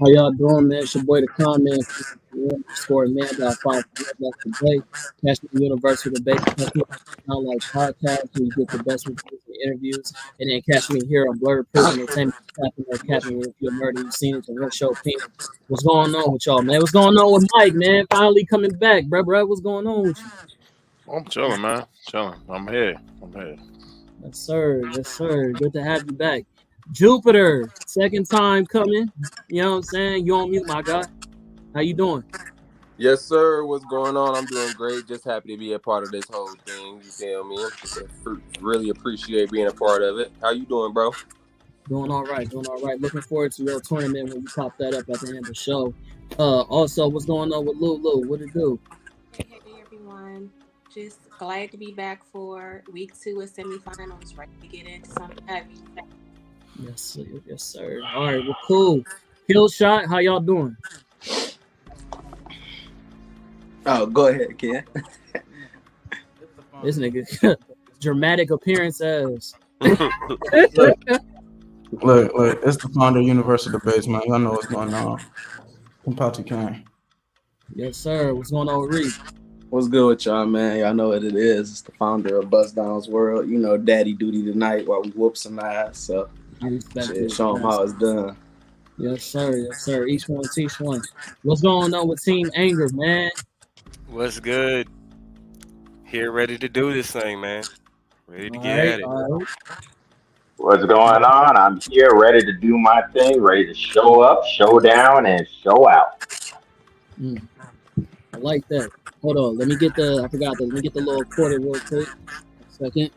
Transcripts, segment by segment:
How y'all doing, man? It's your boy, the comment. Scored man got 5 left today. Catch me Universal debate. Catch me on like podcast where you get the best reviews and interviews, and then catch me here on Blurred Prison Entertainment. Catch me if you're murder, you've seen it. And what's your opinion? What's going on with y'all, man? What's going on with Mike, man? Finally coming back, bro. What's going on with you? I'm chilling, man. Chilling. I'm here. Yes, sir. Yes, sir. Good to have you back. Jupiter, second time coming. You know what I'm saying? You on mute, my guy. How you doing? Yes, sir. What's going on? I'm doing great. Just happy to be a part of this whole thing. You feel me? Really appreciate being a part of it. How you doing, bro? Doing all right. Looking forward to your tournament when you pop that up at the end of the show. Also, what's going on with Lulu? What it do? Hey, everyone. Just glad to be back for week 2 of semifinals. Ready to get into something heavy. Yes, sir. All right, well, cool. KILLSHOT, how y'all doing? Oh, go ahead, Ken. This nigga, dramatic appearance as. Look, it's the Bando Yohei debates, man. Y'all know what's going on. Compati Kane. Yes, sir. What's going on with Reed? What's good with y'all, man? Y'all know what it is. It's the founder of Bust Down's World. You know, daddy duty tonight while we whoop some ass. So, show them how it's done. Yes, sir. Each one teach one. What's going on with Team Anger, man? What's good? Here, ready to do this thing, man. Ready to get at it. Right. What's going on? I'm here, ready to do my thing, ready to show up, show down, and show out. I like that. Hold on, let me get the little quarter real quick. Second.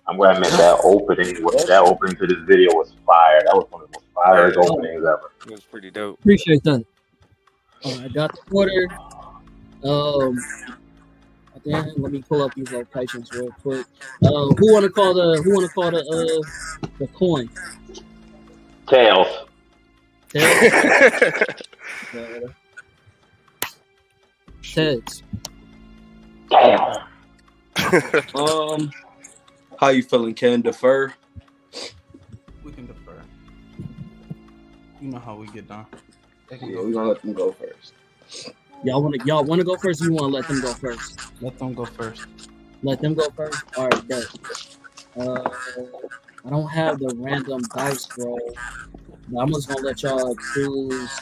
I'm gonna admit that opening to this video was fire. That was one of the most fire openings ever. It was pretty dope. Appreciate that. I got the quarter. Then let me pull up these locations real quick. Who wanna call the coin? Tails. Heads. Damn. How you feeling, Ken? Defer? We can defer. You know how we get done. Yeah, we're gonna let them go first. Y'all wanna go first? Or you wanna let them go first? Let them go first. Let them go first. All right, bet. I don't have the random dice roll, but I'm just gonna let y'all choose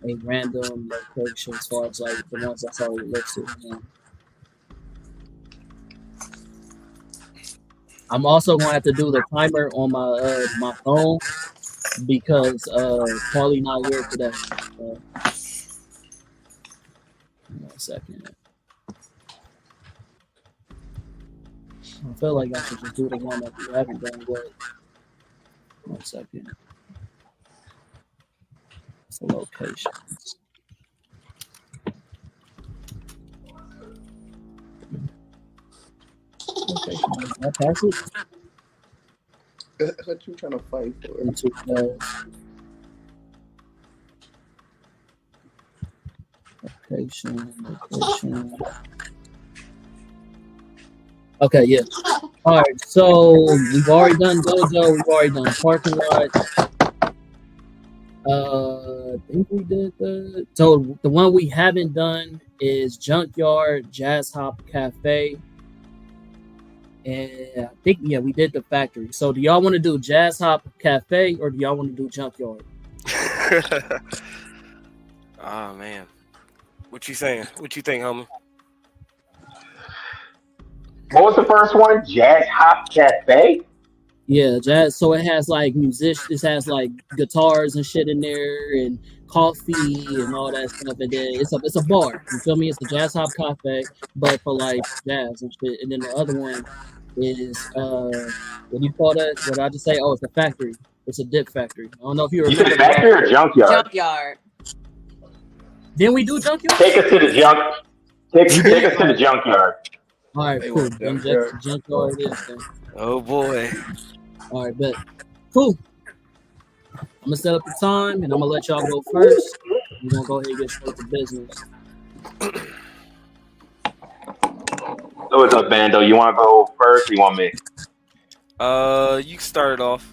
a random location as far as like the ones that's already listed. I'm also gonna have to do the timer on my phone because Paulie not here today. 1 second. I feel like I should just do the one that we haven't done yet. 1 second. It's the locations. Location. Did I pass it? What you trying to fight for? Location. Okay, yeah. All right, so we've already done Dojo. We've already done parking lot. I think we did so the one we haven't done is Junkyard, Jazz Hop Cafe, and I think we did the factory. So do y'all want to do Jazz Hop Cafe or do y'all want to do Junkyard? Oh man, what you saying? What you think, homie? What was the first one? Jazz Hop Cafe? Yeah, jazz. So it has like musicians, it has like guitars and shit in there, and coffee and all that stuff. And then it's a bar. You feel me? It's a Jazz Hop Cafe, but for like jazz and shit. And then the other one is what do you call that? What did I just say? Oh, it's a factory. It's a dip factory. I don't know if you remember. You said factory or junkyard? Junkyard. Didn't we do junkyard? Take us to the junk. Take us to the junkyard. All right, cool. Then junkyard it is then. Oh boy. All right, bet. Cool. I'm gonna set up the time, and I'm gonna let y'all go first. We're gonna go ahead and get straight to business. So what's up, Bando? You want to go first or you want me? You can start it off.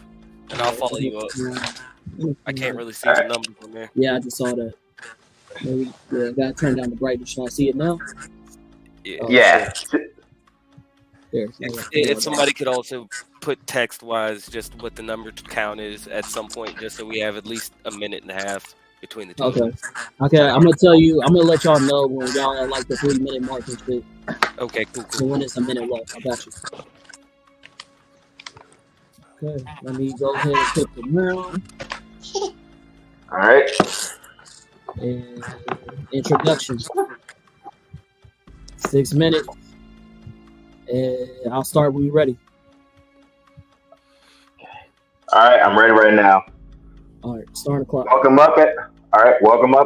And I'll follow you up. I can't really see the numbers on there. Yeah, I just saw that. Maybe, yeah, I gotta turn down the brightness. Shall I see it now? Yeah. Yeah. There. If somebody could also put text-wise just what the number count is at some point, just so we have at least a minute and a half between the two. Okay. I'm gonna tell you. I'm gonna let y'all know when y'all at like the 3-minute mark and shit. Okay, cool. So when it's a minute left, I got you. Okay, let me go ahead and pick the round. All right. And introduction. 6 minutes. And I'll start when you're ready. All right, I'm ready right now. All right, starting the clock. Welcome up,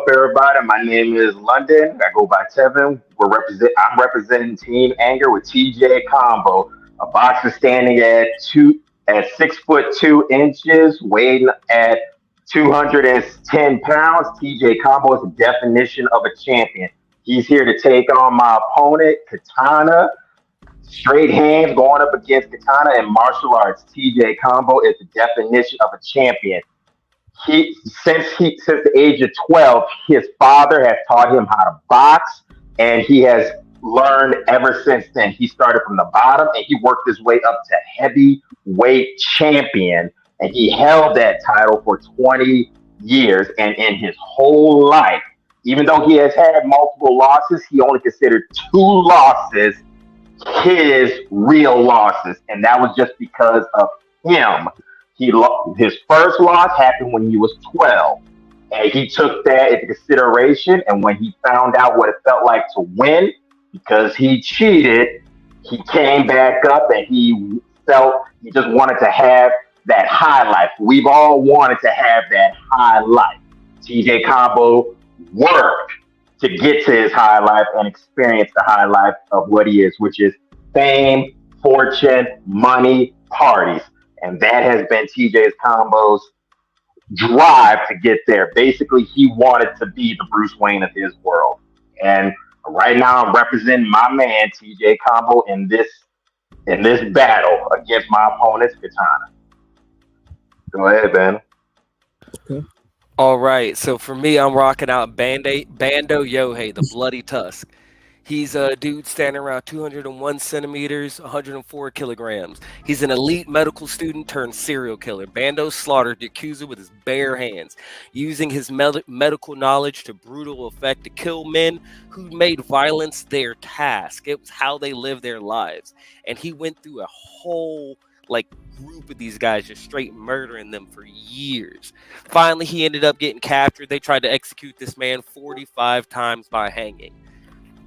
everybody. My name is London. I go by Tevin. I'm representing Team Anger with TJ Combo, a boxer standing at 6'2", weighing at 210 pounds. TJ Combo is the definition of a champion. He's here to take on my opponent, Katana. Straight hands going up against Katana and martial arts. TJ Combo is the definition of a champion. Since the age of 12, his father has taught him how to box, and he has learned ever since then. He started from the bottom, and he worked his way up to heavyweight champion, and he held that title for 20 years. And in his whole life, even though he has had multiple losses, he only considered 2 losses his real losses, and that was just because of him. His first loss happened when he was 12, and he took that into consideration. And when he found out what it felt like to win, because he cheated, he came back up, and he felt he just wanted to have that high life. We've all wanted to have that high life. TJ Combo worked to get to his high life and experience the high life of what he is, which is fame, fortune, money, parties. And that has been TJ Combo's drive to get there. Basically, he wanted to be the Bruce Wayne of his world. And right now, I'm representing my man, TJ Combo, in this battle against my opponent's Katana. Go ahead, Ben. Okay. All right, so for me, I'm rocking out Bando Yohei, the Bloody Tusk. He's a dude standing around 201 centimeters, 104 kilograms. He's an elite medical student turned serial killer. Bando slaughtered Yakuza with his bare hands, using his medical knowledge to brutal effect to kill men who made violence their task. It was how they lived their lives. And he went through a whole group of these guys, just straight murdering them for years. Finally, he ended up getting captured. They tried to execute this man 45 times by hanging.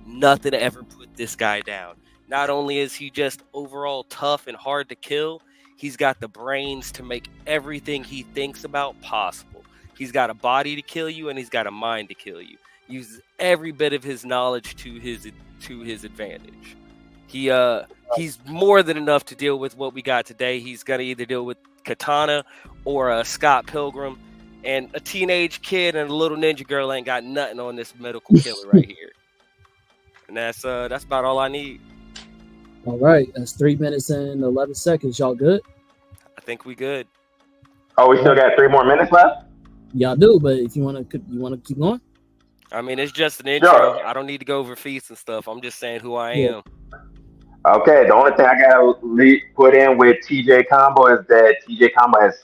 Nothing ever put this guy down. Not only is he just overall tough and hard to kill, he's got the brains to make everything he thinks about possible. He's got a body to kill you, and he's got a mind to kill you. He uses every bit of his knowledge to his advantage. He's more than enough to deal with what we got today. He's gonna either deal with Katana or Scott Pilgrim, and a teenage kid and a little ninja girl ain't got nothing on this medical killer right here. And that's about all I need. All right, that's 3 minutes and 11 seconds. Y'all good? I think we good. Oh, we still got 3 more minutes left? Y'all do, but if you wanna keep going? I mean, it's just an intro. Sure. I don't need to go over feats and stuff. I'm just saying who I am. Okay, the only thing I gotta put in with TJ Combo is that TJ Combo has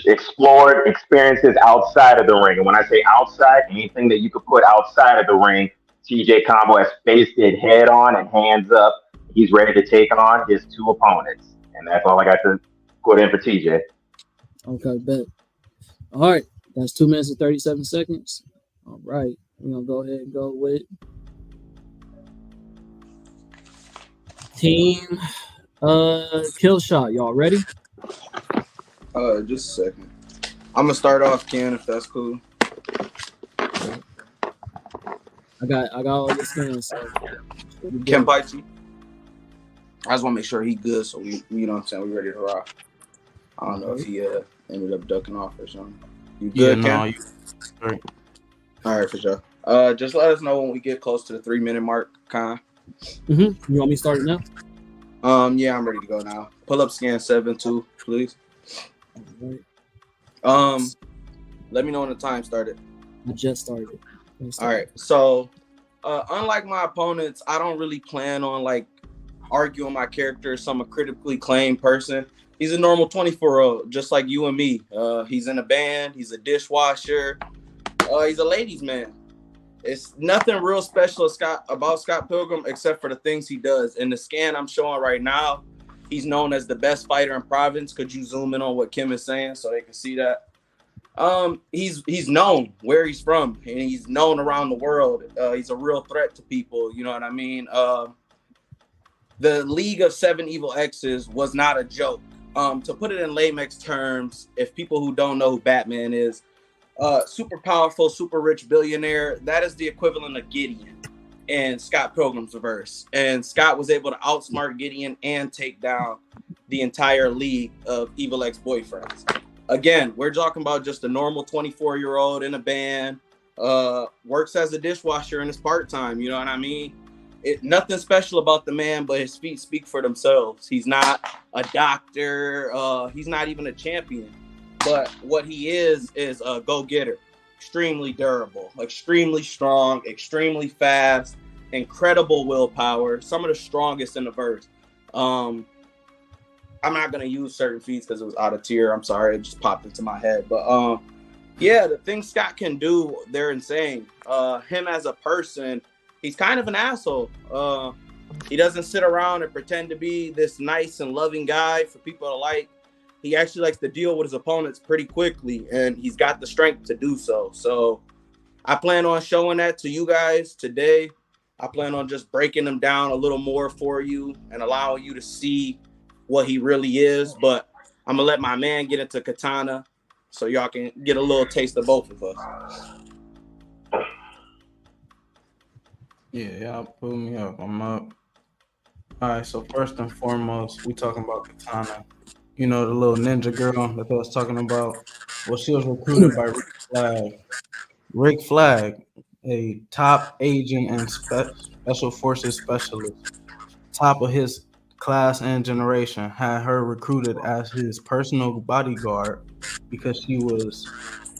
explored experiences outside of the ring. And when I say outside, anything that you could put outside of the ring, TJ Combo has faced it head on and hands up. He's ready to take on his 2 opponents. And that's all I got to put in for TJ. Okay, bet. All right, that's 2 minutes and 37 seconds. All right, we're going to go ahead and go with Team KILLSHOT. Y'all ready? Just a second. I'm going to start off, Ken, if that's cool. I got all the skins. So Ken Pichi. I just want to make sure he's good, so we you know what I'm saying, we ready to rock. I don't know if he ended up ducking off or something. You good, Ken? No, you great. All right, for sure. Just let us know when we get close to the 3-minute mark, Con. You want me to start it now? Yeah, I'm ready to go now. Pull up scan 7-2, please. All right. Let me know when the time started. I just started. All right. So, unlike my opponents, I don't really plan on like arguing my character. So I'm a critically acclaimed person. He's a normal 24-year-old, just like you and me. He's in a band. He's a dishwasher. He's a ladies' man. It's nothing real special about Scott Pilgrim except for the things he does. In the scan I'm showing right now, he's known as the best fighter in Province. Could you zoom in on what Kim is saying so they can see that? He's known where he's from, and he's known around the world. He's a real threat to people. You know what I mean? The League of Seven Evil X's was not a joke. To put it in Lamex terms, if people who don't know who Batman is, super powerful, super rich billionaire, that is the equivalent of Gideon in Scott Pilgrim's verse. And Scott was able to outsmart Gideon and take down the entire league of evil ex-boyfriends. Again, we're talking about just a normal 24-year-old in a band, works as a dishwasher in his part-time, you know what I mean? Nothing special about the man, but his feet speak for themselves. He's not a doctor. He's not even a champion. But what he is a go-getter. Extremely durable, extremely strong, extremely fast, incredible willpower, some of the strongest in the verse. I'm not going to use certain feats because it was out of tier. I'm sorry. It just popped into my head. But yeah, the things Scott can do, they're insane. Him as a person, he's kind of an asshole. He doesn't sit around and pretend to be this nice and loving guy for people to like. He actually likes to deal with his opponents pretty quickly, and he's got the strength to do so. So I plan on showing that to you guys today. I plan on just breaking him down a little more for you and allowing you to see what he really is. But I'm going to let my man get into Katana so y'all can get a little taste of both of us. Yeah, pull me up. I'm up. All right, so first and foremost, we talking about Katana. You know, the little ninja girl that I was talking about. Well, she was recruited by Rick Flag. Rick Flag, a top agent and special forces specialist, top of his class and generation, had her recruited as his personal bodyguard because she was,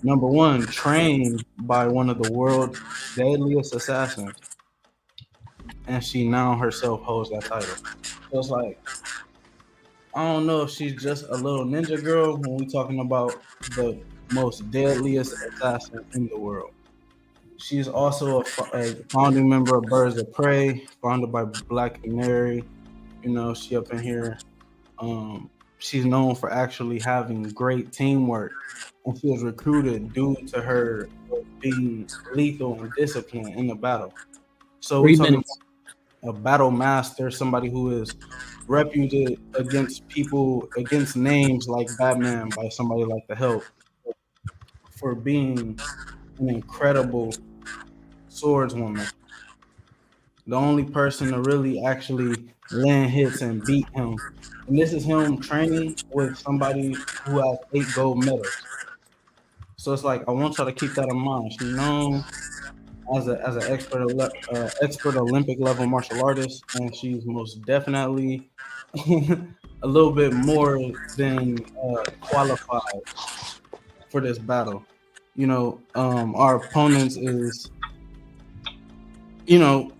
number one, trained by one of the world's deadliest assassins, and she now herself holds that title. So it's like, I don't know if she's just a little ninja girl when we're talking about the most deadliest assassin in the world. She's also a founding member of Birds of Prey, founded by Black Canary. You know, she up in here. She's known for actually having great teamwork, and she was recruited due to her being lethal and disciplined in the battle. So we're talking about a battle master, somebody who is reputed against people, against names like Batman by somebody like the Help, for being an incredible swordswoman. The only person to really actually land hits and beat him. And this is him training with somebody who has 8 gold medals. So it's like, I want y'all to keep that in mind. She's known as an expert Olympic level martial artist, and she's most definitely a little bit more than qualified for this battle. You know, our opponents is, you know,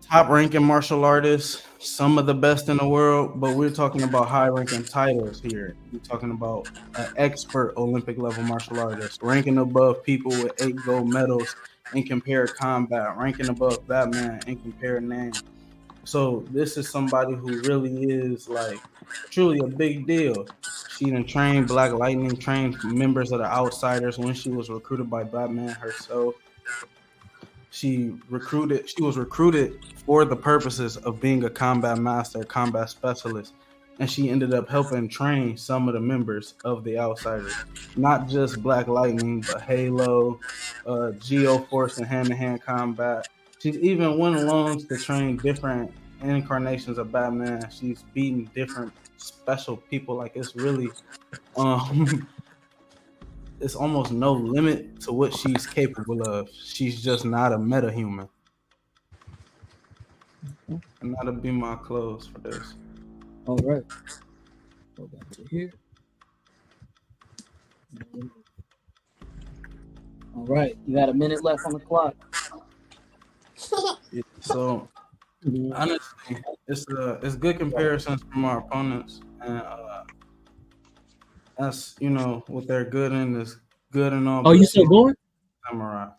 top ranking martial artists, some of the best in the world, but we're talking about high ranking titles here. We're talking about an expert Olympic level martial artist, ranking above people with 8 gold medals in compared combat, ranking above Batman in compared name. So this is somebody who really is like truly a big deal. She done trained Black Lightning, trained members of the Outsiders when she was recruited by Batman herself. She was recruited for the purposes of being a combat master, combat specialist, and she ended up helping train some of the members of the Outsiders, not just Black Lightning, but Halo, Geo-Force, and hand-to-hand combat. She's even went along to train different incarnations of Batman. She's beaten different special people. Like, it's really it's almost no limit to what she's capable of. She's just not a meta human. And that'll be my close for this. All right. Go back to here. All right, you got a minute left on the clock. Yeah, so honestly, it's good comparisons from our opponents, and that's what they're good in is good and all. Oh, you still going? Samurai,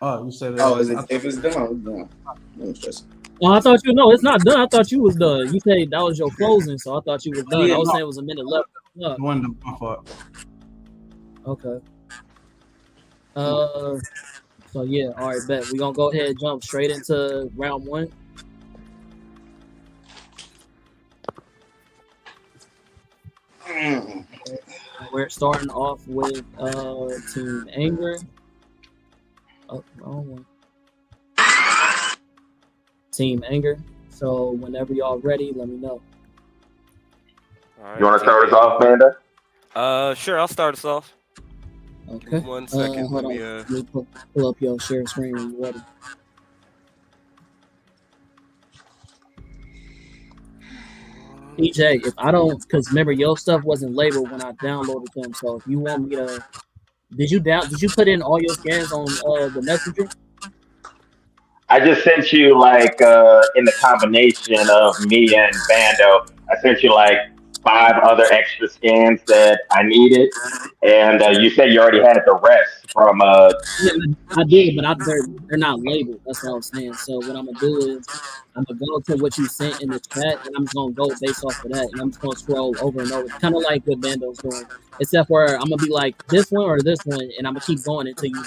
Oh, you said that. Oh, if it's done, it's done. No stress. Oh, I thought no, it's not done. I thought you was done. You said that was your closing, so I thought you was done. Yeah, I was no. saying it was a minute left. One my fault. Okay. So yeah, all right, bet. We're gonna go ahead and jump straight into round one. We're starting off with Team Anger. Oh, wrong one. Team Anger. So whenever y'all ready, let me know. Right, you want to start us off, Bando? Sure, I'll start us off. Okay. 1 second. Hold on. Let me pull up your share screen when you're ready. PJ, if I don't, because remember your stuff wasn't labeled when I downloaded them. So if you want me to, did you put in all your scans on the messenger? I just sent you like in the combination of me and Bando, I sent you like 5 other extra scans that I needed, and you said you already had the rest from. Yeah, I did, but they're not labeled. That's what I was saying. So what I'm gonna do is I'm gonna go to what you sent in the chat, and I'm just gonna go based off of that, and I'm just gonna scroll over and over, kind of like what Bando's doing, except where I'm gonna be like this one or this one, and I'm gonna keep going until you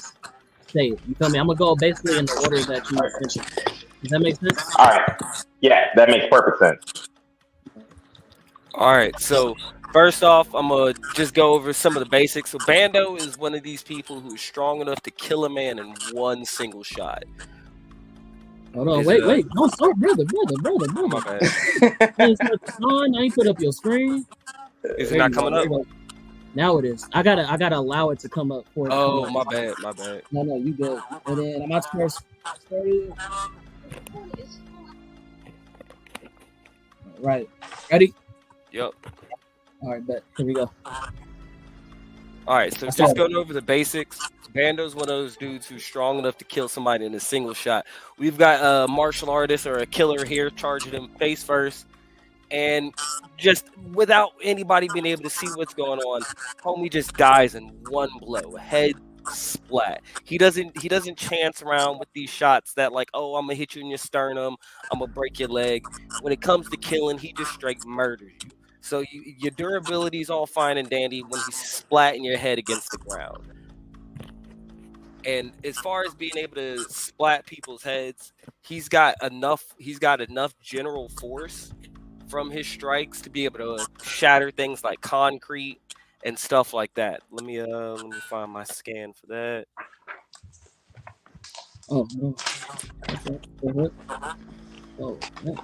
say it. You feel me? I'm gonna go basically in the order that you sent it. Does that make sense? All right, yeah, that makes perfect sense. All right, so first off, I'm going to just go over some of the basics. So Bando is one of these people who's strong enough to kill a man in one single shot. Hold on, wait. Don't start, brother. My bad. I ain't put up your screen. Is it not coming up? Now it is. I gotta allow it to come up for it. Oh, my bad. No, you good. And then I'm about to press started. Right. Ready? Yep. All right, bet. Here we go. All right, so just going over the basics. Bando's one of those dudes who's strong enough to kill somebody in a single shot. We've got a martial artist or a killer here charging him face first. And just without anybody being able to see what's going on, homie just dies in one blow. Head splat. He doesn't chance around with these shots that like, oh, I'm gonna hit you in your sternum, I'm gonna break your leg. When it comes to killing, he just straight murders you. So your durability is all fine and dandy when he's splatting your head against the ground. And as far as being able to splat people's heads, he's got enough general force from his strikes to be able to shatter things like concrete and stuff like that. Let me find my scan for that. Oh no. What? Oh no.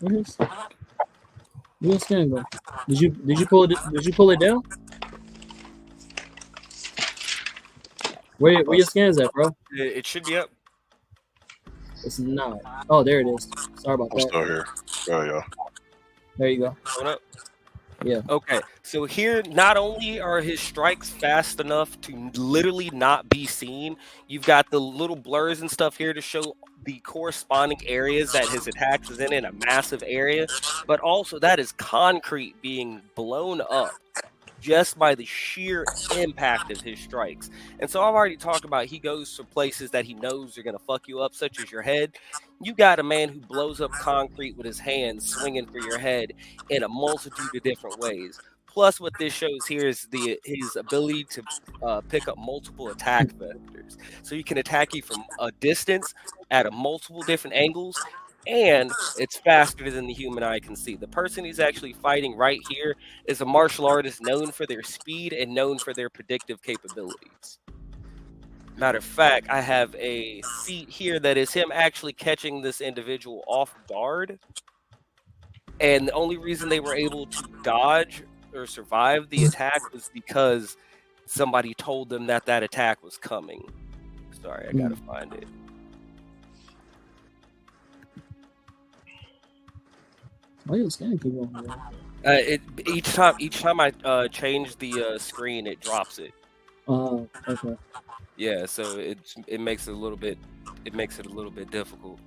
Where's your scan go? Did you pull it down? Where your scans at, bro? It should be up. It's not. Oh, there it is. Sorry about I'm that. still here. Oh, yeah. There you go. Hold up. Yeah. Okay. So here, not only are his strikes fast enough to literally not be seen, you've got the little blurs and stuff here to show the corresponding areas that his attacks is in a massive area, but also that is concrete being blown up just by the sheer impact of his strikes. And so I've already talked about he goes to places that he knows are going to fuck you up, such as your head. You got a man who blows up concrete with his hands swinging for your head in a multitude of different ways. Plus, what this shows here is his ability to pick up multiple attack vectors. So he can attack you from a distance at a multiple different angles, and it's faster than the human eye can see. The person he's actually fighting right here is a martial artist known for their speed and known for their predictive capabilities. Matter of fact, I have a feat here that is him actually catching this individual off guard. And the only reason they were able to dodge or survive the attack was because somebody told them that attack was coming. Sorry, I gotta find it. Why your scan keep on here? Each time I change the screen, it drops it. Oh, okay. Yeah, so it makes it a little bit difficult.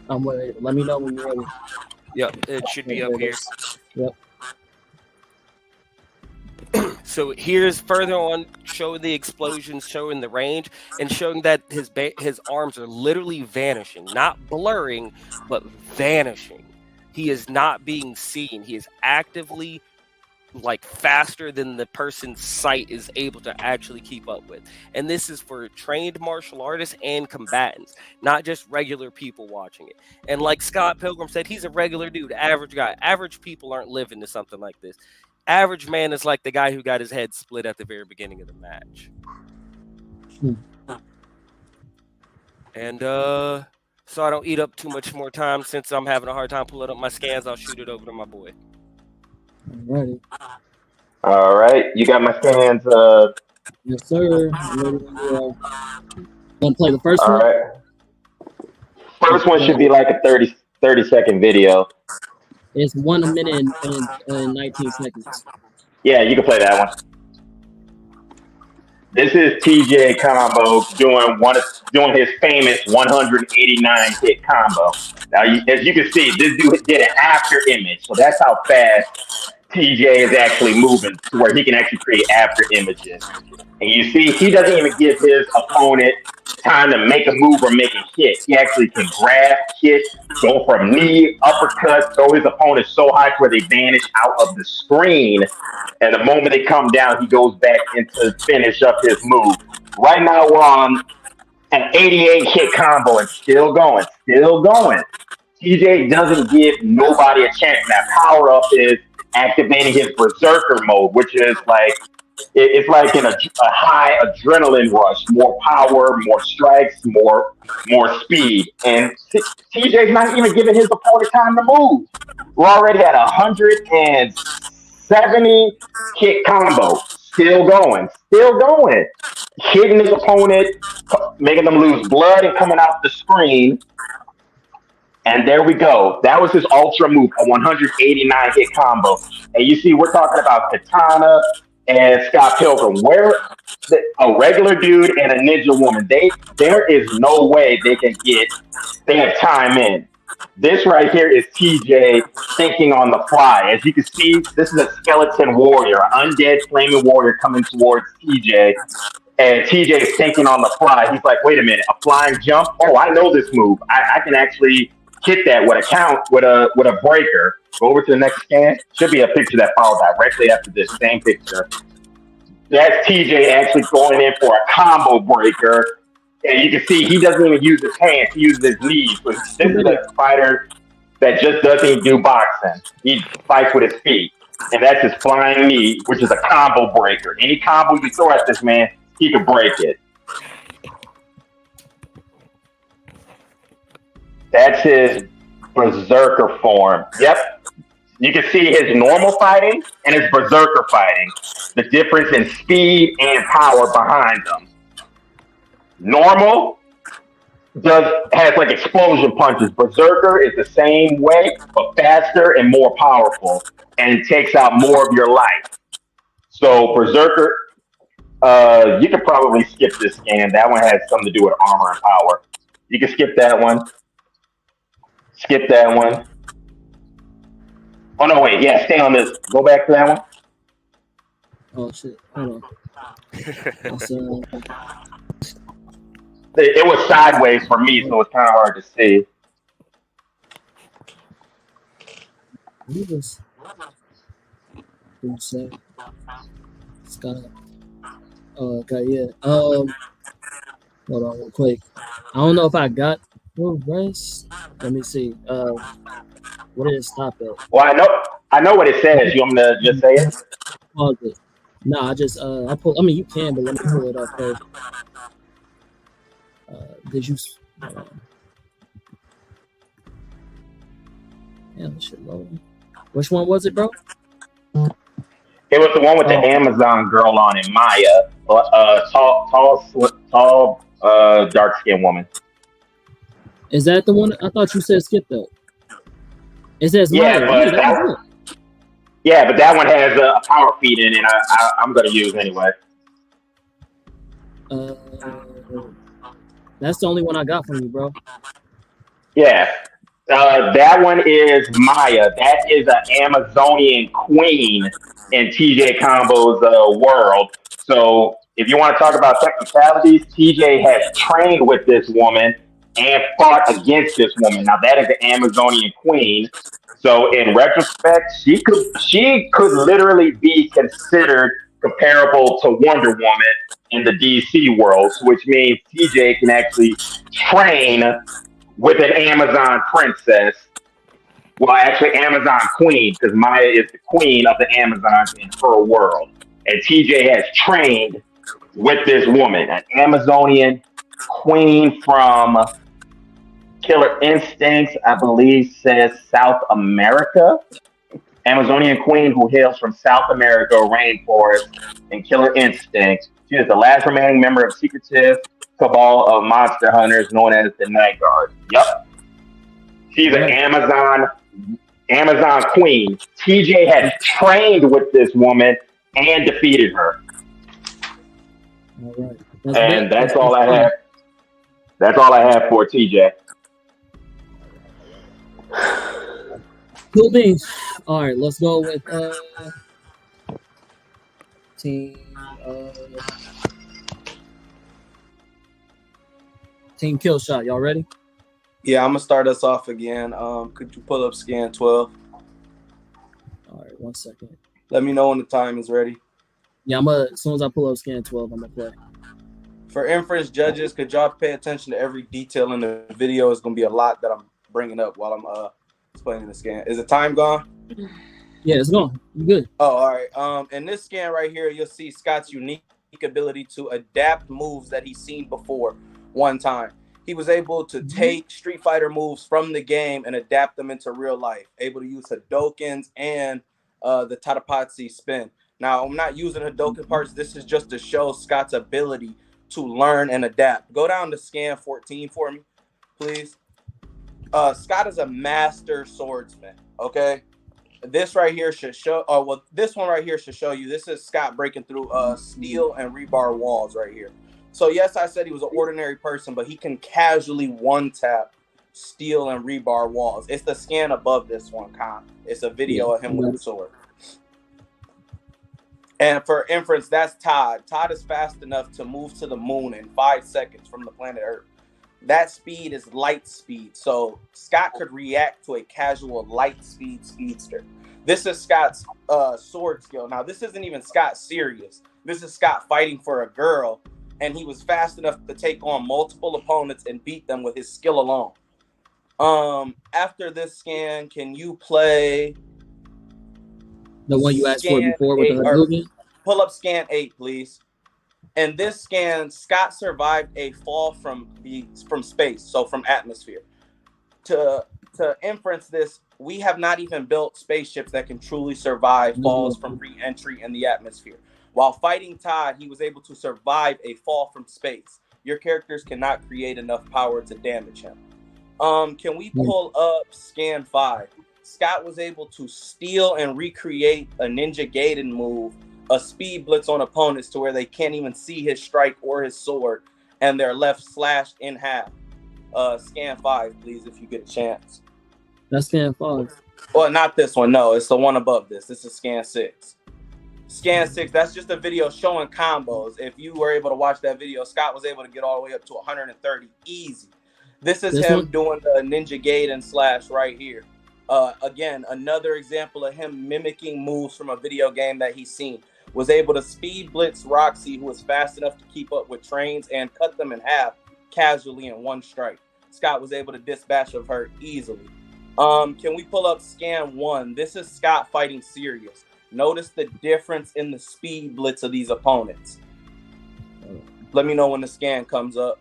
I'm ready. Let me know when you're ready. Yep, it should be There up it here. is. Yep. So here's further on showing the explosions, showing the range, and showing that his arms are literally vanishing, not blurring, but vanishing. He is not being seen. He is actively like faster than the person's sight is able to actually keep up with. And this is for trained martial artists and combatants, not just regular people watching it. And like Scott Pilgrim said, he's a regular dude, average guy. Average people aren't living to something like this. Average man is like the guy who got his head split at the very beginning of the match. And so I don't eat up too much more time, since I'm having a hard time pulling up my scans, I'll shoot it over to my boy. Alrighty. All right, you got my scans. Yes, sir. I'm ready when you are. Want to play the first All one? right. First one should be like a 30-second video. It's 1 minute and 19 seconds. Yeah, you can play that one. This is TJ Combo doing his famous 189 hit combo. Now, as you can see, this dude did an after image, so that's how fast TJ is actually moving to where he can actually create after images. And you see, he doesn't even give his opponent time to make a move or make a hit. He actually can grab, hit, go from knee, uppercut, throw his opponent so high to where they vanish out of the screen. And the moment they come down, he goes back into finish up his move. Right now, we're on an 88 hit combo and still going, still going. TJ doesn't give nobody a chance. That power up is activating his berserker mode, which is like, it's like in a high adrenaline rush, more power, more strikes, more speed. And TJ's not even giving his opponent time to move. We're already at 170 hit combo. Still going, hitting his opponent, making them lose blood and coming off the screen. And there we go. That was his ultra move, a 189 hit combo. And you see, we're talking about Katana and Scott Pilgrim. Where a regular dude and a ninja woman, there is no way they have time in. This right here is TJ thinking on the fly. As you can see, this is a skeleton warrior, an undead flaming warrior coming towards TJ. And TJ is thinking on the fly. He's like, wait a minute, a flying jump? Oh, I know this move. I can actually hit that with a count, with a breaker. Go over to the next scan. Should be a picture that follows directly after this same picture. That's TJ actually going in for a combo breaker. And you can see he doesn't even use his hands, he uses his knees. But this is a fighter that just doesn't do boxing. He fights with his feet. And that's his flying knee, which is a combo breaker. Any combo you throw at this man, he can break it. That's his berserker form. Yep. You can see his normal fighting and his berserker fighting. The difference in speed and power behind them. Normal has like explosion punches. Berserker is the same way, but faster and more powerful, and takes out more of your life. So Berserker, you could probably skip this scan. That one has something to do with armor and power. You can skip that one. Skip that one. Oh no, wait, yeah, stay on this. Go back to that one. Oh shit, hold on. It was sideways for me, so it's kind of hard to see. Scott. Oh, okay, yeah. Hold on real quick. I don't know if I got full rest. Let me see. What did it stop at? Well, I know what it says. You want me to just say it? Pause it. No, I just I pull. I mean, you can, but let me pull it up first. Did you? Damn, this shit loading. Which one was it, bro? It was the one with the Amazon girl on it, Maya. Tall, dark skinned woman. Is that the one? I thought you said skip though. It says Yeah, Maya. but Yeah, that was but that one has a power feed in it. I'm gonna use anyway. it. That's the only one I got from you, bro. Yeah. That one is Maya. That is an Amazonian queen in TJ Combo's world. So if you want to talk about technicalities, TJ has trained with this woman and fought against this woman. Now that is the Amazonian queen. So in retrospect, she could literally be considered comparable to Wonder Woman in the DC world, which means TJ can actually train with an Amazon princess. Well, actually, Amazon queen, because Maya is the queen of the Amazons in her world. And TJ has trained with this woman, an Amazonian queen from Killer Instincts, I believe, says South America. Amazonian queen who hails from South America rainforest and Killer Instincts. She is the last remaining member of secretive cabal of monster hunters known as the Night Guard. Yep. She's an Amazon queen. TJ has trained with this woman and defeated her. All right. And that's all I have. That's all I have for TJ. Cool beans. All right, let's go with team Team KILLSHOT. Y'all ready? Yeah, I'm gonna start us off again. Could you pull up scan 12? All right, 1 second. Let me know when the time is ready. Yeah, as soon as I pull up scan 12, I'm gonna play. For inference judges, could y'all pay attention to every detail in the video? It's gonna be a lot that I'm bringing up while I'm explaining the scan. Is the time gone? Yeah, it's gone. You good? Oh, all right. In this scan right here, you'll see Scott's unique ability to adapt moves that he's seen before one time. He was able to take Street Fighter moves from the game and adapt them into real life. Able to use Hadokens and the Tadapatsi spin. Now, I'm not using Hadoken parts. This is just to show Scott's ability to learn and adapt. Go down to scan 14 for me, please. Scott is a master swordsman, okay? This right here should show, this one right here should show you, this is Scott breaking through steel and rebar walls right here. So yes, I said he was an ordinary person, but he can casually one-tap steel and rebar walls. It's the scan above this one, Con. It's a video of him with a sword. And for inference, that's Todd. Todd is fast enough to move to the moon in 5 seconds from the planet Earth. That speed is light speed. So Scott could react to a casual light speed speedster. This is Scott's sword skill. Now, this isn't even Scott serious. This is Scott fighting for a girl. And he was fast enough to take on multiple opponents and beat them with his skill alone. After this scan, can you play the one you asked for before with the Hadouken? Pull up scan 8, please. In this scan, Scott survived a fall from space, so from atmosphere. To inference this, we have not even built spaceships that can truly survive falls from re-entry in the atmosphere. While fighting Todd, he was able to survive a fall from space. Your characters cannot create enough power to damage him. Can we pull up scan 5? Scott was able to steal and recreate a Ninja Gaiden move, a speed blitz on opponents to where they can't even see his strike or his sword, and they're left slashed in half. Scan 5, please, if you get a chance. That's scan 5. Well, not this one. No, it's the one above this. This is scan 6. Scan 6, that's just a video showing combos. If you were able to watch that video, Scott was able to get all the way up to 130 easy. This is him doing the Ninja Gaiden slash right here. Again, another example of him mimicking moves from a video game that he's seen. Was able to speed blitz Roxy, who was fast enough to keep up with trains and cut them in half casually in one strike. Scott was able to dispatch of her easily. Can we pull up scan 1? This is Scott fighting Sirius. Notice the difference in the speed blitz of these opponents. Let me know when the scan comes up.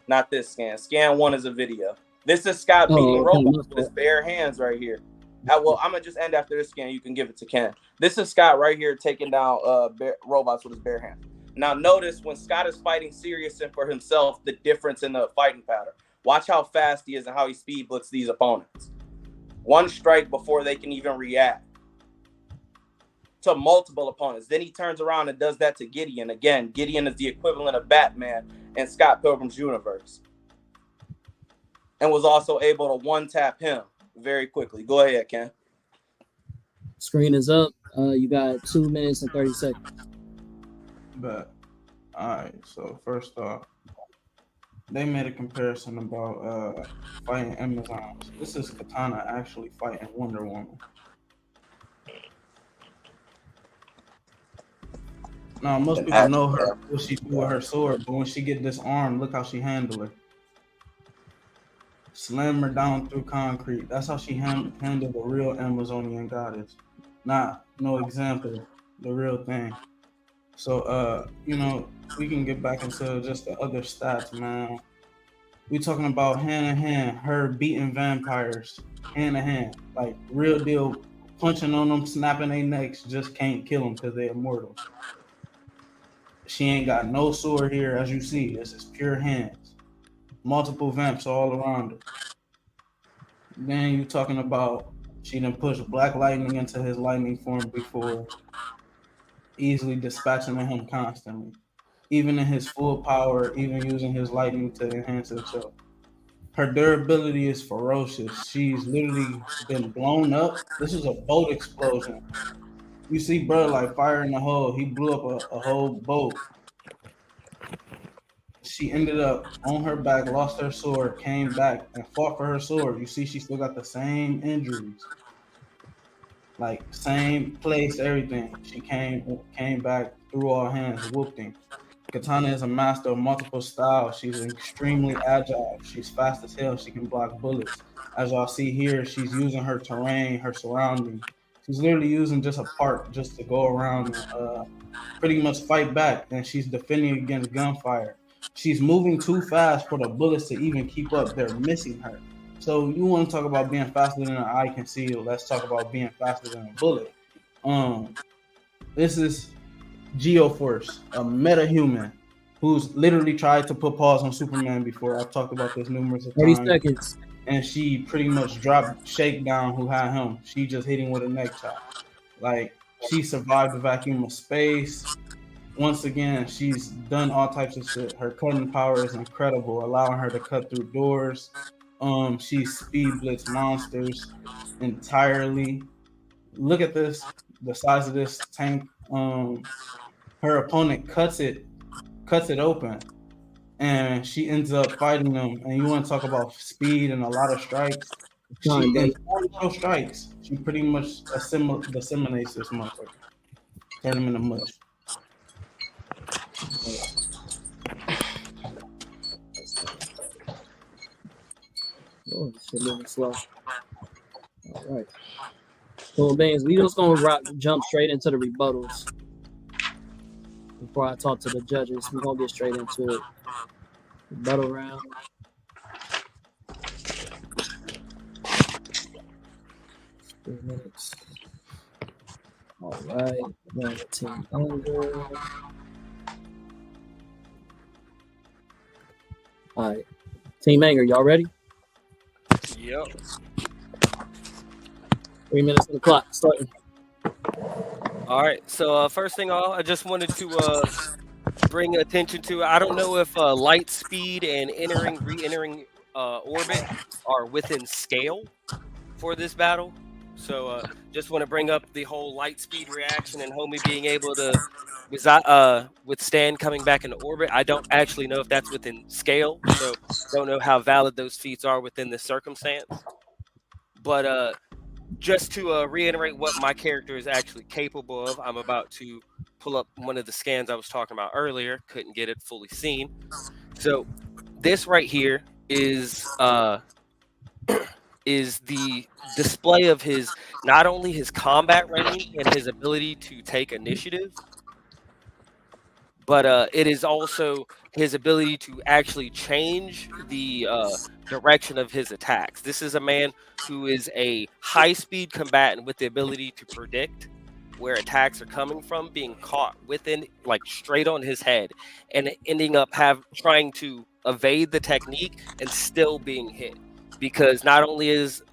Not this scan. Scan 1 is a video. This is Scott beating robots with his bare hands right here. Well, I'm going to just end after this scan. You can give it to Ken. This is Scott right here taking down robots with his bare hands. Now, notice when Scott is fighting Sirius and for himself, the difference in the fighting pattern. Watch how fast he is and how he speed blitzes these opponents. One strike before they can even react to multiple opponents. Then he turns around and does that to Gideon. Again, Gideon is the equivalent of Batman in Scott Pilgrim's universe. And was also able to one-tap him very quickly. Go ahead, Ken. Screen is up. You got 2 minutes and 30 seconds. But all right, so first off, they made a comparison about fighting Amazons. This is Katana actually fighting Wonder Woman. Now, most people know her, what she do with her sword, but when she get disarmed, look how she handle her. Slam her down through concrete. That's how she handled the real Amazonian goddess. Not no example, the real thing. So, we can get back into just the other stats, man. We talking about hand in hand, her beating vampires, hand in hand, like real deal, punching on them, snapping their necks, just can't kill them because they're immortal. She ain't got no sword here, as you see. This is pure hands. Multiple vamps all around her. Then you talking about she done pushed Black Lightning into his lightning form before, easily dispatching him constantly. Even in his full power, even using his lightning to enhance himself. Her durability is ferocious. She's literally been blown up. This is a boat explosion. You see, bro, like fire in the hole. He blew up a whole boat. She ended up on her back, lost her sword, came back and fought for her sword. You see, she still got the same injuries. Like same place, everything. She came back, threw all hands, whooped him. Katana is a master of multiple styles. She's extremely agile. She's fast as hell. She can block bullets. As y'all see here, she's using her terrain, her surroundings. She's literally using just a part just to go around and pretty much fight back. And she's defending against gunfire. She's moving too fast for the bullets to even keep up. They're missing her. So you want to talk about being faster than an eye can see? Let's talk about being faster than a bullet. This is Geoforce, a meta-human who's literally tried to put paws on Superman before. I've talked about this numerous times. 30 seconds. And she pretty much dropped Shakedown, who had him. She just hit him with a neck chop. Like, she survived the vacuum of space. Once again, she's done all types of shit. Her cutting power is incredible, allowing her to cut through doors. She speed blitz monsters entirely. Look at this, the size of this tank. Her opponent cuts it open, and she ends up fighting them. And you want to talk about speed and a lot of strikes? She in 4 little strikes, she pretty much disseminates this motherfucker, turn him into mush. Oh, shit, moving slow. All right. So, Bangs, we just gonna jump straight into the rebuttals. Before I talk to the judges, we're gonna get straight into it. Rebuttal round. Three minutes. All right. Now the team under. All right. Team Anger, y'all ready? Yep. 3 minutes on the clock. Starting. All right. So first thing off, I just wanted to bring attention to. I don't know if light speed and re-entering orbit are within scale for this battle. So just want to bring up the whole light speed reaction and homie being able to withstand coming back into orbit. I don't actually know if that's within scale, so don't know how valid those feats are within this circumstance. But just to reiterate what my character is actually capable of, I'm about to pull up one of the scans I was talking about earlier. Couldn't get it fully seen. So this right here is the display of his, not only his combat range and his ability to take initiative, but it is also his ability to actually change the direction of his attacks. This is a man who is a high-speed combatant with the ability to predict where attacks are coming from, being caught within, like, straight on his head, and ending up trying to evade the technique and still being hit, because not only is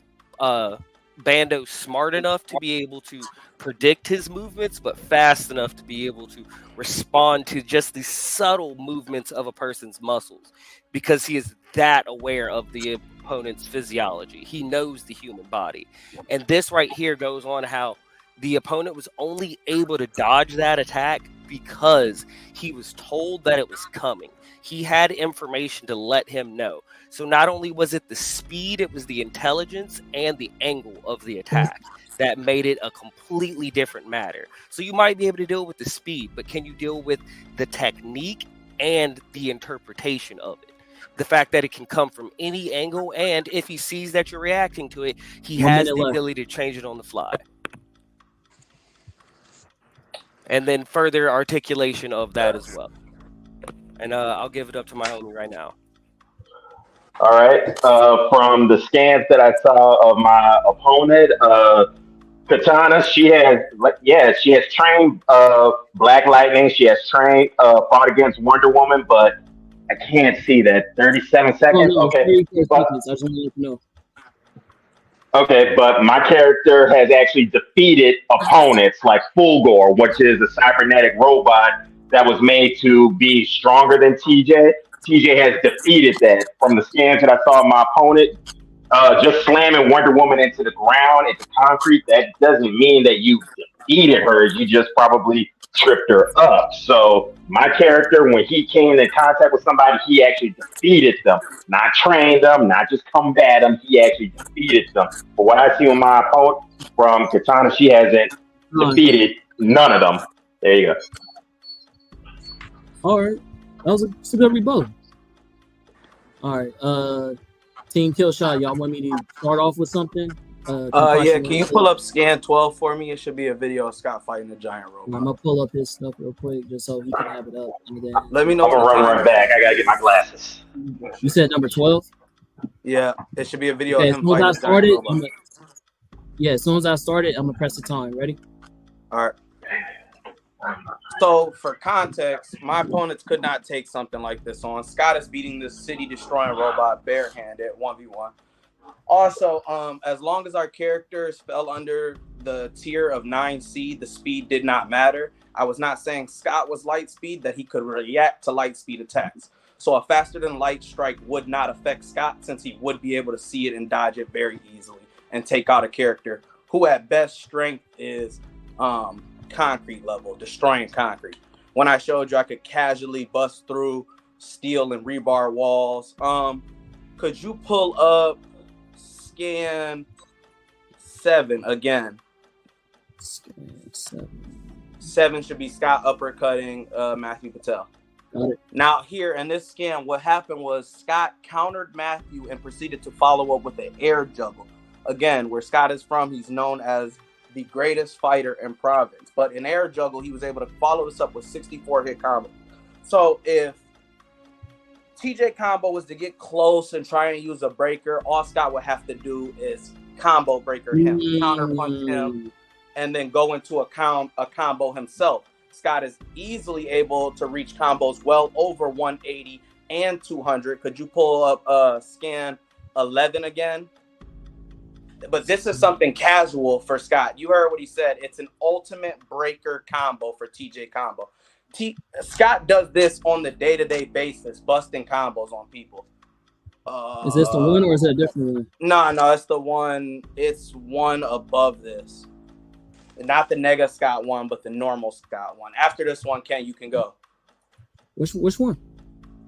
Bando smart enough to be able to predict his movements, but fast enough to be able to respond to just the subtle movements of a person's muscles, because he is that aware of the opponent's physiology. He knows the human body. And this right here goes on how the opponent was only able to dodge that attack because he was told that it was coming. He had information to let him know. So not only was it the speed, it was the intelligence and the angle of the attack that made it a completely different matter. So you might be able to deal with the speed, but can you deal with the technique and the interpretation of it? The fact that it can come from any angle, and if he sees that you're reacting to it, he has the ability to change it on the fly. And then further articulation of that as well. And I'll give it up to my homie right now. All right. From the scans that I saw of my opponent, Katana, she has trained Black Lightning. She has trained fought against Wonder Woman, but I can't see that. 37 seconds. Okay. But, I just want to let you know. okay, but my character has actually defeated opponents like Fulgore, which is a cybernetic robot that was made to be stronger than TJ. TJ has defeated that. From the scans that I saw of my opponent, just slamming Wonder Woman into the ground, into concrete, that doesn't mean that you defeated her. You just probably tripped her up. So my character, when he came in contact with somebody, he actually defeated them. Not trained them, not just combat them. He actually defeated them. But what I see with my opponent from Katana, she hasn't defeated none of them. There you go. All right. That was a good rebuttal. All right. Team KILLSHOT, y'all want me to start off with something? Yeah, can you pull up scan 12 for me? It should be a video of Scott fighting a giant robot. I'm gonna pull up his stuff real quick just so he can have it up. And then let me know. I'm gonna run back. I gotta get my glasses. You said number 12? Yeah, it should be a video Okay, of him fighting as soon as I a started, as soon as I started, I'm gonna press the time. Ready? All right. So for context, my opponents could not take something like this on. Scott is beating this city-destroying robot barehanded 1v1. Also, as long as our characters fell under the tier of 9C, the speed did not matter. I was not saying Scott was light speed, that he could react to light speed attacks. So a faster than light strike would not affect Scott, since he would be able to see it and dodge it very easily and take out a character who at best strength is concrete level, destroying concrete. When I showed you I could casually bust through steel and rebar walls. Could you pull up scan 7 again? Scan 7 should be Scott uppercutting Matthew Patel. Got it. Now here in this scan, what happened was Scott countered Matthew and proceeded to follow up with an air juggle. Again, where Scott is from, he's known as the greatest fighter in province. But in air juggle, he was able to follow this up with 64 hit combo. So if TJ combo was to get close and try and use a breaker, all Scott would have to do is combo breaker him, counter punch him, and then go into a combo himself. Scott is easily able to reach combos well over 180 and 200. Could you pull up scan 11 again? But this is something casual for Scott. You heard what he said. It's an ultimate breaker combo for TJ combo. Scott does this on the day-to-day basis, busting combos on people. Is this the one or is it a different one? No, it's the one. It's one above this. Not the Nega Scott one, but the normal Scott one. After this one, Ken, you can go. Which one?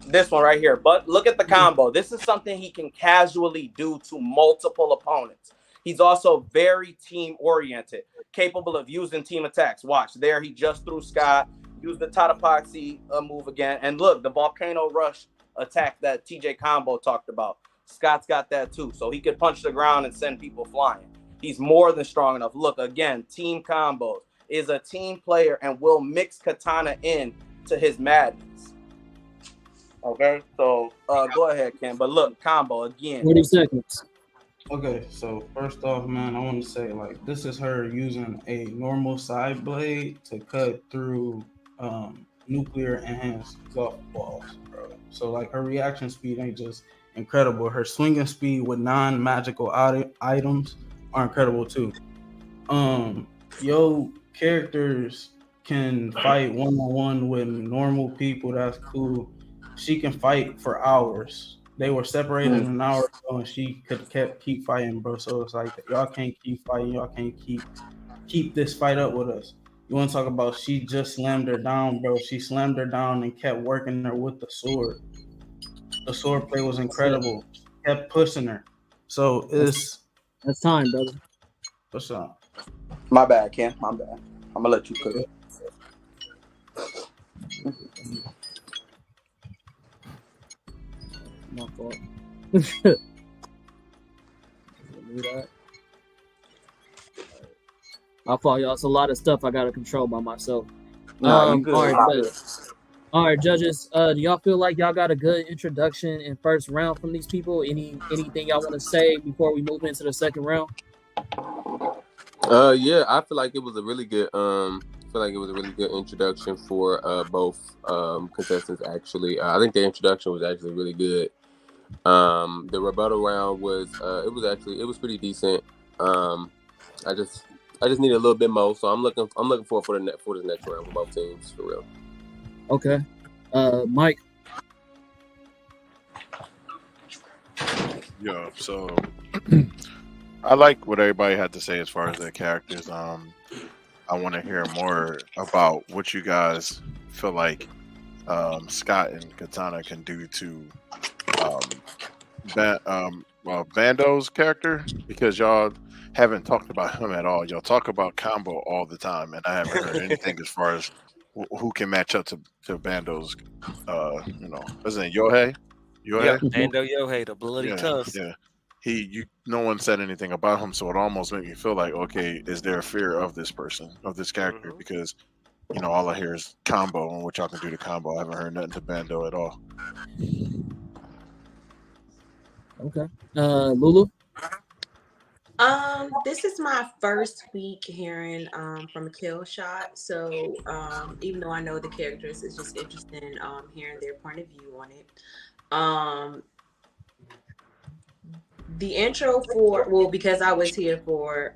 This one right here. But look at the combo. This is something he can casually do to multiple opponents. He's also very team-oriented, capable of using team attacks. Watch, there he just threw Scott, used the Tatapoxy move again. And look, the Volcano Rush attack that TJ Combo talked about. Scott's got that too. So he could punch the ground and send people flying. He's more than strong enough. Look, again, team combos. Is a team player and will mix Katana in to his madness. Okay, so go ahead, Ken. But look, combo again. 40 seconds. Okay, so first off, man, I want to say, like, this is her using a normal side blade to cut through nuclear enhanced golf balls, bro. So like her reaction speed ain't just incredible. Her swinging speed with non-magical items are incredible too. Yo, characters can fight one-on-one with normal people. That's cool. She can fight for hours. They were separated an hour ago, and she could keep fighting, bro. So it's like y'all can't keep fighting. Y'all can't keep this fight up with us. You want to talk about she just slammed her down, bro? She slammed her down and kept working her with the sword. The sword play was incredible. She kept pushing her. So that's time, brother. What's up? My bad, Ken. My bad. I'm gonna let you cook it. My fault. Do that. My fault, y'all. It's a lot of stuff I gotta control by myself. Nah, you good. All right, judges. Do y'all feel like y'all got a good introduction in first round from these people? Anything y'all want to say before we move into the second round? Yeah, I feel like it was a really good introduction for both contestants. Actually, I think the introduction was actually really good. The rebuttal round was it was pretty decent. I just need a little bit more, so I'm looking forward for this next round for both teams for real. Okay, Mike. Yeah, so I like what everybody had to say as far as their characters. I want to hear more about what you guys feel like Scott and Katana can do to Bando's character, because y'all haven't talked about him at all. Y'all talk about combo all the time, and I haven't heard anything as far as who can match up to Bando's. Wasn't it Yohei? Yeah, Bando Yohei, the bloody tusk. Yeah. No one said anything about him, so it almost made me feel like, okay, is there a fear of this person, of this character? Mm-hmm. Because all I hear is combo and what y'all can do to combo. I haven't heard nothing to Bando at all. Okay, Lulu. This is my first week hearing from KILLSHOT, so even though I know the characters, it's just interesting hearing their point of view on it. The intro because I was here for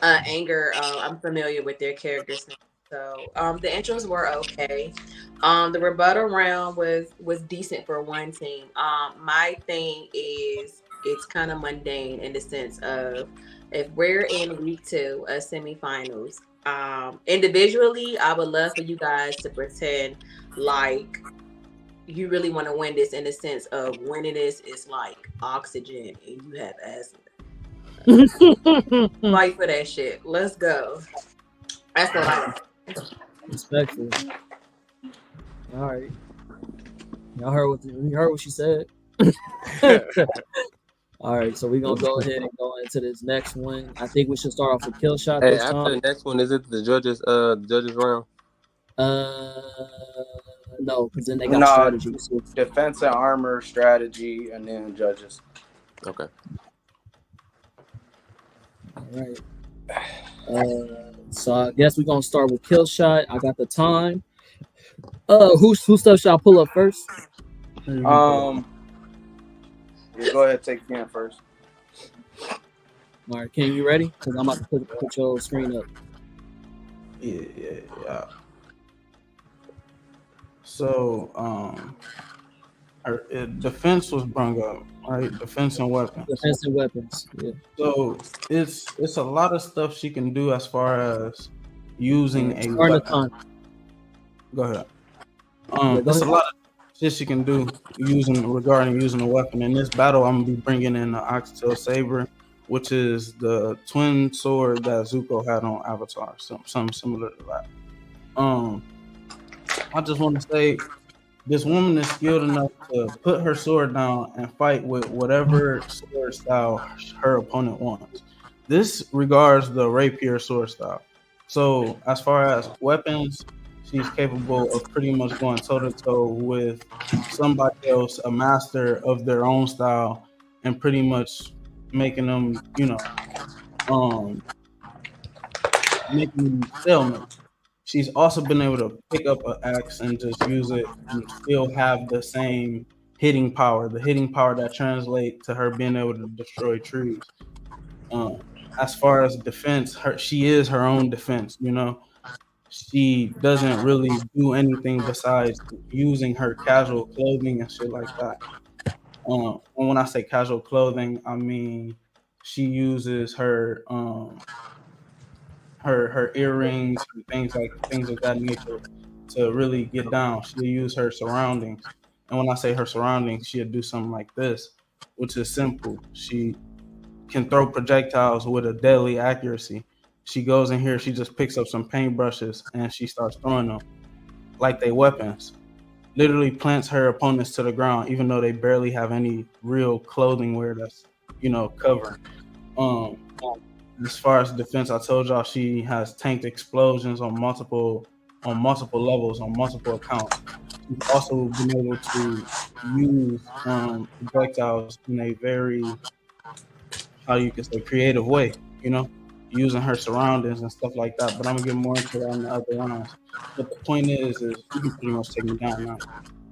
Anger, I'm familiar with their characters now. So the intros were okay. The rebuttal round was decent for one team. My thing is it's kind of mundane in the sense of if we're in week 2 of semifinals, individually, I would love for you guys to pretend like you really want to win this in the sense of winning this is like oxygen and you have asthma. Fight for that shit. Let's go. That's what I Respectful. All right. Y'all heard what she said. All right, so we're gonna go ahead and go into this next one. I think we should start off with KILLSHOT Hey, this after time. the next one, is it the judges round? No, because then they got strategy. So. Defense and armor, strategy, and then judges. Okay. All right. So I guess we're gonna start with KILLSHOT. I got the time. Who stuff should I pull up first? Yeah, go ahead, take Ken first. All right, Ken, you ready? Because I'm about to put your screen up. Yeah. So, defense was brung up, right? Defense and weapons. Defense and weapons. Yeah. So it's a lot of stuff she can do as far as using a weapon. Go ahead. There's a lot of shit she can do regarding using a weapon. In this battle, I'm gonna be bringing in the Oxtail Saber, which is the twin sword that Zuko had on Avatar, something similar to that. I just want to say this woman is skilled enough to put her sword down and fight with whatever sword style her opponent wants. This regards the rapier sword style. So as far as weapons, she's capable of pretty much going toe-to-toe with somebody else, a master of their own style, and pretty much making them, making them stalemate. she's also been able to pick up an axe and just use it and still have the same hitting power, the hitting power that translates to her being able to destroy trees. Um, as far as defense, she is her own defense. You know, she doesn't really do anything besides using her casual clothing and shit like that. And when I say casual clothing, I mean she uses her earrings and things of that nature to really get down. She'll use her surroundings. And when I say her surroundings, she'll do something like this, which is simple. She can throw projectiles with a deadly accuracy. She goes in here, she just picks up some paintbrushes and she starts throwing them like they weapons. Literally plants her opponents to the ground, even though they barely have any real clothing wear that's, covering. Um, as far as defense, I told y'all she has tanked explosions on multiple levels, on multiple accounts. She's also been able to use projectiles in a very, how you can say, creative way, using her surroundings and stuff like that. But I'm gonna get more into that in the other rounds. But the point is you can pretty much take me down now.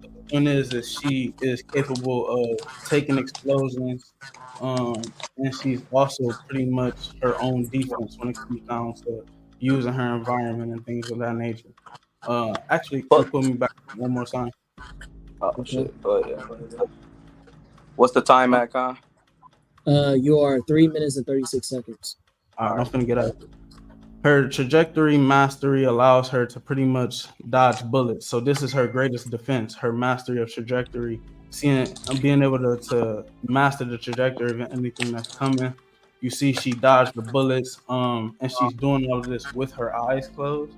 But the point is she is capable of taking explosions, and she's also pretty much her own defense when it comes down to using her environment and things of that nature. Actually, can you put me back one more time? Oh shit! But what's the time at, Con? You are 3 minutes and 36 seconds. All right, I'm gonna get out. Her trajectory mastery allows her to pretty much dodge bullets. So this is her greatest defense, her mastery of trajectory. Being able to master the trajectory of anything that's coming. You see she dodged the bullets, and she's doing all of this with her eyes closed.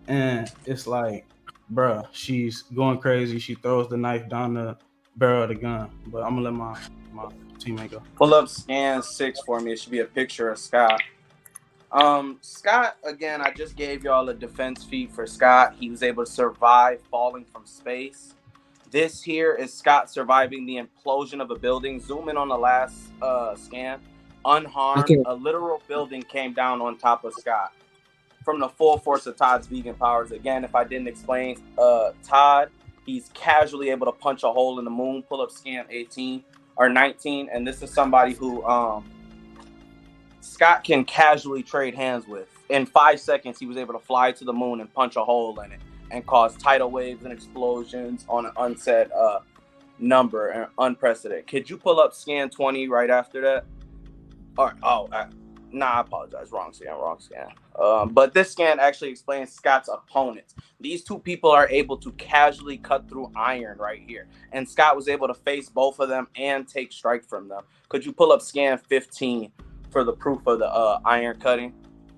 And it's like, bruh, she's going crazy. She throws the knife down the barrel of the gun. But I'm gonna let my teammate go. Pull up scan 6 for me. It should be a picture of Scott. Scott, again, I just gave y'all a defense feat for Scott. He was able to survive falling from space. This here is Scott surviving the implosion of a building. Zoom in on the last scan. Unharmed, Okay. a literal building came down on top of Scott from the full force of Todd's vegan powers. Again, if I didn't explain, Todd, he's casually able to punch a hole in the moon. Pull up scan 18 or 19, and this is somebody who Scott can casually trade hands with. In 5 seconds, he was able to fly to the moon and punch a hole in it and cause tidal waves and explosions on an unsaid number and unprecedented. Could you pull up scan 20 right after that? I apologize. Wrong scan. But this scan actually explains Scott's opponents. These two people are able to casually cut through iron right here. And Scott was able to face both of them and take strike from them. Could you pull up scan 15 for the proof of the iron cutting?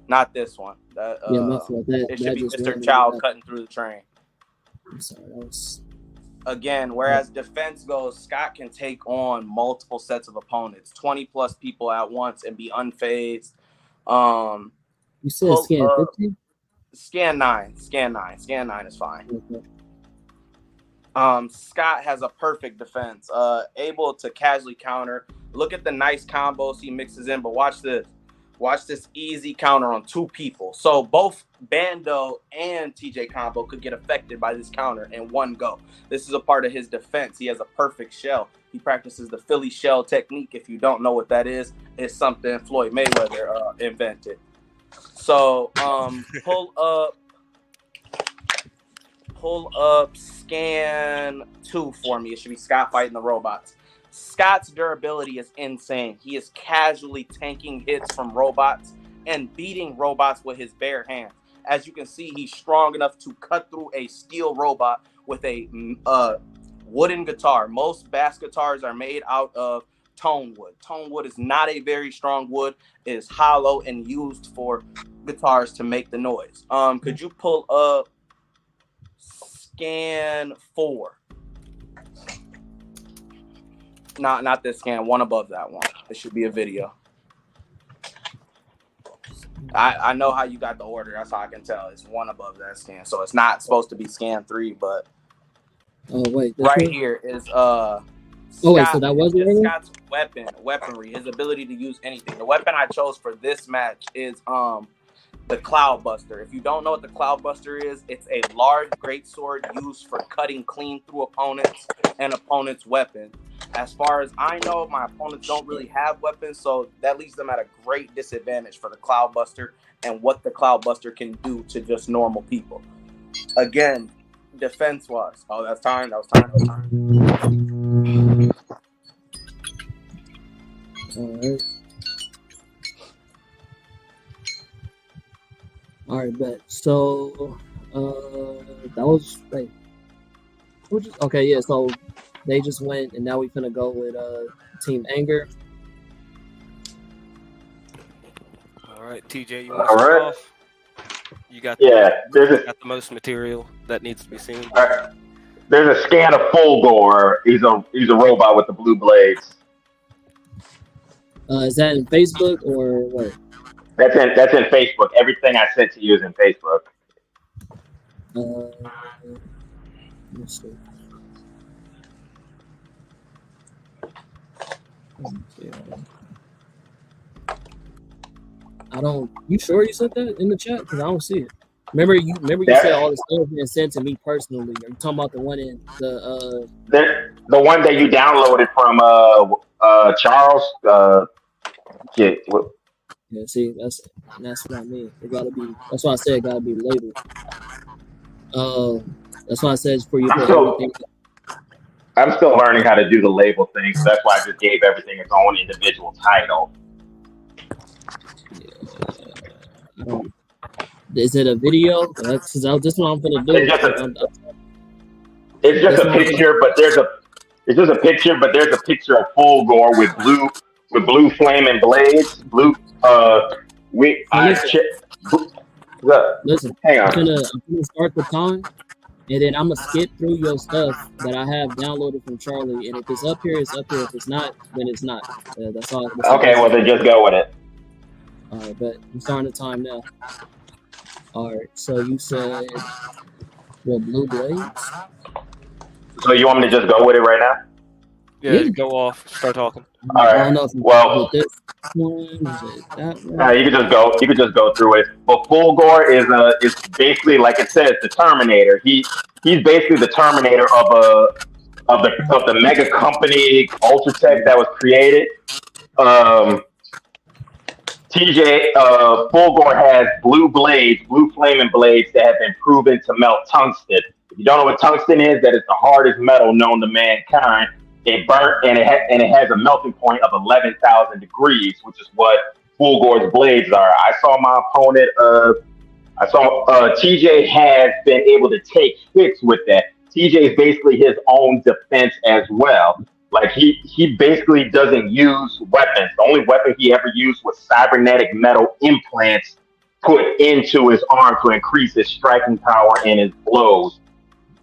Not this one. It should be Mr. Chow cutting through the train. I'm sorry, that was... Again, whereas defense goes, Scott can take on multiple sets of opponents, 20 plus people at once, and be unfazed. You said scan 15? Scan 9. Scan 9 is fine. Okay. Scott has a perfect defense, able to casually counter. Look at the nice combos he mixes in, but watch this. Watch this easy counter on 2 people. So both Bando and TJ Combo could get affected by this counter in one go. This is a part of his defense. He has a perfect shell. He practices the Philly shell technique. If you don't know what that is, it's something Floyd Mayweather invented. So pull up scan 2 for me. It should be Scott fighting the robots. Scott's durability is insane. He is casually tanking hits from robots and beating robots with his bare hands. As you can see, he's strong enough to cut through a steel robot with a wooden guitar. Most bass guitars are made out of tone wood. Tone wood is not a very strong wood. It is hollow and used for guitars to make the noise. Could you pull up scan 4? Not this scan, one above that one. It should be a video. I know how you got the order. That's how I can tell. It's one above that scan. So it's not supposed to be scan 3, but right here is Scott, so that was Scott's weaponry, his ability to use anything. The weapon I chose for this match is the Cloudbuster. If you don't know what the Cloudbuster is, it's a large greatsword used for cutting clean through opponents and opponents' weapons. As far as I know, my opponents don't really have weapons, so that leaves them at a great disadvantage for the Cloudbuster and what the Cloudbuster can do to just normal people. Again, defense-wise. Oh, that's time. That was time. All right, bet. So, that was like, okay, yeah. So they just went, and now we finna go with Team Anger. All right, TJ, you want to All start right. off? You got the most material that needs to be seen. All right. There's a scan of Fulgore. He's a robot with the blue blades. Is that in Facebook or what? That's in Facebook. Everything I sent to you is in Facebook. Let's see. I don't. You sure you sent that in the chat? Because I don't see it. Remember you said all the stuff being sent to me personally. Are you talking about the one in the the one that you downloaded from Charles? Yeah, see, that's what I mean. It gotta be. That's why I said it gotta be labeled. That's why I said for you to put everything. I'm still learning how to do the label thing, so that's why I just gave everything its own individual title. Yeah, I don't. Is it a video? That's what I'm gonna do. It's just a picture, but there's a picture of Fulgore with blue flaming blades. Listen, hang on. I'm gonna start the time, and then I'm gonna skip through your stuff that I have downloaded from Charlie. And if it's up here, it's up here. If it's not, then it's not. That's all. Okay, well then just go with it. All right, but I'm starting the time now. All right, so you said blue blades. So you want me to just go with it right now? Yeah, go off. Start talking. All right. I don't know if this one, is it that one? You could just go through it. But Fulgore is basically, like it says, the Terminator. He's basically the Terminator of the mega company Ultratech that was created. Fulgore has blue flaming blades that have been proven to melt tungsten. If you don't know what tungsten is, that is the hardest metal known to mankind. It burnt and it has a melting point of 11,000 degrees, which is what Fulgore's blades are. I saw my opponent. TJ has been able to take hits with that. TJ is basically his own defense as well. Like he basically doesn't use weapons. The only weapon he ever used was cybernetic metal implants put into his arm to increase his striking power and his blows.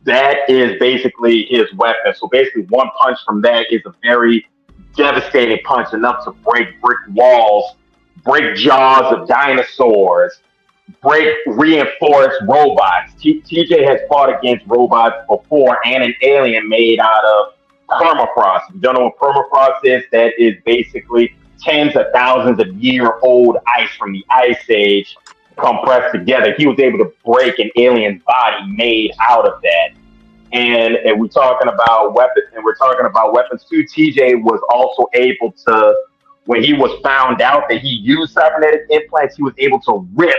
That is basically his weapon. So basically one punch from that is a very devastating punch, enough to break brick walls, break jaws of dinosaurs, break reinforced robots. TJ has fought against robots before and an alien made out of permafrost. If you don't know what permafrost is, that is basically tens of thousands of year-old ice from the Ice Age compressed together. He was able to break an alien's body made out of that. And we're talking about weapons too. TJ was also able to, when he was found out that he used cybernetic implants, he was able to rip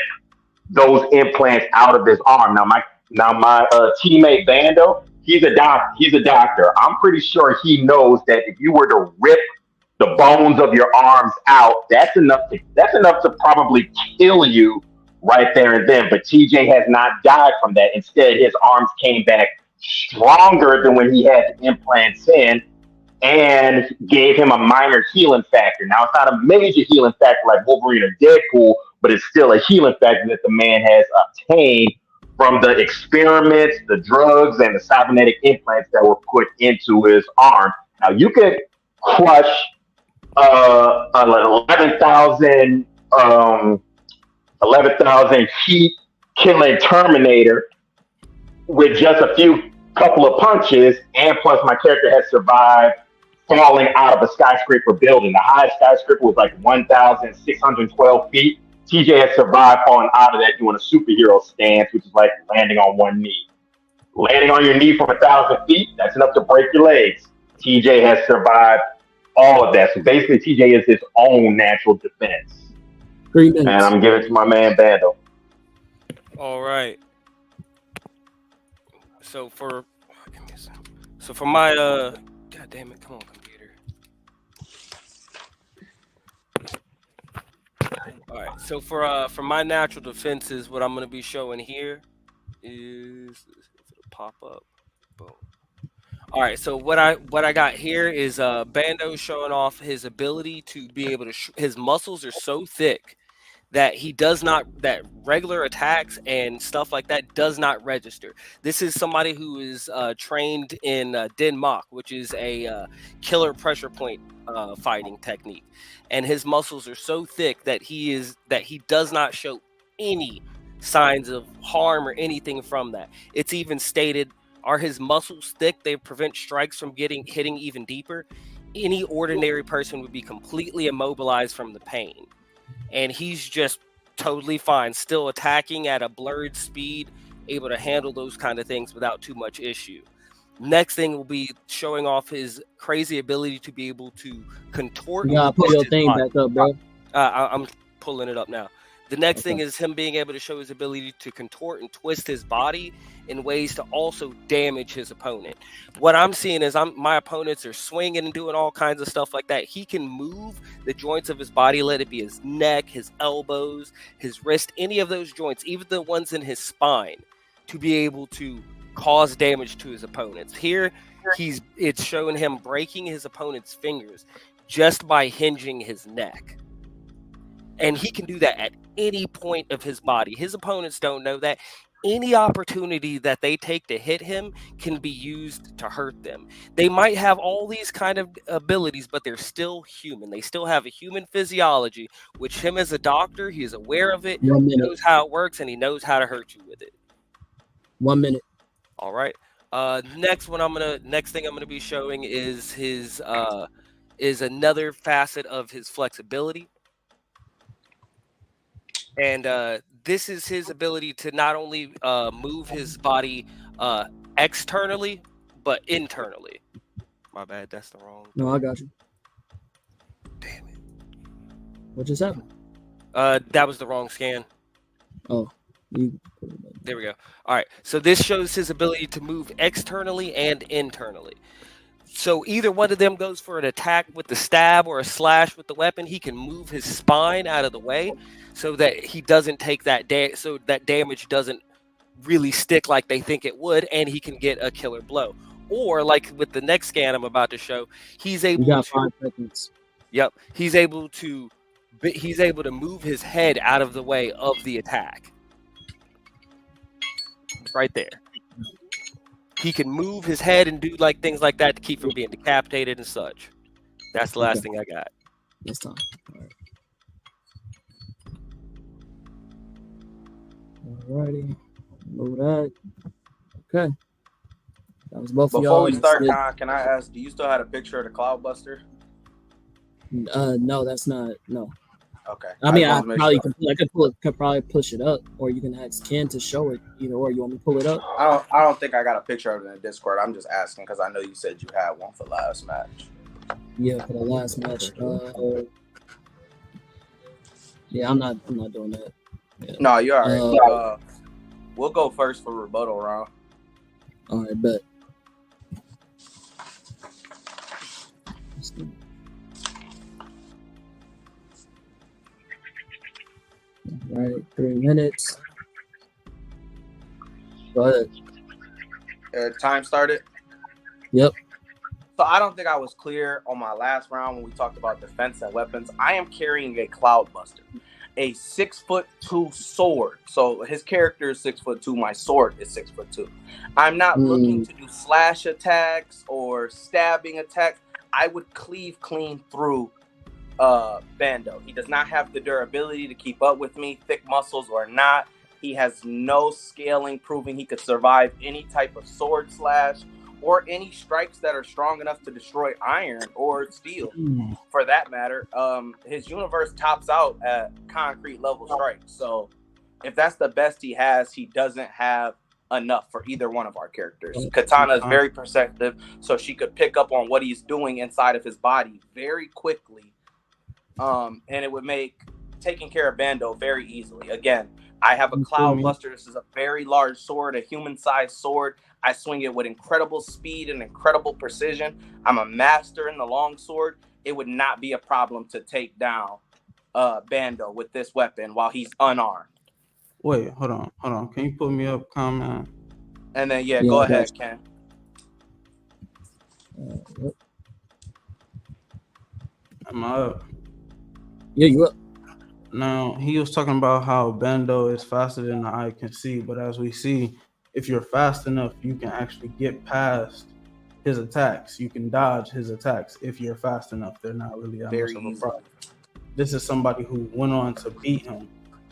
those implants out of his arm. Now my teammate Bando, he's a doctor. I'm pretty sure he knows that if you were to rip the bones of your arms out, that's enough to probably kill you right there and then. But TJ has not died from that. Instead, his arms came back stronger than when he had the implants in, and gave him a minor healing factor. Now, it's not a major healing factor like Wolverine or Deadpool, but it's still a healing factor that the man has obtained from the experiments, the drugs, and the cybernetic implants that were put into his arm. Now, you could crush an 11,000 heat killing Terminator with just a couple of punches, and plus my character has survived falling out of a skyscraper building. The highest skyscraper was like 1,612 feet. TJ has survived falling out of that doing a superhero stance, which is like landing on one knee. Landing on your knee from 1,000 feet, that's enough to break your legs. TJ has survived all of that. So basically, TJ is his own natural defense. 3 minutes. And I'm giving it to my man Bando. All right. So for my God damn it, come on, computer. All right. So for my natural defenses, what I'm gonna be showing here is if it'll pop up. Boom. All right. So what I got here is Bando showing off his ability to be able to. His muscles are so thick that he does not, that regular attacks and stuff like that does not register. This is somebody who is trained in Denmark, which is a killer pressure point fighting technique, and his muscles are so thick that he does not show any signs of harm or anything from that. It's even stated, are his muscles thick? They prevent strikes from hitting even deeper. Any ordinary person would be completely immobilized from the pain. And he's just totally fine, still attacking at a blurred speed, able to handle those kind of things without too much issue. Next thing will be showing off his crazy ability to be able to contort. You gotta put your thing back up, bro. I'm pulling it up now. The next thing is him being able to show his ability to contort and twist his body in ways to also damage his opponent. What I'm seeing is my opponents are swinging and doing all kinds of stuff like that. He can move the joints of his body, let it be his neck, his elbows, his wrist, any of those joints, even the ones in his spine, to be able to cause damage to his opponents. Here, it's showing him breaking his opponent's fingers just by hinging his neck. And he can do that at any point of his body. His opponents don't know that. Any opportunity that they take to hit him can be used to hurt them. They might have all these kind of abilities, but they're still human. They still have a human physiology, which him as a doctor, he is aware of it, he knows how it works, and he knows how to hurt you with it. 1 minute. All right. Next thing I'm gonna be showing is his is another facet of his flexibility. And this is his ability to not only move his body externally, but internally. My bad, that's the wrong. No, I got you. Damn it. What just happened? That was the wrong scan. Oh. There we go. All right. So this shows his ability to move externally and internally. So either one of them goes for an attack with the stab or a slash with the weapon, he can move his spine out of the way so that he doesn't take that so that damage doesn't really stick like they think it would, and he can get a killer blow. Or like with the next scan I'm about to show, he's able to 5 seconds. Yep. He's able to move his head out of the way of the attack. Right there. He can move his head and do like things like that to keep from being decapitated and such. That's the last thing I got. This time. Alrighty. Move that. Okay. That was both of y'all. Before we start, can I ask, do you still have a picture of the Cloudbuster? No, that's not. No. Okay. I mean, I could probably push it up, or you can ask Ken to show it. Either or, you want me to pull it up? I don't think I got a picture of it in the Discord. I'm just asking because I know you said you had one for last match. Yeah, for the last match. Yeah, I'm not doing that. Yeah. No, you're all right. We'll go first for rebuttal round. All right, bet. All right, 3 minutes. Go ahead. Time started? Yep. So I don't think I was clear on my last round when we talked about defense and weapons. I am carrying a Cloudbuster, a 6'2" sword. So his character is 6'2". My sword is 6'2". I'm not looking to do slash attacks or stabbing attacks. I would cleave clean through Bando. He does not have the durability to keep up with me, thick muscles or not. He has no scaling, proving he could survive any type of sword slash or any strikes that are strong enough to destroy iron or steel, for that matter. His universe tops out at concrete level strikes. So if that's the best he has, he doesn't have enough for either one of our characters. Katana is very perceptive, so she could pick up on what he's doing inside of his body very quickly. And it would make taking care of Bando very easily. Again, I have a Cloud Buster. This is a very large sword, a human-sized sword. I swing it with incredible speed and incredible precision. I'm a master in the long sword. It would not be a problem to take down Bando with this weapon while he's unarmed. Wait, hold on. Can you put me up, comment? And then, go ahead, Ken. Am I up? Yeah, you up. Now, he was talking about how Bando is faster than the eye can see, but as we see, if you're fast enough, you can actually get past his attacks. You can dodge his attacks if you're fast enough. They're not really that much of a problem. This is somebody who went on to beat him.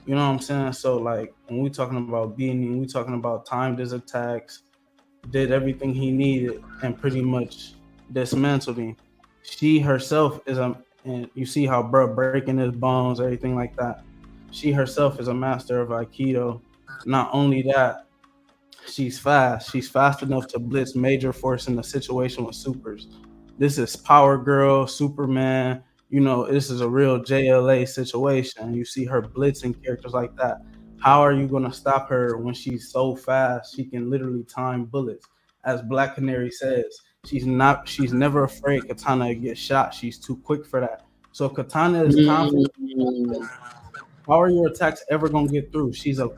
You know what I'm saying? So, like, when we're talking about beating him, we're talking about timed his attacks, did everything he needed, and pretty much dismantled him. She herself is and you see how bro breaking his bones, everything like that. She herself is a master of Aikido. Not only that, she's fast. She's fast enough to blitz major force in a situation with supers. This is Power Girl, Superman. You know, this is a real JLA situation. You see her blitzing characters like that. How are you going to stop her when she's so fast? She can literally time bullets. As Black Canary says, she's never afraid Katana to get shot. She's too quick for that. So Katana is confident. How are your attacks ever gonna get through? She's a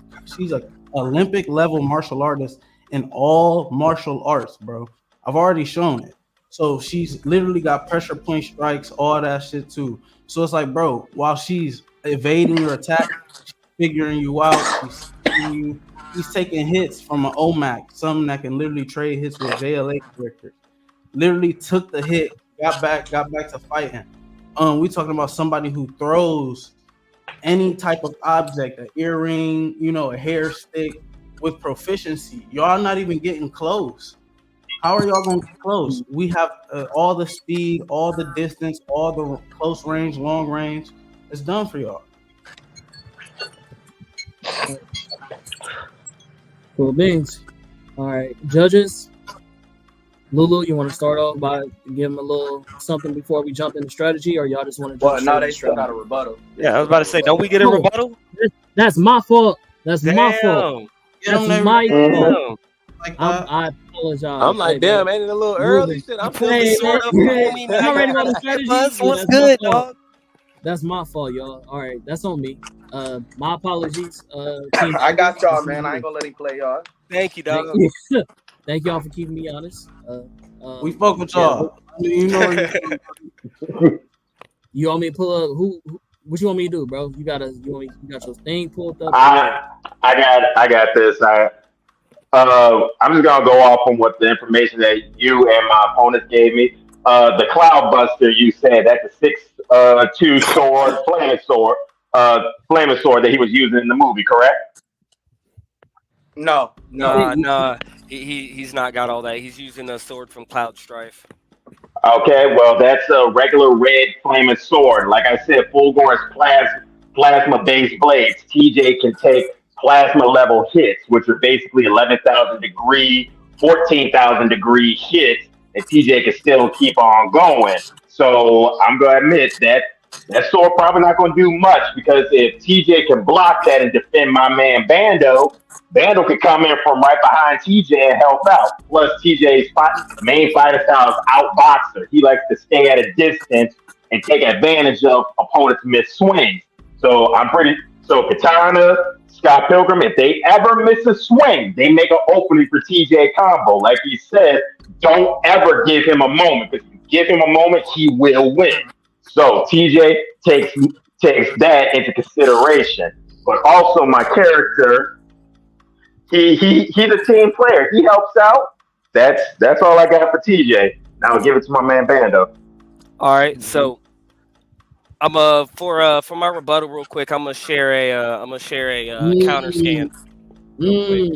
Olympic level martial artist in all martial arts, bro. I've already shown it. So she's literally got pressure point strikes, all that shit too. So it's like, bro, while she's evading your attack, she's figuring you out, she's you. He's taking hits from an OMAC, something that can literally trade hits with JLA characters. Literally took the hit, got back to fighting. We talking about somebody who throws any type of object, an earring, you know, a hair stick with proficiency. Y'all not even getting close. How are y'all going to get close? We have all the speed, all the distance, all the close range, long range. It's done for y'all. Cool beans. All right, judges. Lulu, you want to start off by giving them a little something before we jump into strategy, or y'all just want to jump? Well, no, they still got a rebuttal. Yeah, I was about to say, don't we get a rebuttal? That's my fault. That's my fault. That's my fault. I apologize. I'm like, damn, ain't it a little early? Shit, I'm still sort of. I'm ready for the strategy. What's good, dog? That's my fault, y'all. All right, that's on me. My apologies. Team. I got y'all, man. I ain't gonna let him play y'all. Thank you, dog. Thank y'all for keeping me honest. We fuck with y'all. Yeah, you know. You want me to pull up? What you want me to do, bro? You got your thing pulled up. I got this. I'm just gonna go off on what the information that you and my opponents gave me. The Cloud Buster, you said that's a 6'2" sword, flaming sword that he was using in the movie, correct? No. He's not got all that. He's using a sword from Cloud Strife. Okay, well that's a regular red flaming sword. Like I said, Fulgor's plasma-based blades. TJ can take plasma level hits, which are basically 11,000 degree, 14,000 degree hits, and TJ can still keep on going. So I'm gonna admit that sword probably not gonna do much, because if TJ can block that and defend my man Bando could come in from right behind TJ and help out. Plus TJ's main fighter style is outboxer. He likes to stay at a distance and take advantage of opponents' missed swings. So Katana, Scott Pilgrim, if they ever miss a swing, they make an opening for TJ combo. Like he said, don't ever give him a moment, because if you give him a moment, he will win. So TJ takes that into consideration. But also my character, he's a team player. He helps out. That's all I got for TJ. Now I'll give it to my man Bando. All right, so I'm for my rebuttal real quick. I'm gonna share a counter scan. Real quick.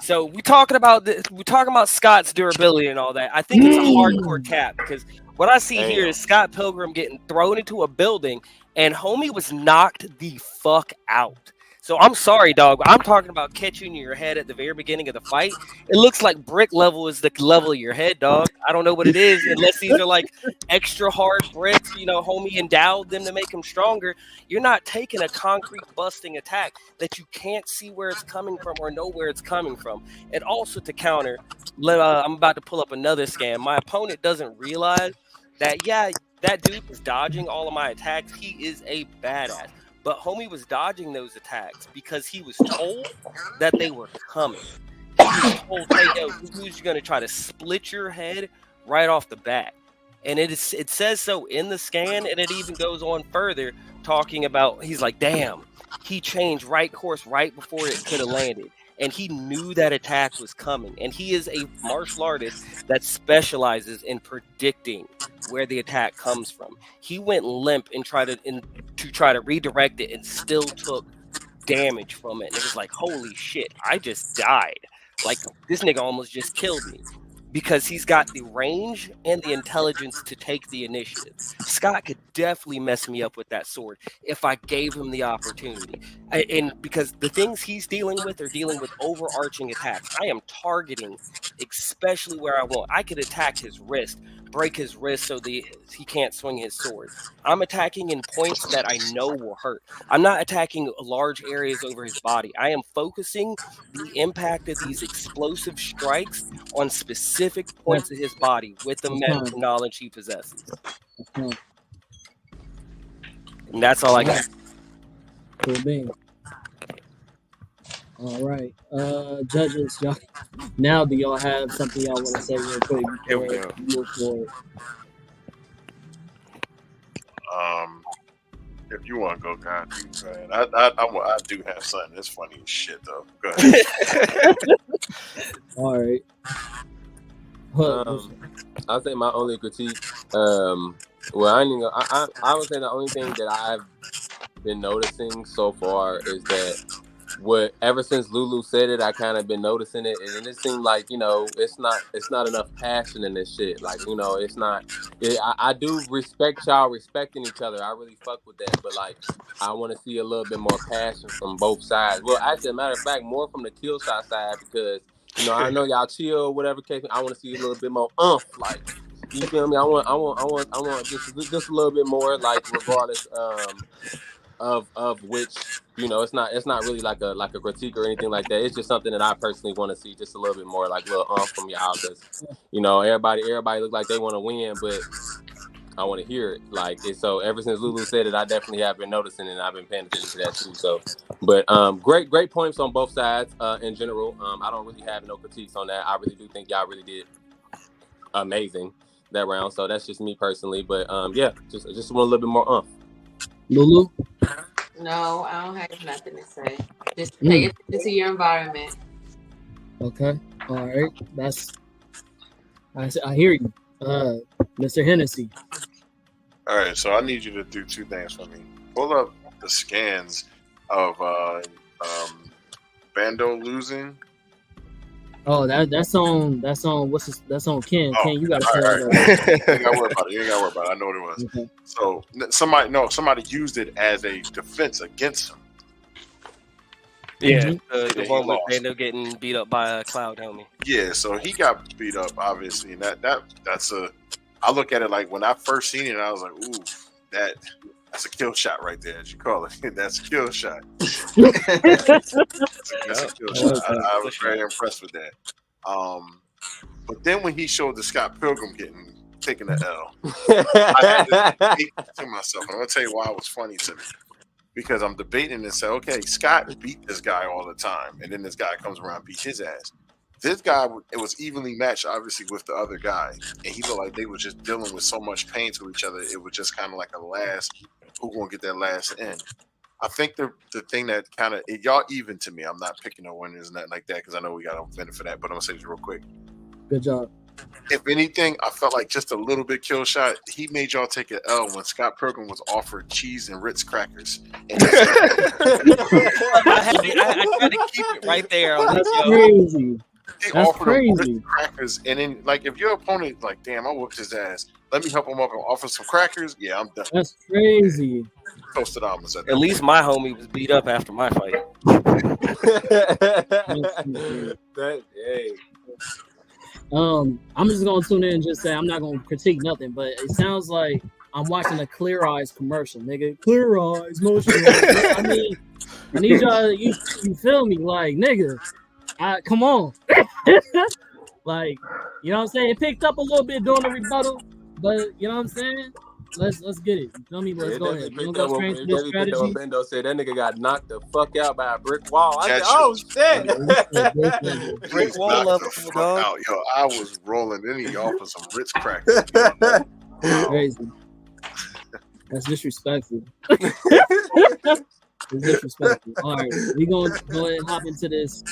So we're talking about Scott's durability and all that. I think it's a hardcore cap because what I see here is Scott Pilgrim getting thrown into a building and homie was knocked the fuck out. So I'm sorry, dog. I'm talking about catching your head at the very beginning of the fight. It looks like brick level is the level of your head, dog. I don't know what it is, unless these are like extra hard bricks. You know, homie endowed them to make him stronger. You're not taking a concrete busting attack that you can't see where it's coming from or know where it's coming from. And also to counter, I'm about to pull up another scan. My opponent doesn't realize that, yeah, that dude was dodging all of my attacks. He is a badass. But homie was dodging those attacks because he was told that they were coming. He was told, hey, yo, who's going to try to split your head right off the bat? And it says so in the scan, and it even goes on further, talking about, he's like, damn, he changed right course right before it could have landed. And he knew that attack was coming. And he is a martial artist that specializes in predicting where the attack comes from. He went limp and tried to redirect it and still took damage from it. And it was like, holy shit, I just died. Like, this nigga almost just killed me. Because he's got the range and the intelligence to take the initiative. Scott could definitely mess me up with that sword if I gave him the opportunity. And because the things he's dealing with are dealing with overarching attacks. I am targeting especially where I want. I could attack his wrist, break his wrist so he can't swing his sword. I'm attacking in points that I know will hurt. I'm not attacking large areas over his body. I am focusing the impact of these explosive strikes on specific points of his body with the medical knowledge he possesses. And that's all I got. Cool beans. All right. Judges, y'all, now do y'all have something y'all want to say real quick before we move forward? If you want to go, God, I do have something that's funny as shit though. Go ahead. All right. I'll say my only critique. Well, I would say the only thing that I've been noticing so far is that ever since Lulu said it, I kind of been noticing it, and it seemed like, you know, it's not enough passion in this shit. Like, you know, it's not. I do respect y'all respecting each other. I really fuck with that, but like, I want to see a little bit more passion from both sides. Well, actually, as a matter of fact, more from the KILLSHOT side, because, you know, I know y'all chill, whatever case. I want to see a little bit more like, you feel me? I want just a little bit more, like, regardless of which, you know, it's not really like a critique or anything like that. It's just something that I personally want to see just a little bit more, like, little from y'all, because, you know, everybody look like they want to win, but I want to hear it. Like, so ever since Lulu said it, I definitely have been noticing it, and I've been paying attention to that too. So, but great points on both sides in general. I don't really have no critiques on that. I really do think y'all really did amazing that round. So that's just me personally. But yeah, just want a little bit more Lulu? No, I don't have nothing to say. Just pay attention to your environment. Okay. All right. I hear you. Mr. Hennessy. All right, so I need you to do two things for me. Pull up the scans of Bando losing. Oh, that's on that's on Ken. Oh, Ken, you gotta all say right. You ain't gotta worry about it. I know what it was. Okay. So somebody used it as a defense against him. Yeah, the one with Bando getting beat up by a cloud homie. Yeah, so he got beat up, obviously, and that's a. I look at it like when I first seen it, I was like, ooh, that's a kill shot right there, as you call it. That's a kill shot. That's a kill shot. I was very impressed with that. But then when he showed the Scott Pilgrim taking the L, I had to think to myself, and I'm gonna tell you why it was funny to me. Because I'm debating and say, okay, Scott beat this guy all the time, and then this guy comes around and beat his ass. This guy, it was evenly matched, obviously, with the other guy, and he looked like they were just dealing with so much pain to each other. It was just kind of like a last, who gonna get that last end? I think the thing that kind of y'all even to me. I'm not picking no winners and nothing like that because I know we got a minute for that, but I'm gonna say this real quick. Good job. if anything, I felt like just a little bit kill shot. He made y'all take an L when Scott Pilgrim was offered cheese and Ritz crackers. And I tried to keep it right there. That's crazy. They That's offered him crazy. Ritz crackers, and then like if your opponent like, damn, I whooped his ass. Let me help him up and offer some crackers. Yeah, I'm done. That's crazy. Toasted almonds. At least my homie was beat up after my fight. Hey. I'm just gonna tune in and just say I'm not gonna critique nothing, but it sounds like I'm watching a Clear Eyes commercial, nigga. Clear Eyes, motion. I need y'all. You feel me? Like, nigga, come on. Like, you know what I'm saying? It picked up a little bit during the rebuttal, but you know what I'm saying? Let's get it. You feel me? Let's go ahead. We're gonna go straight to this strategy. Bando said that nigga got knocked the fuck out by a brick wall. I said, oh shit! Brick wall level, dog. Out. Yo, I was rolling any y'all for some Ritz crackers. Crazy. That's disrespectful. It's disrespectful. All right, we gonna go ahead and hop into this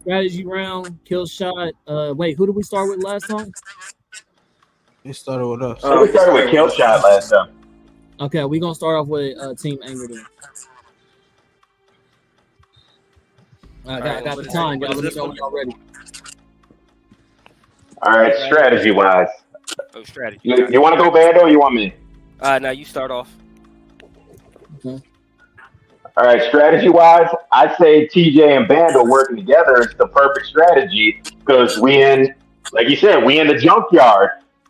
strategy round. Kill shot. Wait, who did we start with last time? It started with us. We started with kill shot last time. Okay, we're gonna start off with Team Anger then. I got the time, y'all. Let me know when y'all ready. All right, strategy wise. Oh, strategy. You want to go Bando or you want me? Now you start off. Okay. All right, strategy wise, I'd say TJ and Bando working together is the perfect strategy because like you said, we in the junkyard.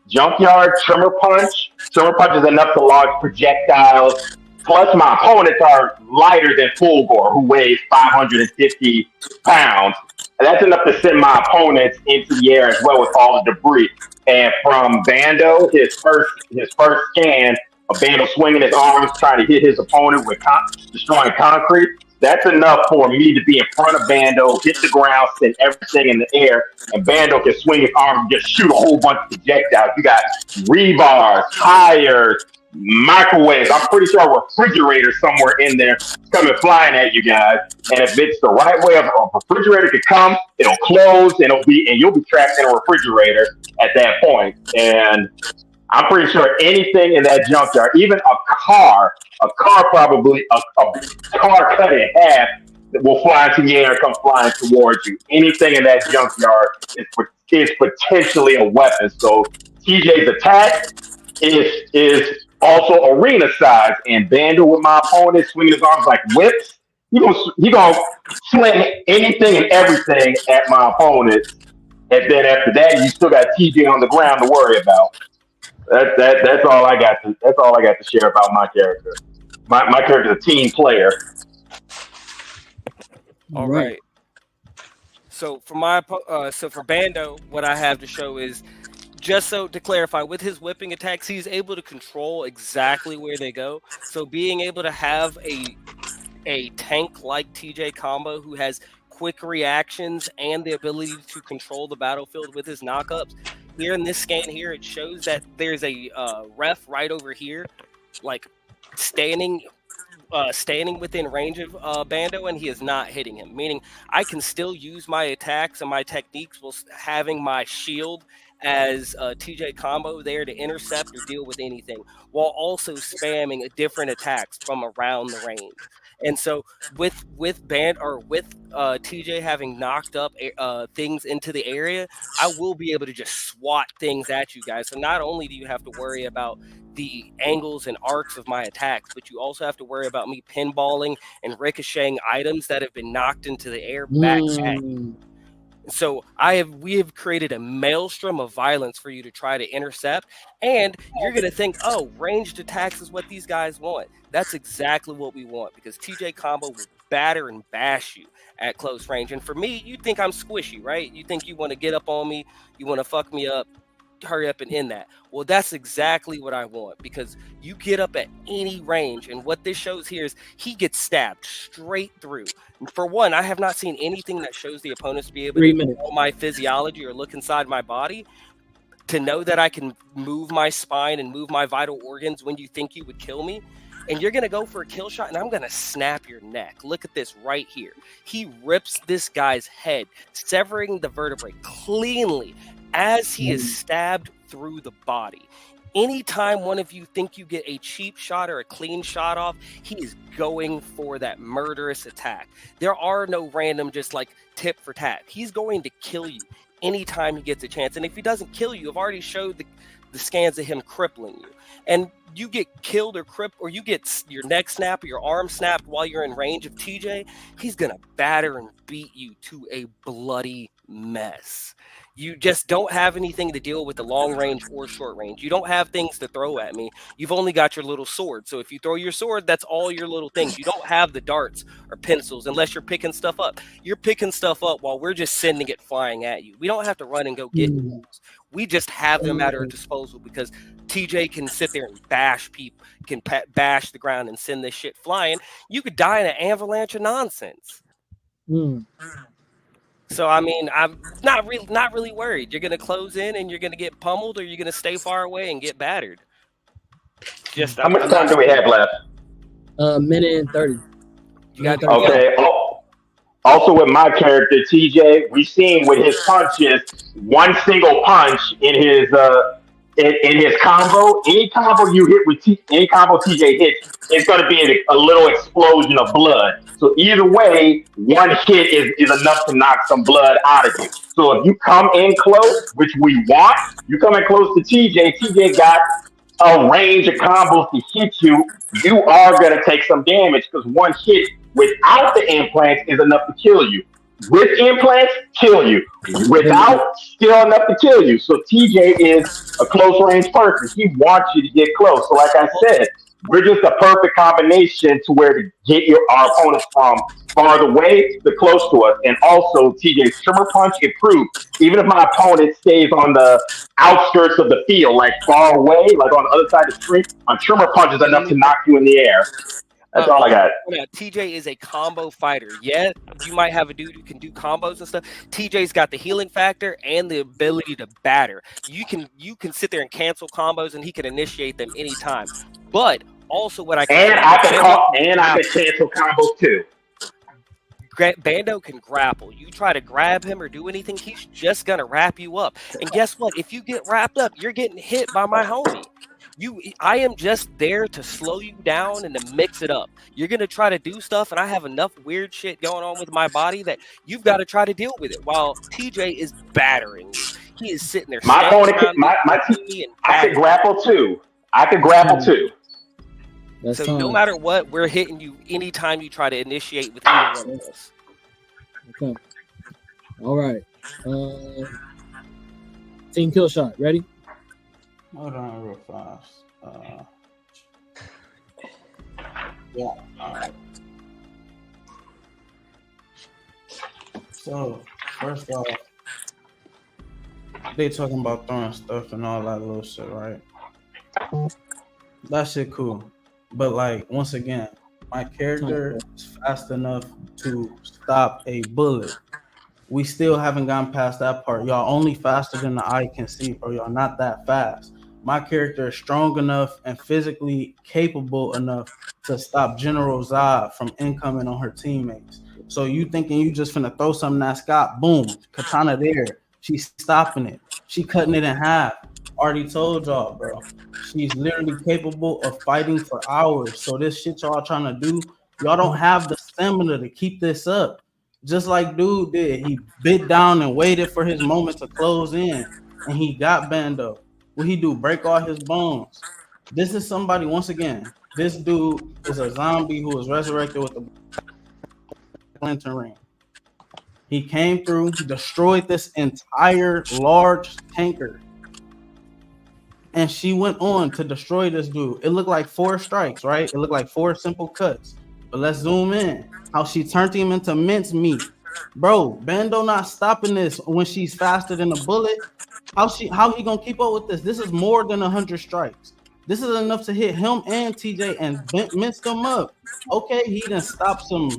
Junkyard, Tremor Punch. Tremor Punch is enough to launch projectiles. Plus, my opponents are lighter than Fulgore, who weighs 550 pounds. And that's enough to send my opponents into the air as well with all the debris. And from Bando, his first scan of Bando swinging his arms, trying to hit his opponent with destroying concrete. That's enough for me to be in front of Bando, hit the ground, send everything in the air, and Bando can swing his arm and just shoot a whole bunch of projectiles. You got rebars, tires, microwaves. I'm pretty sure a refrigerator somewhere in there coming flying at you guys. And if it's the right way of a refrigerator could come, it'll close and you'll be trapped in a refrigerator at that point. And I'm pretty sure anything in that junkyard, even a car probably, a car cut in half will fly into the air and come flying towards you. Anything in that junkyard is potentially a weapon. So TJ's attack is also arena size, and Bando with my opponent swinging his arms like whips. He gonna sling anything and everything at my opponent, and then after that, you still got TJ on the ground to worry about. That's all I got to share about my character. My character is a team player. All right. So for Bando, what I have to show is just so to clarify, with his whipping attacks, he's able to control exactly where they go. So being able to have a tank like TJ combo who has quick reactions and the ability to control the battlefield with his knockups. Here in this scan here, it shows that there's a ref right over here, like standing within range of Bando, and he is not hitting him. Meaning, I can still use my attacks and my techniques while having my shield as a TJ combo there to intercept or deal with anything, while also spamming different attacks from around the range. And so with TJ having knocked up things into the area, I will be able to just swat things at you guys. So not only do you have to worry about the angles and arcs of my attacks, but you also have to worry about me pinballing and ricocheting items that have been knocked into the air back at you. So we have created a maelstrom of violence for you to try to intercept, and you're going to think, oh, ranged attacks is what these guys want. That's exactly what we want, because TJ combo will batter and bash you at close range. And for me, you think I'm squishy, right? You think you want to get up on me, you want to fuck me up, hurry up and end that. Well, that's exactly what I want, because you get up at any range, and what this shows here is he gets stabbed straight through. And for one, I have not seen anything that shows the opponents to be able to control my physiology or look inside my body to know that I can move my spine and move my vital organs when you think you would kill me. and you're going to go for a kill shot, and I'm going to snap your neck. Look at this right here. He rips this guy's head, severing the vertebrae cleanly as he is stabbed through the body. Anytime one of you think you get a cheap shot or a clean shot off, he is going for that murderous attack. There are no random just like tip for tat. He's going to kill you anytime he gets a chance. And if he doesn't kill you, I've already showed the scans of him crippling you. And you get killed or you get your neck snapped or your arm snapped while you're in range of TJ, he's going to batter and beat you to a bloody mess. You just don't have anything to deal with the long range or short range. You don't have things to throw at me. You've only got your little sword. So if you throw your sword, that's all your little things. You don't have the darts or pencils unless you're picking stuff up. You're picking stuff up while we're just sending it flying at you. We don't have to run and go get moves. We just have them at our disposal because TJ can sit there and bash people, can bash the ground and send this shit flying. You could die in an avalanche of nonsense. So I mean, I'm not really worried. You're gonna close in and you're gonna get pummeled, or you're gonna stay far away and get battered. Just how much time do we have left? Minute and 30. You got 30. Okay. Also with my character TJ, we've seen with his punches, one single punch in his combo. Any combo you hit with any combo TJ hits, it's going to be a little explosion of blood. So either way, one hit is enough to knock some blood out of you. So if you come in close, which we want, you come in close to TJ. TJ got a range of combos to hit you. You are going to take some damage because one hit without the implants is enough to kill you. With implants, kill you. Without, still enough to kill you. So TJ is a close range person. He wants you to get close. So like I said, we're just a perfect combination to where to get our opponents from farther away to close to us. And also TJ's trimmer punch improved. Even if my opponent stays on the outskirts of the field, like far away, like on the other side of the street, a trimmer punch is enough to knock you in the air. That's all I got. TJ is a combo fighter. Yeah, you might have a dude who can do combos and stuff. TJ's got the healing factor and the ability to batter. You can sit there and cancel combos, and he can initiate them anytime. But also, what I can I can cancel combos too. Bando can grapple. You try to grab him or do anything, he's just gonna wrap you up. And guess what? If you get wrapped up, you're getting hit by my homie. I am just there to slow you down and to mix it up. You're going to try to do stuff, and I have enough weird shit going on with my body that you've got to try to deal with it, while TJ is battering you. He is sitting there. My opponent, I could grapple too. So no matter what, we're hitting you anytime you try to initiate with either one of us. Okay. All right. Team KILLSHOT, ready? Hold on real fast. Yeah. All right. So, first off, they talking about throwing stuff and all that little shit, right? That shit cool. But, like, once again, my character is fast enough to stop a bullet. We still haven't gotten past that part. Y'all only faster than the eye can see, or y'all not that fast. My character is strong enough and physically capable enough to stop General Zod from incoming on her teammates. So you thinking you just finna throw something at Scott, boom, katana there. She's stopping it. She cutting it in half. Already told y'all, bro. She's literally capable of fighting for hours. So this shit y'all trying to do, y'all don't have the stamina to keep this up. Just like dude did. He bit down and waited for his moment to close in, and he got Bando. What he do? Break all his bones. This is somebody, once again, this dude is a zombie who was resurrected with the lantern ring. He came through, destroyed this entire large tanker. And she went on to destroy this dude. It looked like 4 strikes, right? It looked like 4 simple cuts. But let's zoom in. How she turned him into mincemeat. Bro, Bando not stopping this when she's faster than a bullet. How he gonna keep up with this? This is more than 100 strikes. This is enough to hit him and TJ and mince them up. Okay, he done stopped some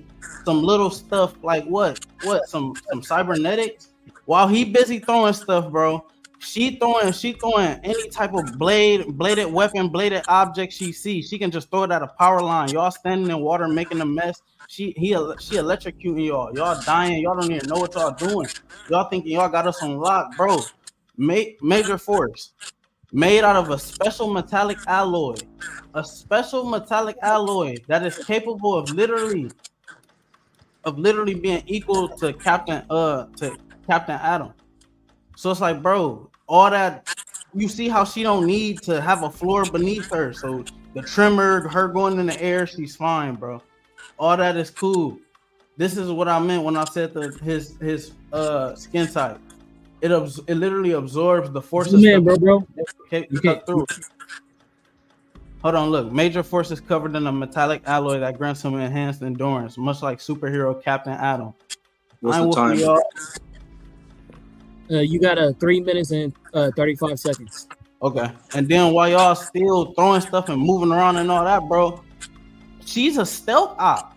little stuff like what? Some cybernetics? While he busy throwing stuff, bro, She throwing any type of bladed weapon, bladed object she sees. She can just throw it at a power line. Y'all standing in water making a mess. She electrocuting y'all. Y'all dying. Y'all don't even know what y'all doing. Y'all thinking y'all got us on lock, bro. Major force made out of a special metallic alloy. A special metallic alloy that is capable of literally being equal to Captain Atom. So it's like, bro, all that, you see how she don't need to have a floor beneath her. So the trimmer, her going in the air, she's fine, bro. All that is cool. This is what I meant when I said his skin type. It literally absorbs the forces. Zoom in, bro. You cut through. Hold on, look. Major force is covered in a metallic alloy that grants him enhanced endurance, much like superhero Captain Atom. What's the time? You got 3 minutes and 35 seconds. Okay. And then while y'all still throwing stuff and moving around and all that, bro, she's a stealth op.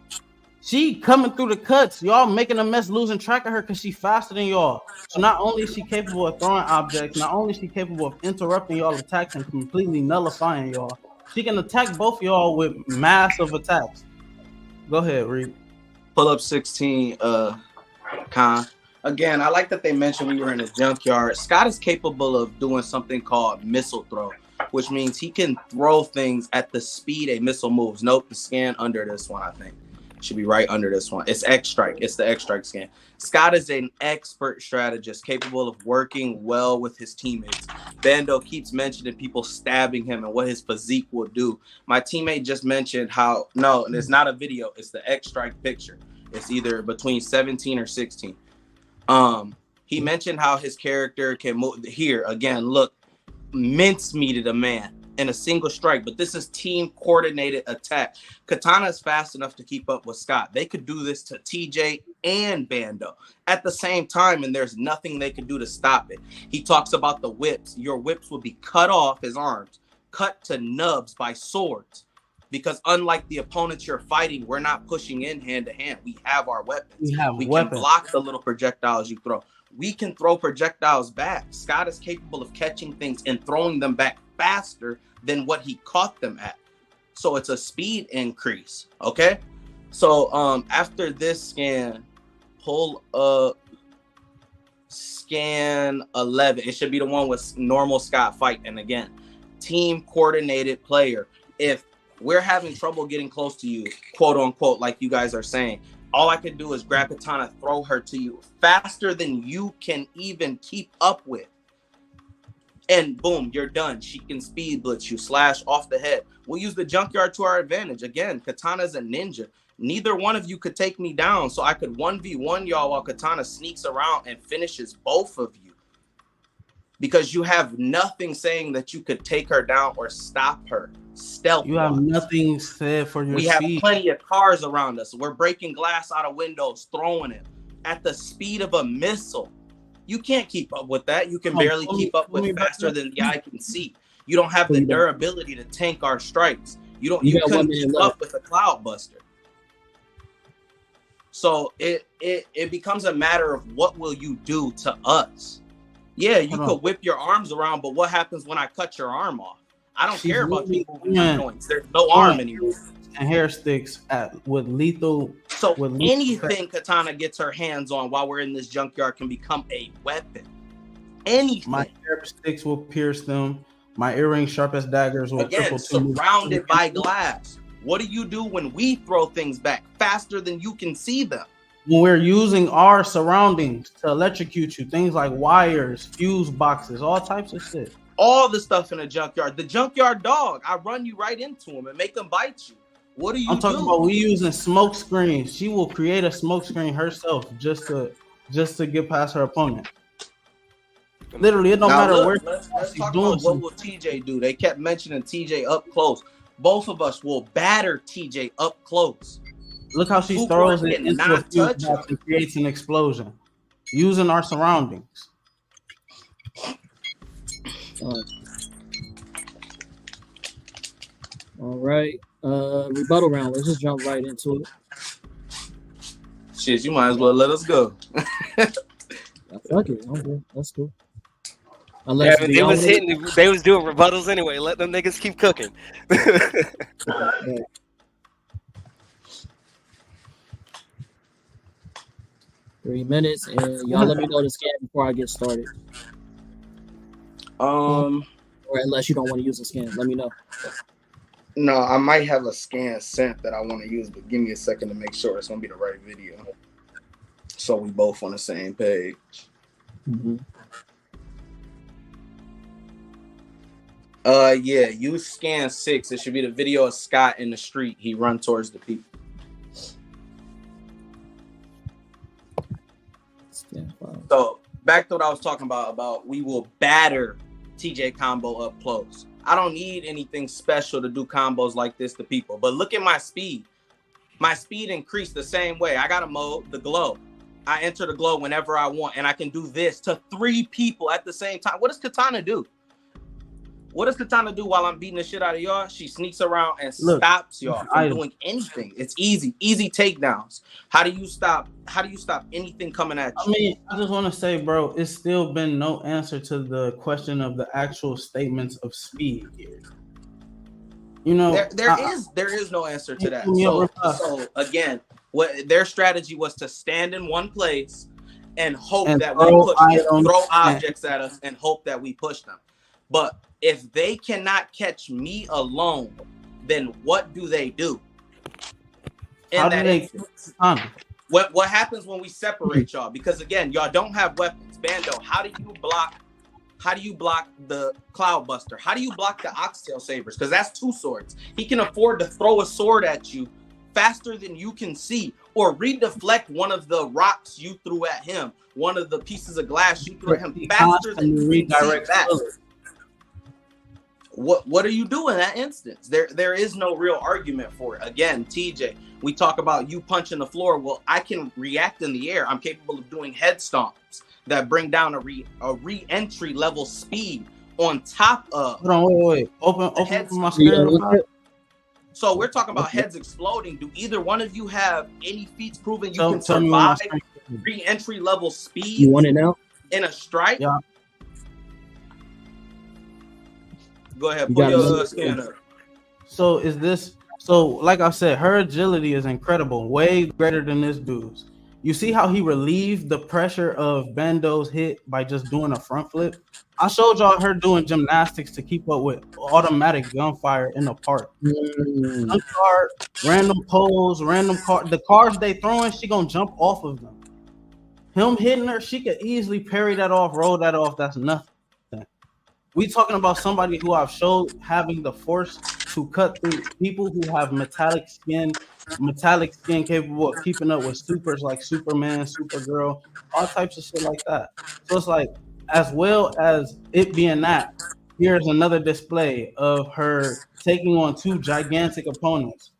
She coming through the cuts. Y'all making a mess, losing track of her because she's faster than y'all. So not only is she capable of throwing objects, not only is she capable of interrupting y'all attacks and completely nullifying y'all, she can attack both y'all with massive attacks. Go ahead, Reed. Pull up 16, Khan. Again, I like that they mentioned we were in a junkyard. Scott is capable of doing something called missile throw, which means he can throw things at the speed a missile moves. Note the scan under this one, I think. Should be right under this one. It's X strike. It's the X strike scan. Scott is an expert strategist capable of working well with his teammates. Bando keeps mentioning people stabbing him and what his physique will do. My teammate just mentioned how, no, it's not a video. It's the X strike picture. It's either between 17 or 16. He mentioned how his character can move. Here, again, look, mincemeated a man in a single strike, but this is team coordinated attack. Katana is fast enough to keep up with Scott. They could do this to TJ and Bando at the same time, and there's nothing they could do to stop it. He talks about the whips. Your whips will be cut off, his arms, cut to nubs by swords. Because unlike the opponents you're fighting, we're not pushing in hand to hand. We have our weapons. We can block the little projectiles you throw. We can throw projectiles back. Scott is capable of catching things and throwing them back faster than what he caught them at. So it's a speed increase. Okay. So after this scan, pull up scan 11. It should be the one with normal Scott fight. And again, team coordinated player. If we're having trouble getting close to you, quote unquote, like you guys are saying, all I can do is grab Katana, throw her to you faster than you can even keep up with. And boom, you're done. She can speed blitz you, slash off the head. We'll use the junkyard to our advantage. Again, Katana's a ninja. Neither one of you could take me down, so I could 1v1 y'all while Katana sneaks around and finishes both of you. Because you have nothing saying that you could take her down or stop her. Stealth. You have nothing said for your We speed. have plenty of cars around us. We're breaking glass out of windows, throwing it at the speed of a missile. You can't keep up with that. You can barely keep up with faster than the eye can see. You don't have the durability to tank our strikes. You couldn't keep up with a cloudbuster. So it becomes a matter of what will you do to us? Yeah, you could whip your arms around, but what happens when I cut your arm off? I don't care about people with joints. There's no arm anymore. And hair sticks with lethal. So anything Katana gets her hands on while we're in this junkyard can become a weapon. Anything. My hair sticks will pierce them. My earrings, sharp as daggers, will again surrounded by glass. What do you do when we throw things back faster than you can see them? When we're using our surroundings to electrocute you, things like wires, fuse boxes, all types of shit. All the stuff in the junkyard. The junkyard dog. I run you right into him and make them bite you. What do you I'm talking about we using smoke screens. She will create a smoke screen herself just to get past her opponent. Literally, it don't matter where. Let's talk about what will TJ do. They kept mentioning TJ up close. Both of us will batter TJ up close. Look how she throws it into a fuse box and creates an explosion using our surroundings. All right. Rebuttal round. Let's just jump right into it. Shit, you might as well let us go. Fuck it. I'm good. That's cool. Unless but do they y'all was want hitting. They was doing rebuttals anyway. Let them niggas keep cooking. it? 3 minutes, and y'all let me know the scan before I get started. Or unless you don't want to use a scan, let me know. No, I might have a scan sent that I want to use, but give me a second to make sure it's gonna be the right video, so we both on the same page. Mm-hmm. Yeah, use scan 6. It should be the video of Scott in the street. He run towards the people. Scan 5. So back to what I was talking about we will batter TJ Combo up close. I don't need anything special to do combos like this to people. But look at my speed. My speed increased the same way. I got a mode, the glow. I enter the glow whenever I want, and I can do this to 3 people at the same time. What does Katana do? What does Katana do while I'm beating the shit out of y'all? She sneaks around and stops y'all from doing anything. It's easy takedowns. How do you stop anything coming at you? I mean, I just want to say, bro, it's still been no answer to the question of the actual statements of speed here. You know, there is no answer to that. So again, what their strategy was to stand in one place and hope that we throw objects at us and hope that we push them. But if they cannot catch me alone, then what do they do? What happens when we separate y'all? Because again, y'all don't have weapons. Bando, how do you block the Cloudbuster? How do you block the Oxtail Sabers? Because that's 2 swords. He can afford to throw a sword at you faster than you can see, or redeflect one of the rocks you threw at him, one of the pieces of glass you threw at him faster than you can see back. What do you do in that instance? There is no real argument for it. Again, TJ, we talk about you punching the floor. Well, I can react in the air. I'm capable of doing head stomps that bring down a re-entry level speed on top of. Hold on, wait. Open my screen. So we're talking about heads exploding. Do either one of you have any feats proving you can survive re-entry level speed? You want it now? In a strike? Yeah. Go ahead, pull your scanner. So like I said, her agility is incredible, way greater than this dude's. You see how he relieved the pressure of Bando's hit by just doing a front flip? I showed y'all her doing gymnastics to keep up with automatic gunfire in the park. Random poles, the cars they throwing, she gonna jump off of them. Him hitting her, she could easily parry that off, roll that off. That's nothing. We talking about somebody who I've showed having the force to cut through people who have metallic skin capable of keeping up with supers like Superman, Supergirl, all types of shit like that. So it's like, as well as it being that, here's another display of her taking on 2 gigantic opponents,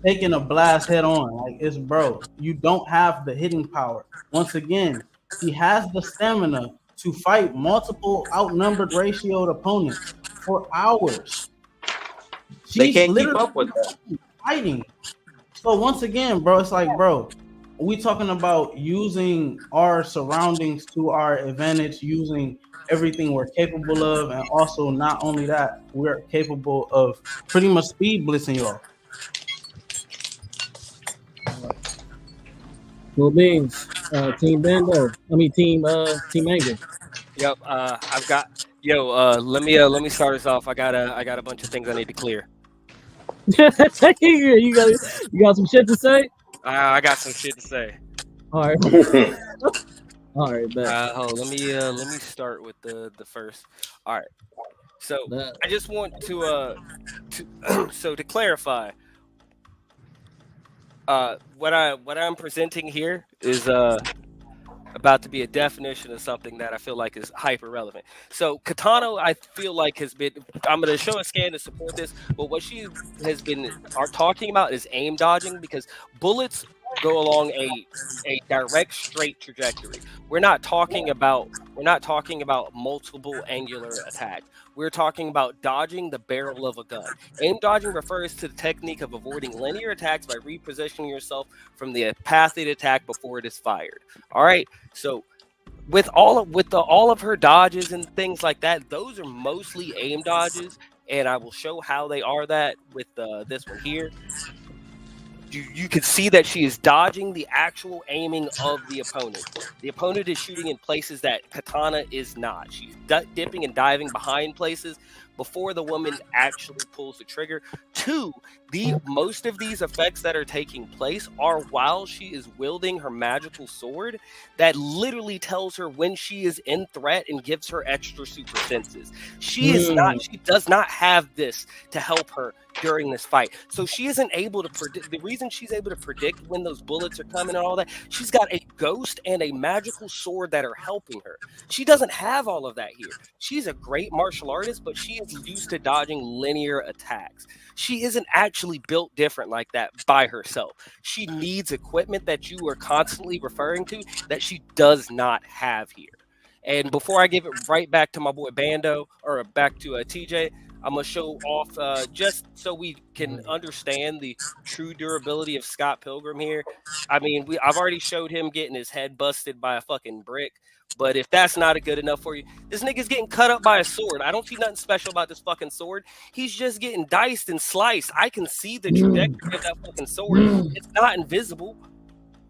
taking a blast head on. Like, it's bro, you don't have the hitting power. Once again, he has the stamina to fight multiple outnumbered ratioed opponents for hours. They can't keep up with that. Fighting. So once again, bro, it's like, bro, we talking about using our surroundings to our advantage, using everything we're capable of, and also not only that, we're capable of pretty much speed blitzing y'all. Cool beans. Team Bando. Team Anger. Yep. I've got. Let me start us off. I got a bunch of things I need to clear. you got some shit to say? I got some shit to say. All right. All right, bet. Let me start with the first. All right. So I just want to to clarify. What I'm presenting here is about to be a definition of something that I feel like is hyper relevant. So Katana, I feel like has been. I'm going to show a scan to support this, but what she has been talking about is aim dodging, because bullets go along a direct straight trajectory. We're not talking about multiple angular attacks. We're talking about dodging the barrel of a gun. Aim dodging refers to the technique of avoiding linear attacks by repositioning yourself from the path of the attack before it is fired. All right, so with all of her dodges and things like that, those are mostly aim dodges, and I will show how they are that with this one here. You can see that she is dodging the actual aiming of the opponent. The opponent is shooting in places that Katana is not. She's dipping and diving behind places before the woman actually pulls the trigger. Two, most of these effects that are taking place are while she is wielding her magical sword that literally tells her when she is in threat and gives her extra super senses. She does not have this to help her during this fight. So she isn't able to predict. The reason she's able to predict when those bullets are coming and all that, she's got a ghost and a magical sword that are helping her. She doesn't have all of that here. She's a great martial artist, but she is used to dodging linear attacks. She isn't actually built different like that by herself. She needs equipment that you are constantly referring to that she does not have here. And before I give it right back to my boy Bando, or back to TJ, I'm going to show off just so we can understand the true durability of Scott Pilgrim here. I mean, I've already showed him getting his head busted by a fucking brick. But if that's not good enough for you, this nigga's getting cut up by a sword. I don't see nothing special about this fucking sword. He's just getting diced and sliced. I can see the trajectory of that fucking sword. It's not invisible.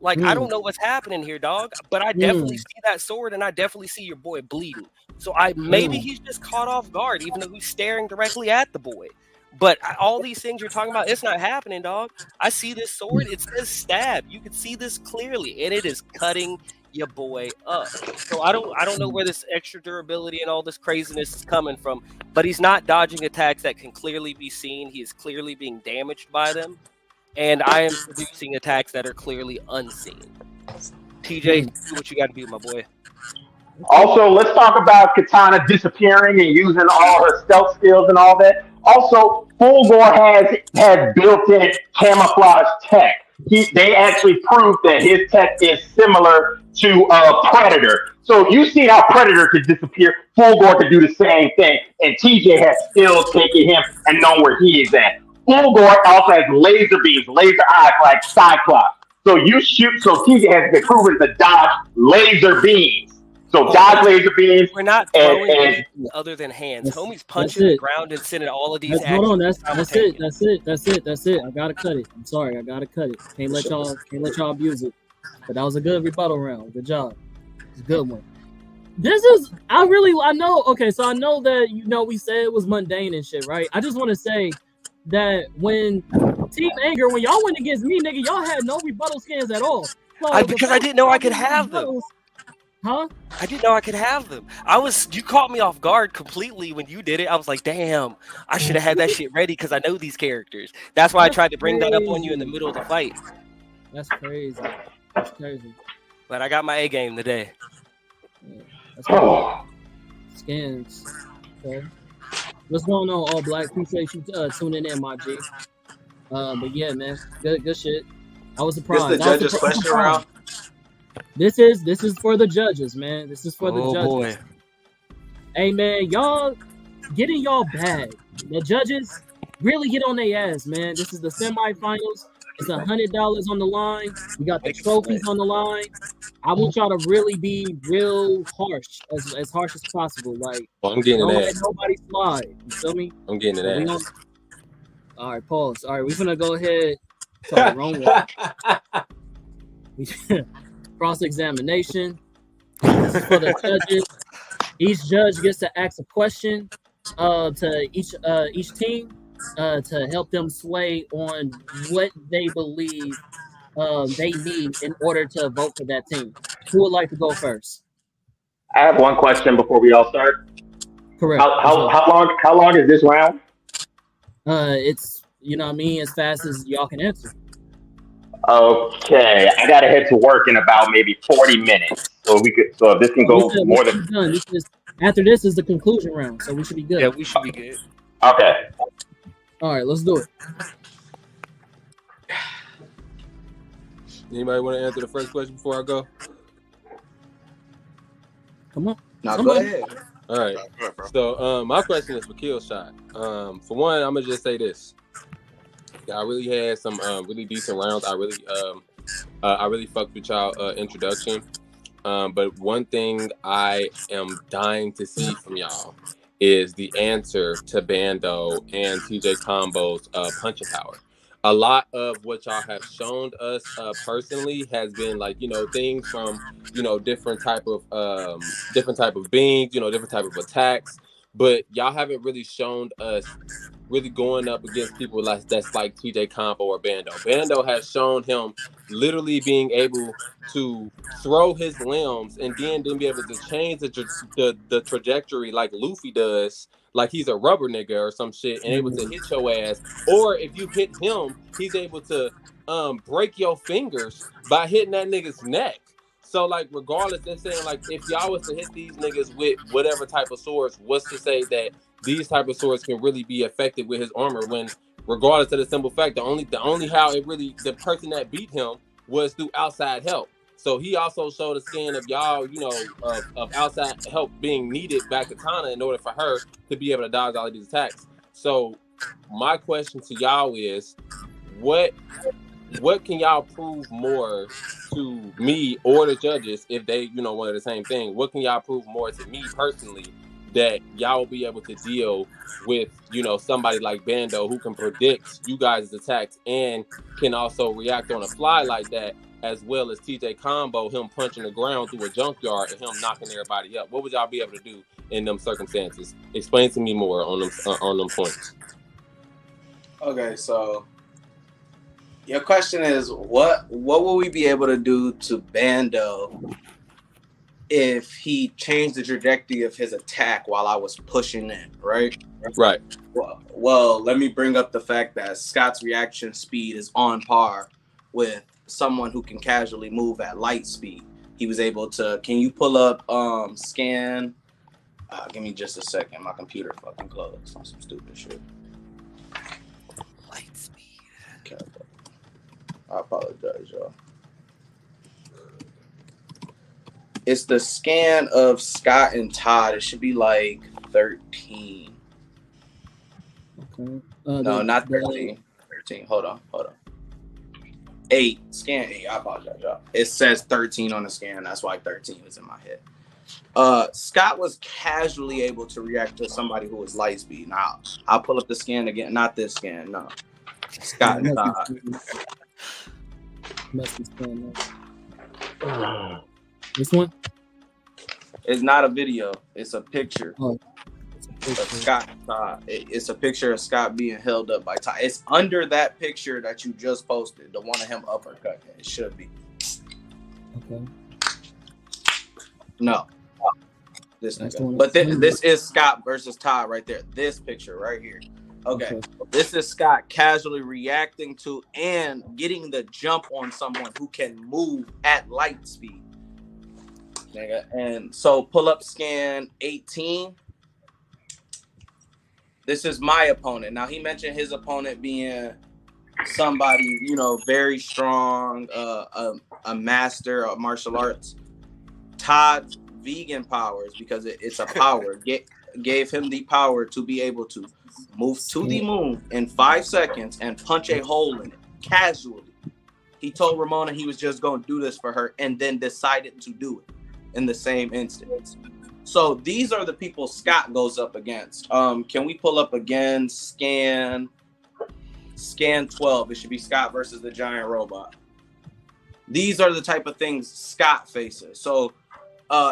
Like, I don't know what's happening here, dog. But I definitely see that sword, and I definitely see your boy bleeding. So maybe he's just caught off guard, even though he's staring directly at the boy. But all these things you're talking about, it's not happening, dog. I see this sword. It says stab. You can see this clearly, and it is cutting your boy up. So I don't know where this extra durability and all this craziness is coming from. But he's not dodging attacks that can clearly be seen. He is clearly being damaged by them. And I am producing attacks that are clearly unseen. TJ, do what you got to do, my boy. Also, let's talk about Katana disappearing and using all her stealth skills and all that. Also, Fulgore has built-in camouflage tech. They actually proved that his tech is similar to Predator. So you see how Predator could disappear, Fulgore could do the same thing, and TJ has still taken him and known where he is at. Fulgore also has laser beams, laser eyes like Cyclops. So TJ has been proven to dodge laser beams. So dodge laser beams. We're not throwing anything other than hands. Homie's punching the ground and sending all of these. Hold on, that's it. I gotta cut it. I'm sorry, I gotta cut it. Can't let y'all abuse it. But that was a good rebuttal round. Good job. It's a good one. I know. Okay, so I know that we said it was mundane and shit, right? I just want to say that when Team Anger, when y'all went against me, nigga, y'all had no rebuttal scans at all. So because I didn't know I could have them. Huh? I didn't know I could have them. You caught me off guard completely when you did it. I was like, damn, I should have had that shit ready because I know these characters. That's why I tried to bring that up on you in the middle of the fight. That's crazy. That's crazy. But I got my A game today. Yeah, that's crazy. Scans. Okay. What's going on, All Black? Appreciate you tuning in, my G. But yeah, man, good shit. I was surprised. This the judge's question round. This is for the judges, man. This is for the judges. Boy. Hey, man, y'all get in y'all bag. The judges really get on their ass, man. This is the semifinals. It's $100 on the line. We got the trophies on the line. I want y'all to really be real harsh, as harsh as possible. Like, I'm getting don't an let ass. nobody slide. You feel me? I'm getting an ass. All right, pause. All right, we're gonna go ahead. Sorry, wrong one. Cross-examination. This is for the judges. Each judge gets to ask a question to each team to help them sway on what they believe they need in order to vote for that team. Who would like to go first? I have one question before we all start. Correct. How long is this round? It's as fast as y'all can answer. Okay, I gotta head to work in about maybe 40 minutes. So if this can go more than done. After this is the conclusion round, so we should be good. Yeah, we should be good. Okay. All right, let's do it. Anybody want to answer the first question before I go? Come on. Now go ahead. All right. So my question is for KILLSHOT. For one, I'm gonna just say this. I really had some really decent rounds. I really fucked with y'all introduction. But one thing I am dying to see from y'all is the answer to Bando and TJ Combo's punching power. A lot of what y'all have shown us personally has been like, you know, things from, you know, different type of beings, you know, different type of attacks, but y'all haven't really shown us really going up against people like that's like TJ Combo or Bando. Bando has shown him literally being able to throw his limbs and then be able to change the trajectory like Luffy does, like he's a rubber nigga or some shit, and able to hit your ass. Or if you hit him, he's able to break your fingers by hitting that nigga's neck. So like regardless, they're saying like if y'all was to hit these niggas with whatever type of swords, what's to say that these type of swords can really be effective with his armor when regardless of the simple fact the only how it really the person that beat him was through outside help. So he also showed a scan of y'all, you know, of outside help being needed by Katana in order for her to be able to dodge all of these attacks. So my question to y'all is what can y'all prove more to me or the judges if they, you know, wanted the same thing? What can y'all prove more to me personally that y'all will be able to deal with, you know, somebody like Bando who can predict you guys' attacks and can also react on a fly like that, as well as TJ Combo, him punching the ground through a junkyard and him knocking everybody up? What would y'all be able to do in them circumstances? Explain to me more on them points. Okay, so your question is what will we be able to do to Bando if he changed the trajectory of his attack while I was pushing in, right? Right. Well, let me bring up the fact that Scott's reaction speed is on par with someone who can casually move at light speed. He was able to. Can you pull up scan? Give me just a second. My computer fucking closed on some stupid shit. Light speed. Okay. I apologize, y'all. It's the scan of Scott and Todd. It should be like 13. Okay. No, not 13. 13. Hold on. 8. Scan 8. I apologize, y'all. It says 13 on the scan. That's why 13 was in my head. Scott was casually able to react to somebody who was light speed. Now, I'll pull up the scan again. Not this scan. No. Scott and Todd. This one? It's not a video. It's a picture. Oh, Of Scott and Todd. It's a picture of Scott being held up by Todd. It's under that picture that you just posted, the one of him uppercut. It should be. Okay. No. This nigga. But this is Scott versus Todd right there. This picture right here. Okay. This is Scott casually reacting to and getting the jump on someone who can move at light speed. Nigga. And so pull up scan 18. This is my opponent. Now, he mentioned his opponent being somebody, you know, very strong, a master of martial arts. Todd's vegan powers, because it's a power, gave him the power to be able to move to the moon in 5 seconds and punch a hole in it casually. He told Ramona he was just going to do this for her and then decided to do it in the same instance. So these are the people Scott goes up against. Can we pull up again? Scan 12. It should be Scott versus the giant robot. These are the type of things Scott faces. So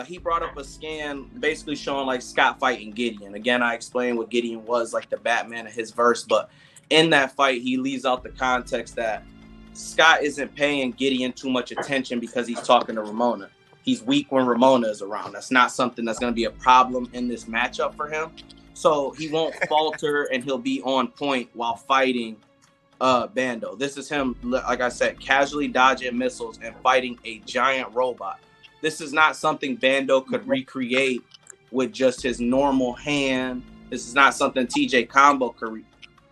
he brought up a scan basically showing like Scott fighting Gideon. Again, I explained what Gideon was, like the Batman of his verse. But in that fight, he leaves out the context that Scott isn't paying Gideon too much attention because he's talking to Ramona. He's weak when Ramona is around. That's not something that's going to be a problem in this matchup for him. So he won't falter and he'll be on point while fighting Bando. This is him, like I said, casually dodging missiles and fighting a giant robot. This is not something Bando could recreate with just his normal hand. This is not something TJ Combo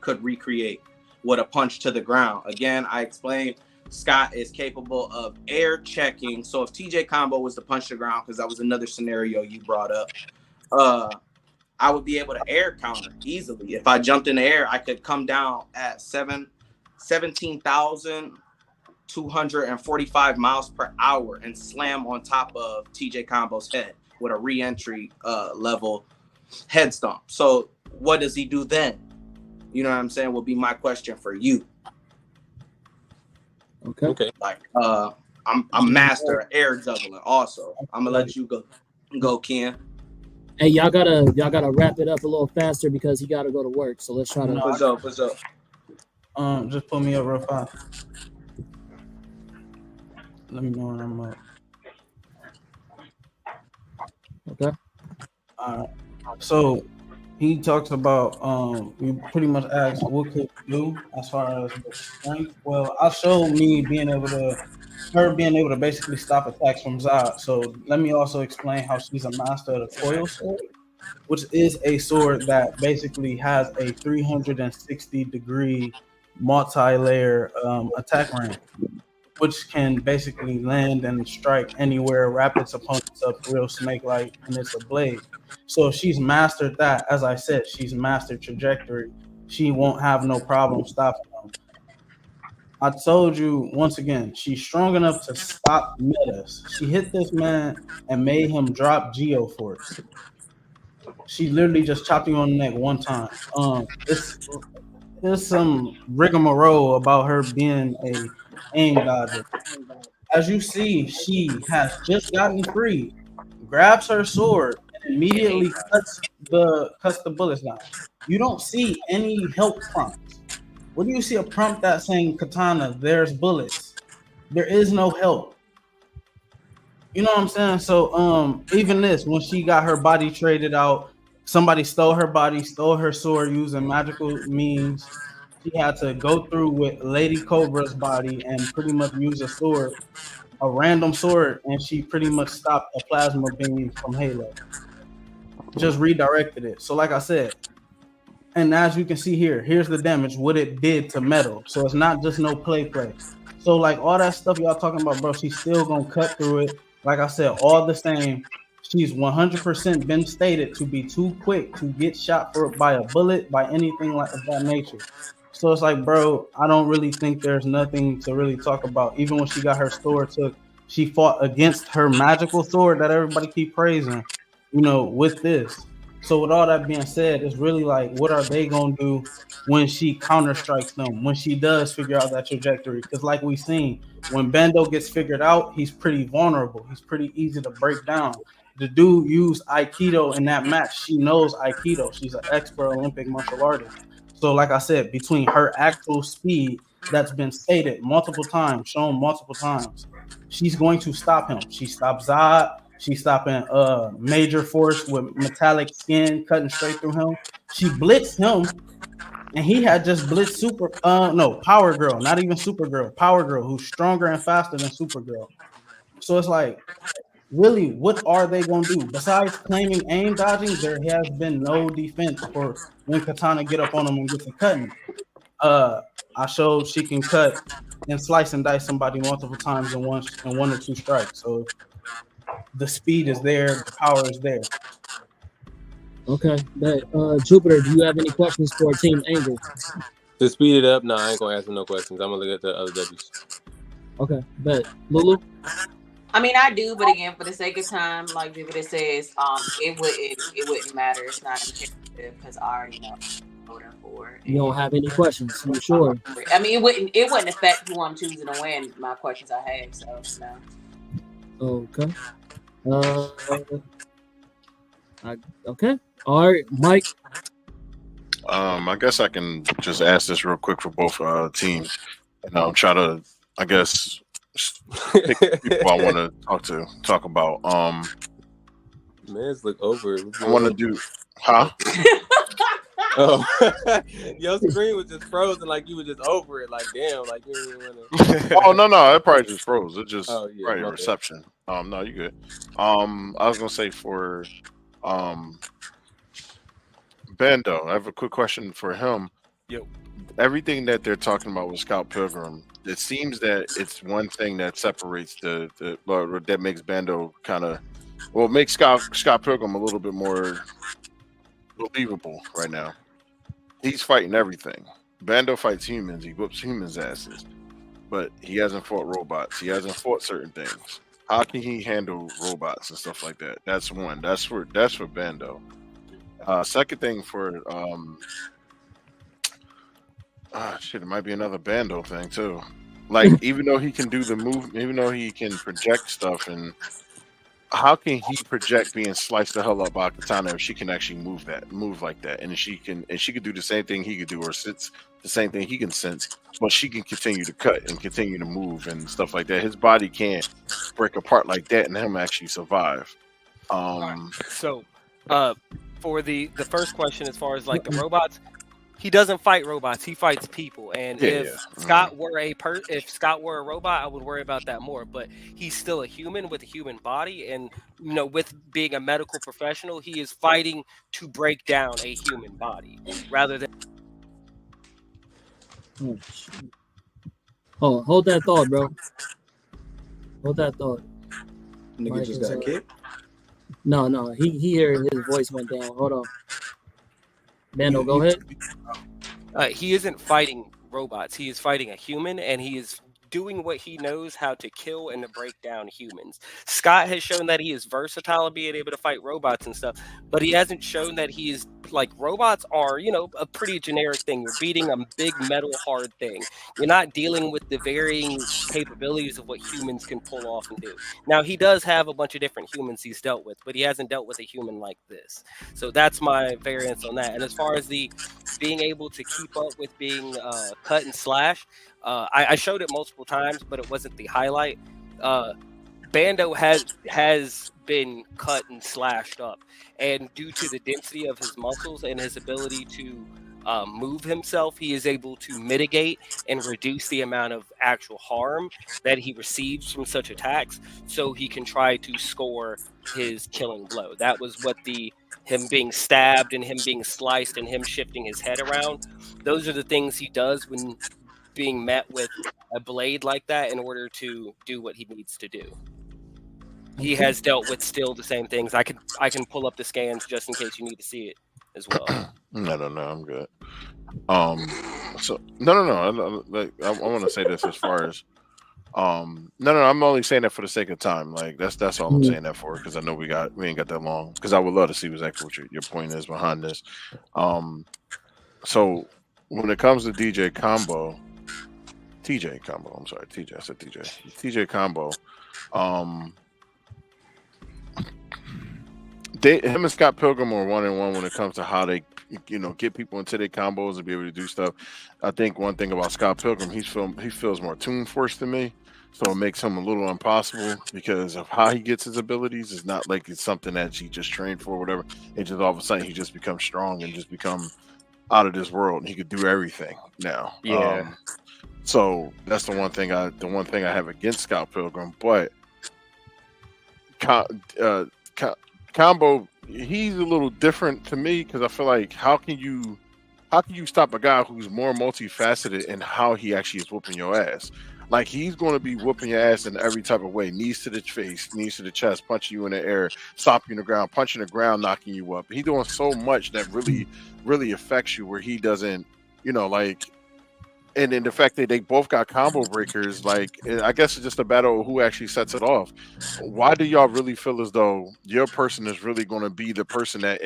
could recreate with a punch to the ground. Again, I explained Scott is capable of air checking. So if TJ Combo was to punch the ground, because that was another scenario you brought up, I would be able to air counter easily. If I jumped in the air, I could come down at 17,000 245 miles per hour and slam on top of TJ Combo's head with a re-entry level head stomp. So what does he do then? You know what I'm saying? Will be my question for you. Okay. Like I'm master of air juggling also. I'm gonna let you go Ken. Hey, y'all gotta wrap it up a little faster because he gotta go to work. So let's try to. What's up? What's up? Just put me up real fast. Let me know when I'm up. Okay. So he talks about you pretty much asked what could you do as far as the strength. Well, I showed me being able to basically stop attacks from Zod. So let me also explain how she's a master of the coil sword, which is a sword that basically has a 360-degree multi-layer attack range, which can basically land and strike anywhere, wrap its opponents up real snake-like, and it's a blade. So if she's mastered that, as I said, she's mastered trajectory. She won't have no problem stopping them. I told you, once again, she's strong enough to stop metas. She hit this man and made him drop Geoforce. She literally just chopped you on the neck one time. There's some rigmarole about her being a aim dodger. As you see, she has just gotten free, grabs her sword, and immediately cuts the bullets down. You don't see any help prompts. When you see a prompt that's saying katana, there's bullets. There is no help. You know what I'm saying? So even this, when she got her body traded out, somebody stole her body, stole her sword using magical means. She had to go through with Lady Cobra's body and pretty much use a random sword, and she pretty much stopped a plasma beam from Halo. Just redirected it. So like I said, and as you can see here, here's the damage, what it did to metal. So it's not just no play. So like all that stuff y'all talking about, bro, she's still gonna cut through it. Like I said, all the same, she's 100% been stated to be too quick to get shot by a bullet, by anything like of that nature. So it's like, bro, I don't really think there's nothing to really talk about. Even when she got her sword took, she fought against her magical sword that everybody keep praising, with this. So with all that being said, it's really like, what are they going to do when she counter strikes them, when she does figure out that trajectory? Because like we seen, when Bando gets figured out, he's pretty vulnerable. He's pretty easy to break down. The dude used Aikido in that match. She knows Aikido. She's an expert Olympic martial artist. So like I said, between her actual speed that's been stated multiple times, shown multiple times, she's going to stop him. She stopped Zod. She's stopping Major Force with metallic skin cutting straight through him. She blitzed him, and he had just blitzed Power Girl, not even Supergirl, Power Girl, who's stronger and faster than Supergirl. So it's like, really, what are they going to do? Besides claiming aim dodging, there has been no defense for when Katana get up on him and get to cutting. I showed she can cut and slice and dice somebody multiple times in one or two strikes. So the speed is there, the power is there. Okay, but Jupiter, do you have any questions for Team Angel? To speed it up, no, I ain't gonna answer no questions. I'm gonna look at the other W's. Okay, but Lulu? I mean, I do, but again, for the sake of time, like Jupiter says, it wouldn't matter. It's not imperative because I already know what I'm for. You don't have any questions? You sure? I mean, it wouldn't affect who I'm choosing to win. My questions I have, so no. Okay. Okay. All right, Mike. I guess I can just ask this real quick for both teams, and I'll try to, I guess, pick people I want to talk about. Man's look over. I want to do, huh? Oh, your screen was just frozen, like you were just over it. Like damn, like you didn't want to. Oh no, it probably just froze. It just right reception. No, you good. I was gonna say for Bando, I have a quick question for him. Yo. Everything that they're talking about with Scott Pilgrim, it seems that it's one thing that separates that makes Bando makes Scott Pilgrim a little bit more believable right now. He's fighting everything. Bando fights humans. He whoops humans' asses. but he hasn't fought robots. He hasn't fought certain things. How can he handle robots and stuff like that? That's one. That's for Bando. Second thing for shit, it might be another Bando thing too. Like even though he can do the move, even though he can project stuff, and how can he project being sliced the hell up by Katana if she can actually move like that, and she can do the same thing he could do, or sense the same thing he can sense, but she can continue to cut and continue to move and stuff like that. His body can't break apart like that, and him actually survive. So, for the first question, as far as like the robots, he doesn't fight robots. He fights people. And if Scott were a robot, I would worry about that more. But he's still a human with a human body, and with being a medical professional, he is fighting to break down a human body rather than. Oh, hold that thought, bro. Hold that thought. Nigga just got kicked. No. He heard his voice went down. Hold on. Bando, go ahead. He isn't fighting robots. He is fighting a human, and he is doing what he knows how to kill and to break down humans. Scott has shown that he is versatile, being able to fight robots and stuff, but he hasn't shown that he is like robots are, a pretty generic thing. You're beating a big metal hard thing. You're not dealing with the varying capabilities of what humans can pull off and do. Now, he does have a bunch of different humans he's dealt with, but he hasn't dealt with a human like this. So that's my variance on that. And as far as the being able to keep up with being cut and slash, I showed it multiple times, but it wasn't the highlight. Bando has been cut and slashed up, and due to the density of his muscles and his ability to move himself, he is able to mitigate and reduce the amount of actual harm that he receives from such attacks, so he can try to score his killing blow. That was what him being stabbed and him being sliced and him shifting his head around. Those are the things he does when being met with a blade like that in order to do what he needs to do. He has dealt with still the same things. I can pull up the scans just in case you need to see it as well. No, I'm good. So no. I want to say this as far as no. I'm only saying that for the sake of time. Like that's all I'm saying that for, because I know we ain't got that long. Because I would love to see exactly what your point is behind this. So when it comes to TJ Combo, I'm sorry, TJ. I said TJ. TJ Combo. Him and Scott Pilgrim are 1-1 when it comes to how they, get people into their combos and be able to do stuff. I think one thing about Scott Pilgrim, he feels more tune force than me, so it makes him a little impossible because of how he gets his abilities. It's not like it's something that he just trained for or whatever. It just all of a sudden he just becomes strong and just become out of this world, and he could do everything now. Yeah. So that's the one thing I have against Scott Pilgrim, but Combo, he's a little different to me because I feel like how can you stop a guy who's more multifaceted in how he actually is whooping your ass? Like, he's going to be whooping your ass in every type of way. Knees to the face, knees to the chest, punching you in the air, stopping you in the ground, punching the ground, knocking you up. He's doing so much that really, really affects you, where he doesn't, and then the fact that they both got combo breakers, like, I guess it's just a battle of who actually sets it off. Why do y'all really feel as though your person is really going to be the person that,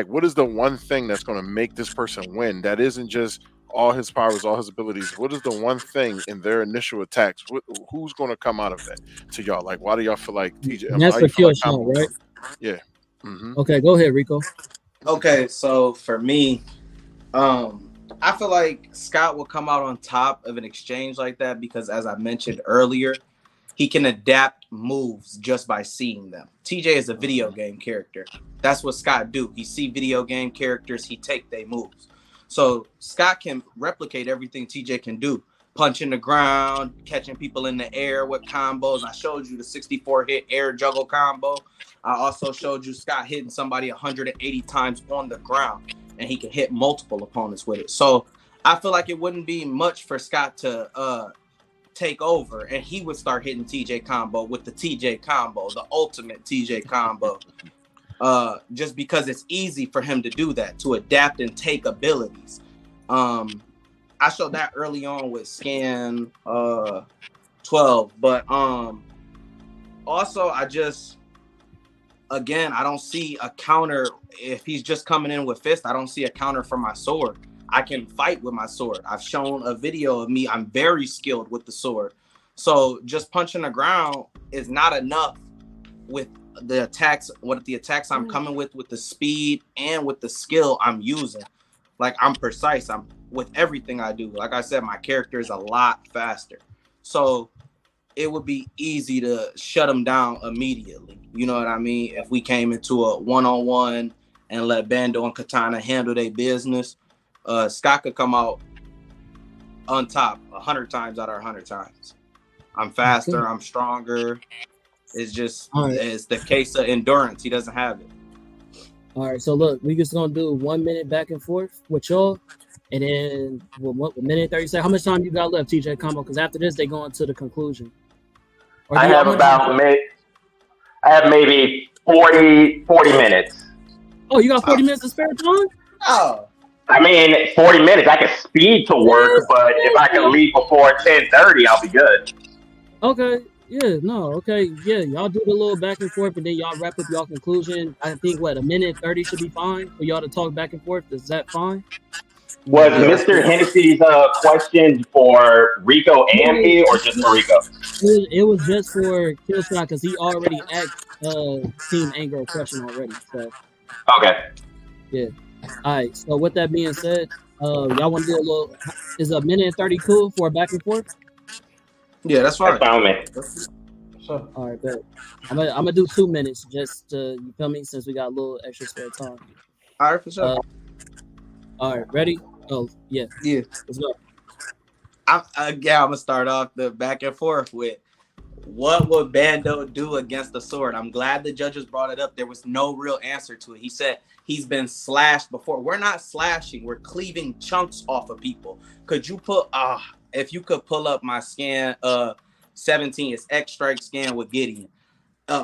what is the one thing that's going to make this person win? That isn't just all his powers, all his abilities. What is the one thing in their initial attacks? Who's going to come out of that to y'all? Like, why do y'all feel like TJ? That's the kill shot, right? Yeah. Mm-hmm. Okay, go ahead, Rico. Okay, so for me, I feel like Scott will come out on top of an exchange like that because, as I mentioned earlier, he can adapt moves just by seeing them. TJ is a video game character. That's what Scott do. He see video game characters, he take their moves. So Scott can replicate everything TJ can do. Punching the ground, catching people in the air with combos. I showed you the 64-hit air juggle combo. I also showed you Scott hitting somebody 180 times on the ground, and he can hit multiple opponents with it. So I feel like it wouldn't be much for Scott to take over, and he would start hitting TJ combo with the TJ combo, the ultimate TJ combo, just because it's easy for him to do that, to adapt and take abilities. I showed that early on with scan 12, but also I don't see a counter if he's just coming in with fist. I don't see a counter for my sword. I can fight with my sword. I've shown a video of me. I'm very skilled with the sword. So just punching the ground is not enough with the attacks. What the attacks I'm coming with the speed and with the skill I'm using. Like I'm precise. I'm with everything I do. Like I said, my character is a lot faster. So it would be easy to shut him down immediately. You know what I mean? If we came into a one-on-one and let Bando and Katana handle their business, Scott could come out on top 100 times out of 100 times. I'm faster. I'm stronger. It's just it's the case of endurance. He doesn't have it. All right, so look, we just gonna do 1 minute back and forth with y'all, and then what? A minute 30 seconds. How much time you got left, TJ Combo? Because after this, they go into the conclusion. I have maybe 40 minutes. Oh, you got 40 minutes of spare time? Oh, I mean, 40 minutes. I can speed to work, but if I can leave before 10:30, I'll be good. Okay. Yeah, no, okay. Yeah, y'all do the little back and forth, and then y'all wrap up y'all conclusion. I think, a minute 30 should be fine for y'all to talk back and forth. Is that fine? Was Mr. Hennessy's question for Rico and me, or just for Rico? It was just for KILLSHOT because he already asked Team Anger a question already. So Okay. yeah. All right. So with that being said, y'all want to do a little? Is a minute 30 cool for a back and forth? yeah, that's fine. That's fine with me. So, All right, bet. I'm gonna do 2 minutes just to, you feel me, since we got a little extra spare time. All right, for sure. All right, ready? Oh yeah. Yeah. Let's go. I'm gonna start off the back and forth with what would Bando do against the sword? I'm glad the judges brought it up. There was no real answer to it. He said he's been slashed before. We're not slashing. We're cleaving chunks off of people. Could you put if you could pull up my scan 17, it's X strike scan with Gideon.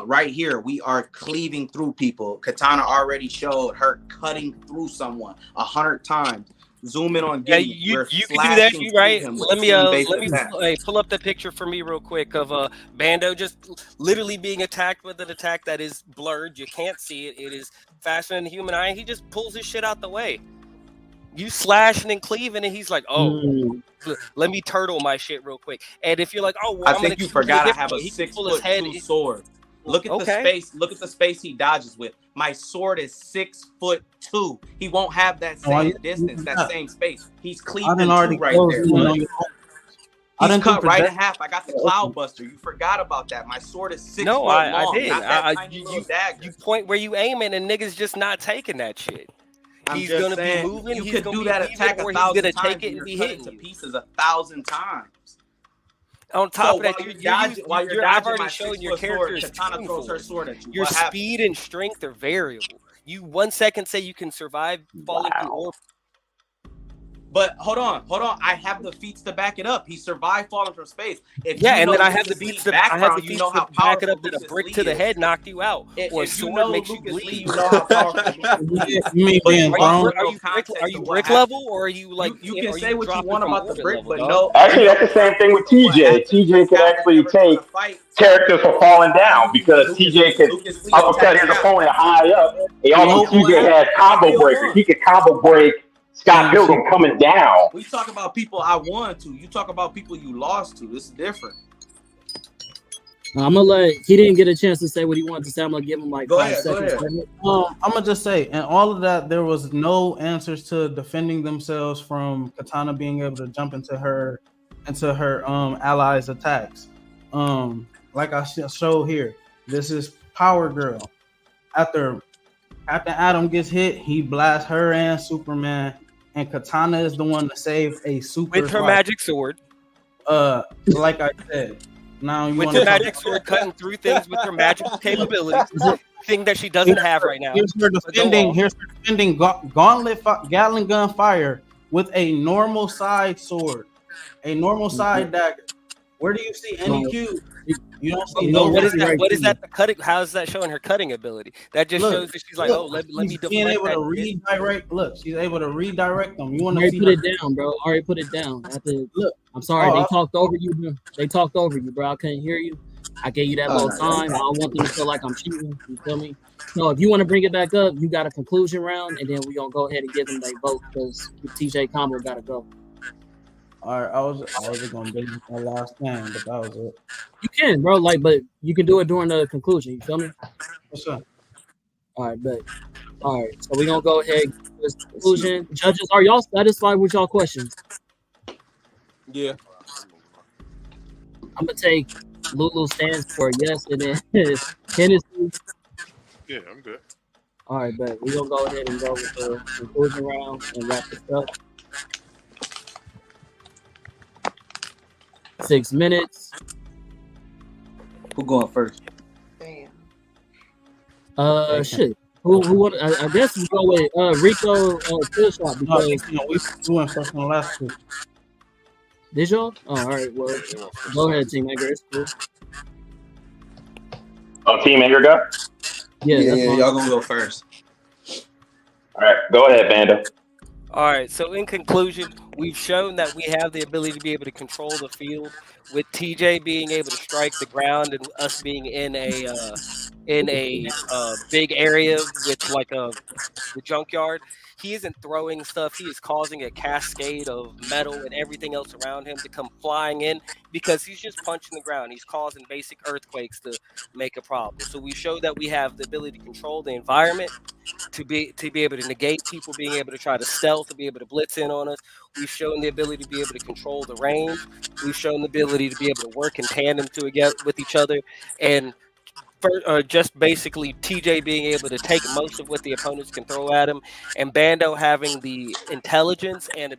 Right here, we are cleaving through people. Katana already showed her cutting through someone 100 times. Zoom in on Gideon. You can do that. You right. Let me pull up the picture for me real quick of Bando just literally being attacked with an attack that is blurred. You can't see it. It is faster than the human eye. He just pulls his shit out the way. You slashing and cleaving, and he's like, let me turtle my shit real quick. And if you're like, I think you forgot I have a 6'2" sword. Look at the space. Look at the space he dodges with. My sword is 6'2". He won't have that same distance, that same space. He's cleaving right there. He's cut right in half. I got the Cloud Buster. You forgot about that. My sword is 6 foot long. I did. You point where you aim it, and niggas just not taking that shit. He's gonna be moving. You could do that attack 1,000 times. He's gonna take it and be hitting to pieces 1,000 times. On top of that, I've already shown your character's Katana throws her sword at you. Your speed and strength are variable. You 1 second say you can survive falling through orb. But hold on. I have the feats to back it up. He survived falling from space. And then I have the feats to back it up that a brick to the head knocked you out, or a sword makes you bleed. You know how powerful. Are you brick level, or are you like? You can say what you want about the brick, but no. Actually, that's the same thing with TJ. TJ could actually take characters for falling down because TJ could uppercut his opponent high up. And also, TJ has combo breakers. He could combo break Scott Pilgrim coming down. We talk about people I won to. You talk about people you lost to. This is different. I'm gonna he didn't get a chance to say what he wanted to say. I'm gonna give him like 5 seconds. I'm gonna just say, in all of that, there was no answers to defending themselves from Katana being able to jump into her allies' attacks. Like I show here, this is Power Girl. After Adam gets hit, he blasts her and Superman, and Katana is the one to save a super with her magic sword. Like I said, now you with want the magic sword cutting through things with her magical capabilities, thing that she doesn't have right now. Here's her defending gauntlet Gatling gun fire with a normal side sword, a normal side dagger, Where do you see any No. cue? You don't see No, no. What is Right, that? right, What is right. that? The cutting? How is that showing her cutting ability? That just shows that she's like, oh, let me she's deflect being able that to shit. redirect. Look, she's able to redirect them. You want to Already see put her? it down, bro. Already put it down. Look. I'm sorry, Oh, they talked over you. Bro. They talked over you, bro. I couldn't hear you. I gave you that little time. I don't want them to feel like I'm cheating. You feel me? So if you want to bring it back up, you got a conclusion round, and then we're gonna go ahead and give them their vote because TJ Combo gotta go. All right, I was gonna bring my last name, but that was it. You can, bro. Like, but you can do it during the conclusion. You feel me? What's up? All right, but all right. So we're gonna go ahead and give this conclusion. Judges, are y'all satisfied with y'all questions? Yeah. I'm gonna take Lulu stands for yes, and then Hennessy. Yeah, I'm good. All right, but we're gonna go ahead and go with the conclusion round and wrap this up. 6 minutes. Who going first? Damn. Shit. Who want? I guess we go with Rico KILLSHOT No, because we went first on the last two. did y'all? Oh, all right. Well, go ahead, Team Edgar. It's cool. Oh, Team Edgar go? Yeah, that's fine. Y'all gonna go first. All right, go ahead, Bando. All right. So in conclusion, we've shown that we have the ability to be able to control the field, with TJ being able to strike the ground and us being in a big area with like the junkyard. He isn't throwing stuff. He is causing a cascade of metal and everything else around him to come flying in because he's just punching the ground. He's causing basic earthquakes to make a problem. So we show that we have the ability to control the environment, to be able to negate people being able to try to stealth, to be able to blitz in on us. We've shown the ability to be able to control the range. We've shown the ability to be able to work in tandem with each other, and just basically TJ being able to take most of what the opponents can throw at him, and Bando having the intelligence and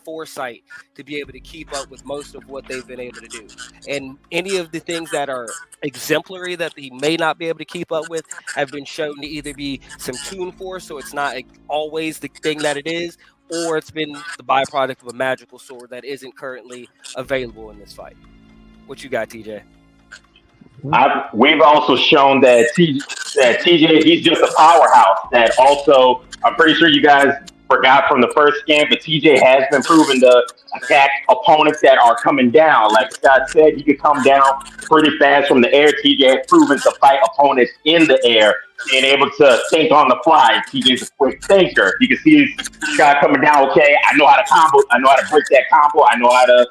foresight to be able to keep up with most of what they've been able to do. And any of the things that are exemplary that he may not be able to keep up with have been shown to either be some tune force, so it's not always the thing that it is, or it's been the byproduct of a magical sword that isn't currently available in this fight. What you got, TJ? We've also shown that TJ, he's just a powerhouse. That also, I'm pretty sure you guys forgot from the first scan, but TJ has been proven to attack opponents that are coming down. Like Scott said, he could come down pretty fast from the air. TJ has proven to fight opponents in the air, being able to think on the fly. TJ's a quick thinker. You can see Scott coming down. Okay, I know how to combo. I know how to break that combo. I know how to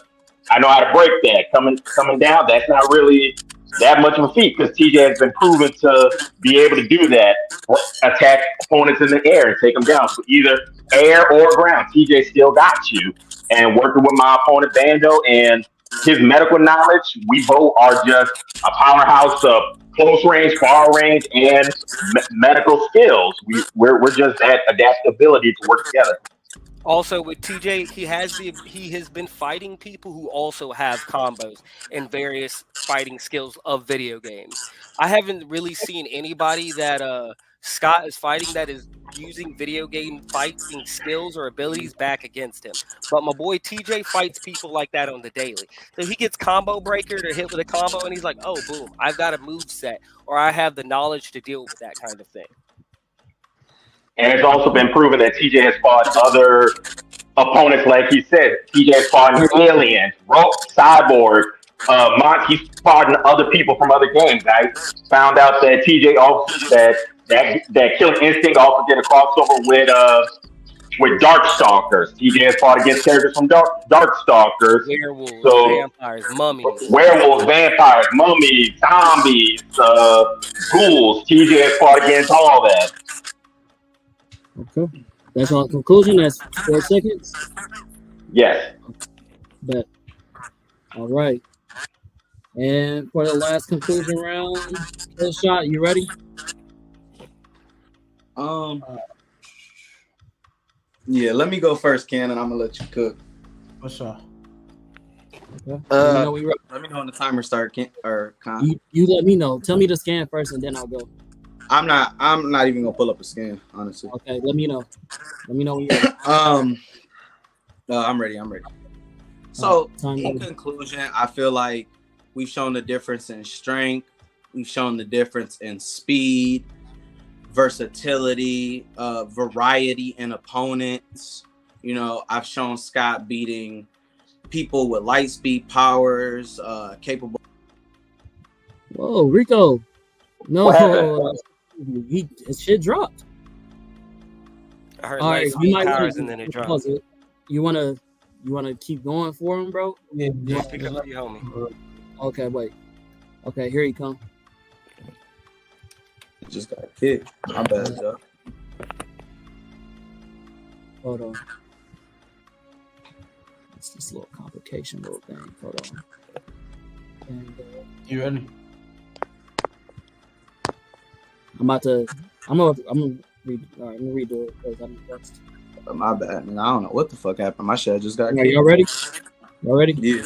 break that. Coming down, that's not really that much of a feat because TJ has been proven to be able to do that, attack opponents in the air and take them down. So either air or ground, TJ still got you. And working with my opponent Bando and his medical knowledge, we both are just a powerhouse of close range, far range, and medical skills. We're just that adaptability to work together. Also, with TJ, he has been fighting people who also have combos and various fighting skills of video games. I haven't really seen anybody that Scott is fighting that is using video game fighting skills or abilities back against him. But my boy TJ fights people like that on the daily. So he gets combo breaker to hit with a combo, and he's like, "Oh, boom! I've got a move set, or I have the knowledge to deal with that kind of thing." And it's also been proven that TJ has fought other opponents, like he said. TJ has fought an Alien, Rogue, Cyborg, he's fought other people from other games. I found out that TJ also that Killing Instinct also did a crossover with Darkstalkers. TJ has fought against characters from Darkstalkers. Werewolves, vampires, mummies, zombies, ghouls. TJ has fought against all that. Okay. That's our conclusion. That's 4 seconds. Yes. Bet. All right. And for the last conclusion round, KILLSHOT, you ready? Yeah, let me go first, Ken, and I'm gonna let you cook. What's up? Okay. Let me know when the timer start, Ken or Con. You let me know. Tell me to scan first, and then I'll go. I'm not even gonna pull up a scan, honestly. Okay, let me know. Let me know when you're I'm ready. So in conclusion, I feel like We've shown the difference in strength. We've shown the difference in speed, versatility, variety in opponents. You know, I've shown Scott beating people with light speed powers, capable. Whoa, Rico. What happened? No, his shit dropped. I heard All right, light you speed might want powers to and then it dropped. pause it. You wanna keep going for him, bro? Yeah, Yeah, pick up the homie. Okay, wait. Okay, here he come. He just got kicked. My bad, Joe. Hold on. It's this little complication little thing. Hold on. And, You ready? I'm gonna read. All right, I'm gonna redo it because I'm next. My bad, man. I don't know what the fuck happened. My shit just got All kicked. right, y'all ready? Y'all ready? Yeah.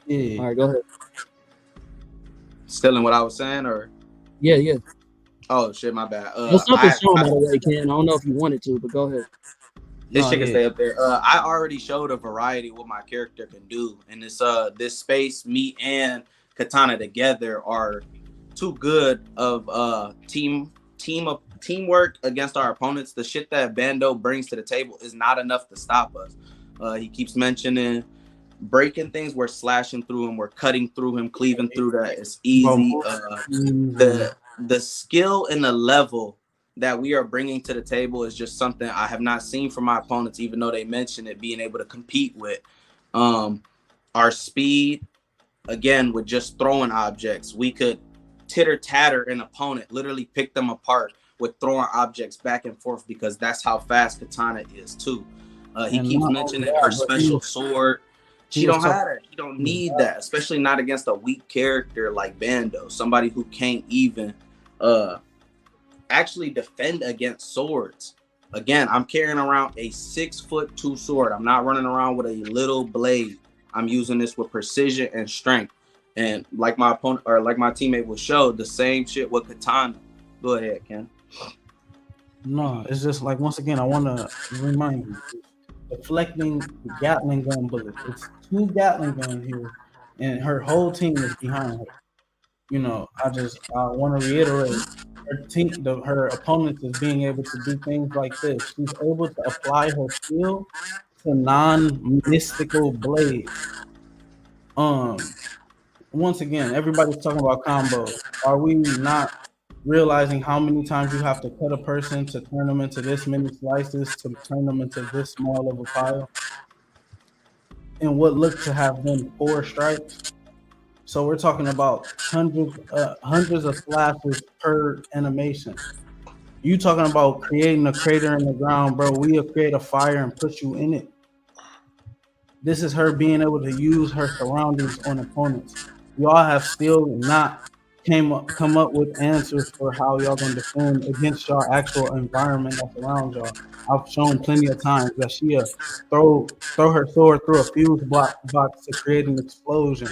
Yeah. All right, go ahead. Still in what I was saying, or Yeah. oh shit, my bad. Your stuff is shown, by the way, Ken. I don't know if you wanted to, but go ahead. This No, shit can yeah. stay up there. I already showed a variety of what my character can do, and this space, me and Katana together are too good of teamwork against our opponents. The shit that Bando brings to the table is not enough to stop us. He keeps mentioning breaking things. We're slashing through him. We're cutting through him, cleaving through that. It's easy. The skill and the level that we are bringing to the table is just something I have not seen from my opponents, even though they mentioned it, being able to compete with. Our speed, again, with just throwing objects, we could titter-tatter an opponent, literally pick them apart with throwing objects back and forth, because that's how fast Katana is too. He And keeps not mentioning only her that, but special sword. She was don't have that. She don't need that, especially not against a weak character like Bando, somebody who can't even actually defend against swords. Again, I'm carrying around a 6'2" sword. I'm not running around with a little blade. I'm using this with precision and strength. And like my opponent, or like my teammate will show, the same shit with Katana. Go ahead, Ken. No, it's just like, once again, I want to remind you, deflecting Gatling gun bullets. It's 2 Gatling guns here, and her whole team is behind her. You know, I want to reiterate, her opponent is being able to do things like this. She's able to apply her skill to non-mystical blades. Once again, everybody's talking about combo. Are we not realizing how many times you have to cut a person to turn them into this many slices, to turn them into this small of a pile, and what looked to have been 4 strikes? So we're talking about hundreds of slashes per animation. You talking about creating a crater in the ground, bro? We'll create a fire and put you in it. This is her being able to use her surroundings on opponents. Y'all have still not come up with answers for how y'all gonna defend against y'all actual environment that's around y'all. I've shown plenty of times that she'll throw her sword through a fuse box to create an explosion.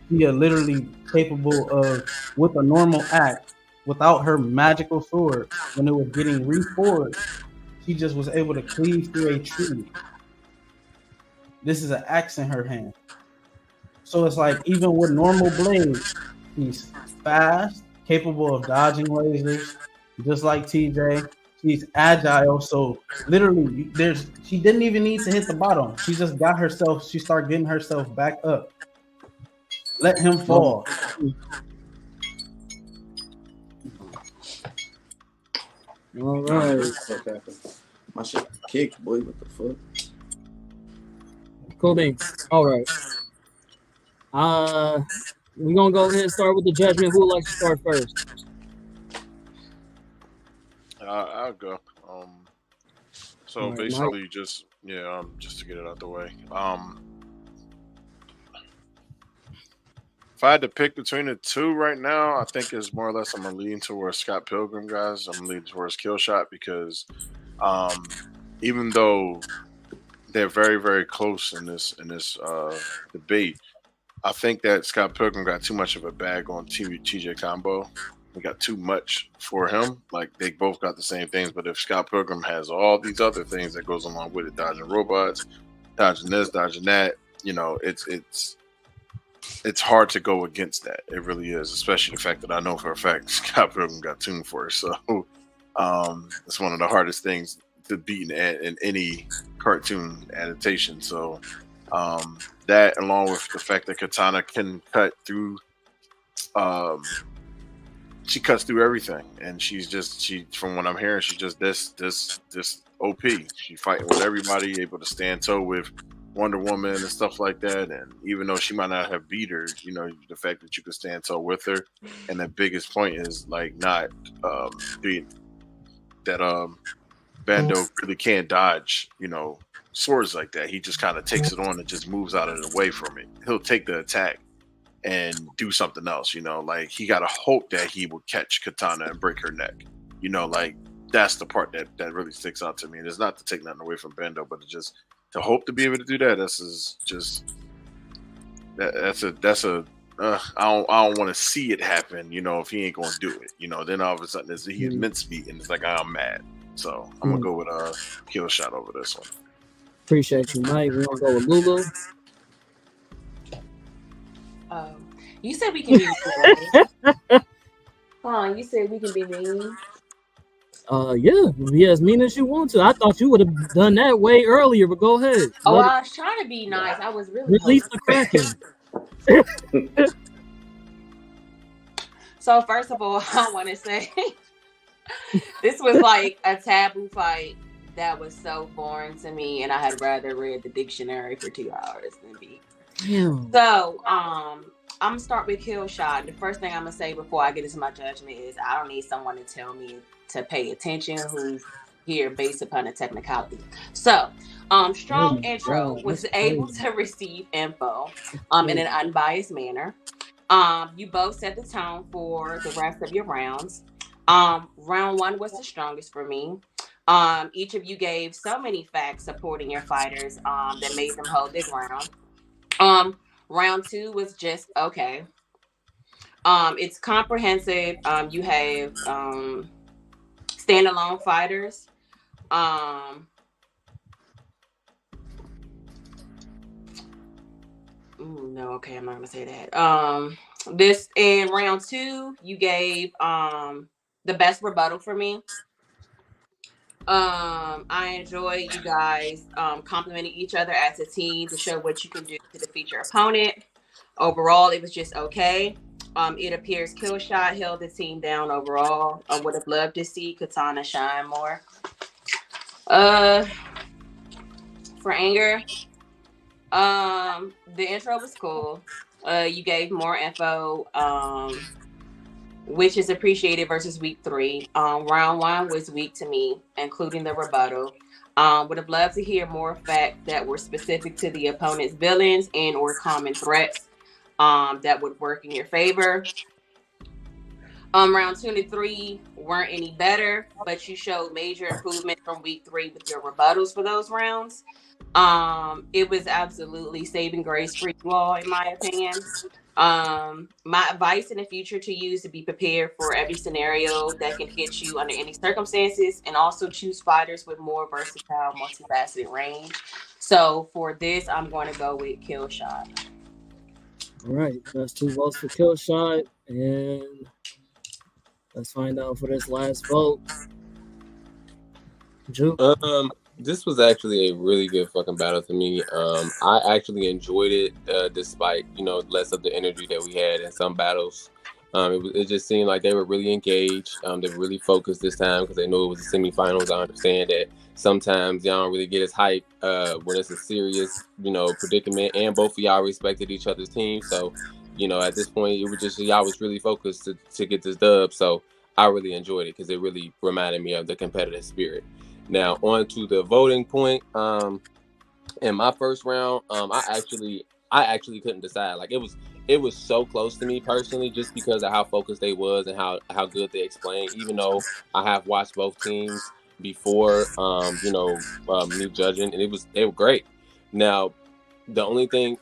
She are literally capable of, with a normal act, without her magical sword, when it was getting reforged, she just was able to cleave through a tree. This is an axe in her hand. So it's like, even with normal blades, she's fast, capable of dodging lasers, just like TJ. She's agile, so literally, she didn't even need to hit the bottom. She just got herself. She started getting herself back up. Let him fall. All right. My shit kicked, boy. What the fuck? Cool beans. All right. We're gonna go ahead and start with the judgment. Who would like to start first? I'll go. So All right, basically, just to get it out the way. If I had to pick between the two right now, I think it's more or less I'm leaning towards Scott Pilgrim, guys. I'm leaning towards KILLSHOT because even though they're very, very close in this debate, I think that Scott Pilgrim got too much of a bag on TJ Combo. We got too much for him. Like, they both got the same things, but if Scott Pilgrim has all these other things that goes along with it, dodging robots, dodging this, dodging that, you know, it's it's hard to go against that. It really is, especially the fact that I know for a fact Scott Pilgrim got tuned for it. So it's one of the hardest things to beat in any cartoon adaptation. So that, along with the fact that Katana can cut through, she cuts through everything, and she from what I'm hearing, she just this OP. She fighting with everybody, able to stand toe with Wonder Woman and stuff like that. And even though she might not have beat her, the fact that you could stand toe with her, and the biggest point is like not being that Bando really can't dodge, swords like that. He just kind of takes it on and just moves out of the way from it. He'll take the attack and do something else, like he got to hope that he will catch Katana and break her neck. Like that's the part that really sticks out to me. And it's not to take nothing away from Bando, but it's just to hope to be able to do that. I don't want to see it happen, if he ain't gonna do it. Then all of a sudden he's mincemeat and it's like I'm mad. So I'm gonna go with KILLSHOT over this one. Appreciate you, Mike. We're gonna go with Lulu. You said we can be mean. You said we can be mean. Yeah, be as mean as you want to. I thought you would have done that way earlier, but go ahead. I was trying to be nice. I was really release the Kraken. So first of all, I want to say this was like a taboo fight that was so boring to me, and I had rather read the dictionary for 2 hours than be. Damn. So I'm gonna start with KILLSHOT. The first thing I'm gonna say before I get into my judgment is I don't need someone to tell me to pay attention who's here based upon a technicality. So strong intro, was able to receive info in an unbiased manner. You both set the tone for the rest of your rounds. Round one was the strongest for me. Each of you gave so many facts supporting your fighters that made them hold their ground. Round two was just okay. It's comprehensive. You have standalone fighters. No, okay, I'm not gonna say that. This in round two, you gave the best rebuttal for me. I enjoy you guys complimenting each other as a team to show what you can do to defeat your opponent. Overall, it was just okay. It appears KILLSHOT held the team down overall. I would have loved to see Katana shine more. For anger, the intro was cool. You gave more info, which is appreciated versus week 3. Round 1 was weak to me, including the rebuttal. Would have loved to hear more facts that were specific to the opponent's villains and or common threats that would work in your favor. Round 2 and 3 weren't any better, but you showed major improvement from week 3 with your rebuttals for those rounds. It was absolutely saving grace for you all, in my opinion. My advice in the future to you is to be prepared for every scenario that can hit you under any circumstances, and also choose fighters with more versatile, multifaceted range. So for this, I'm going to go with KILLSHOT. All right, that's 2 votes for KILLSHOT, and let's find out for this last vote. Juke. This was actually a really good fucking battle to me. I actually enjoyed it, despite less of the energy that we had in some battles. It just seemed like they were really engaged. They were really focused this time because they knew it was the semifinals. I understand that sometimes y'all don't really get as hype when it's a serious, predicament, and both of y'all respected each other's team. So, at this point, it was just y'all was really focused to get this dub. So I really enjoyed it because it really reminded me of the competitive spirit. Now on to the voting point. In my first round, I actually couldn't decide. Like it was so close to me personally, just because of how focused they was and how good they explained. Even though I have watched both teams before, me judging, and they were great. Now, the only thing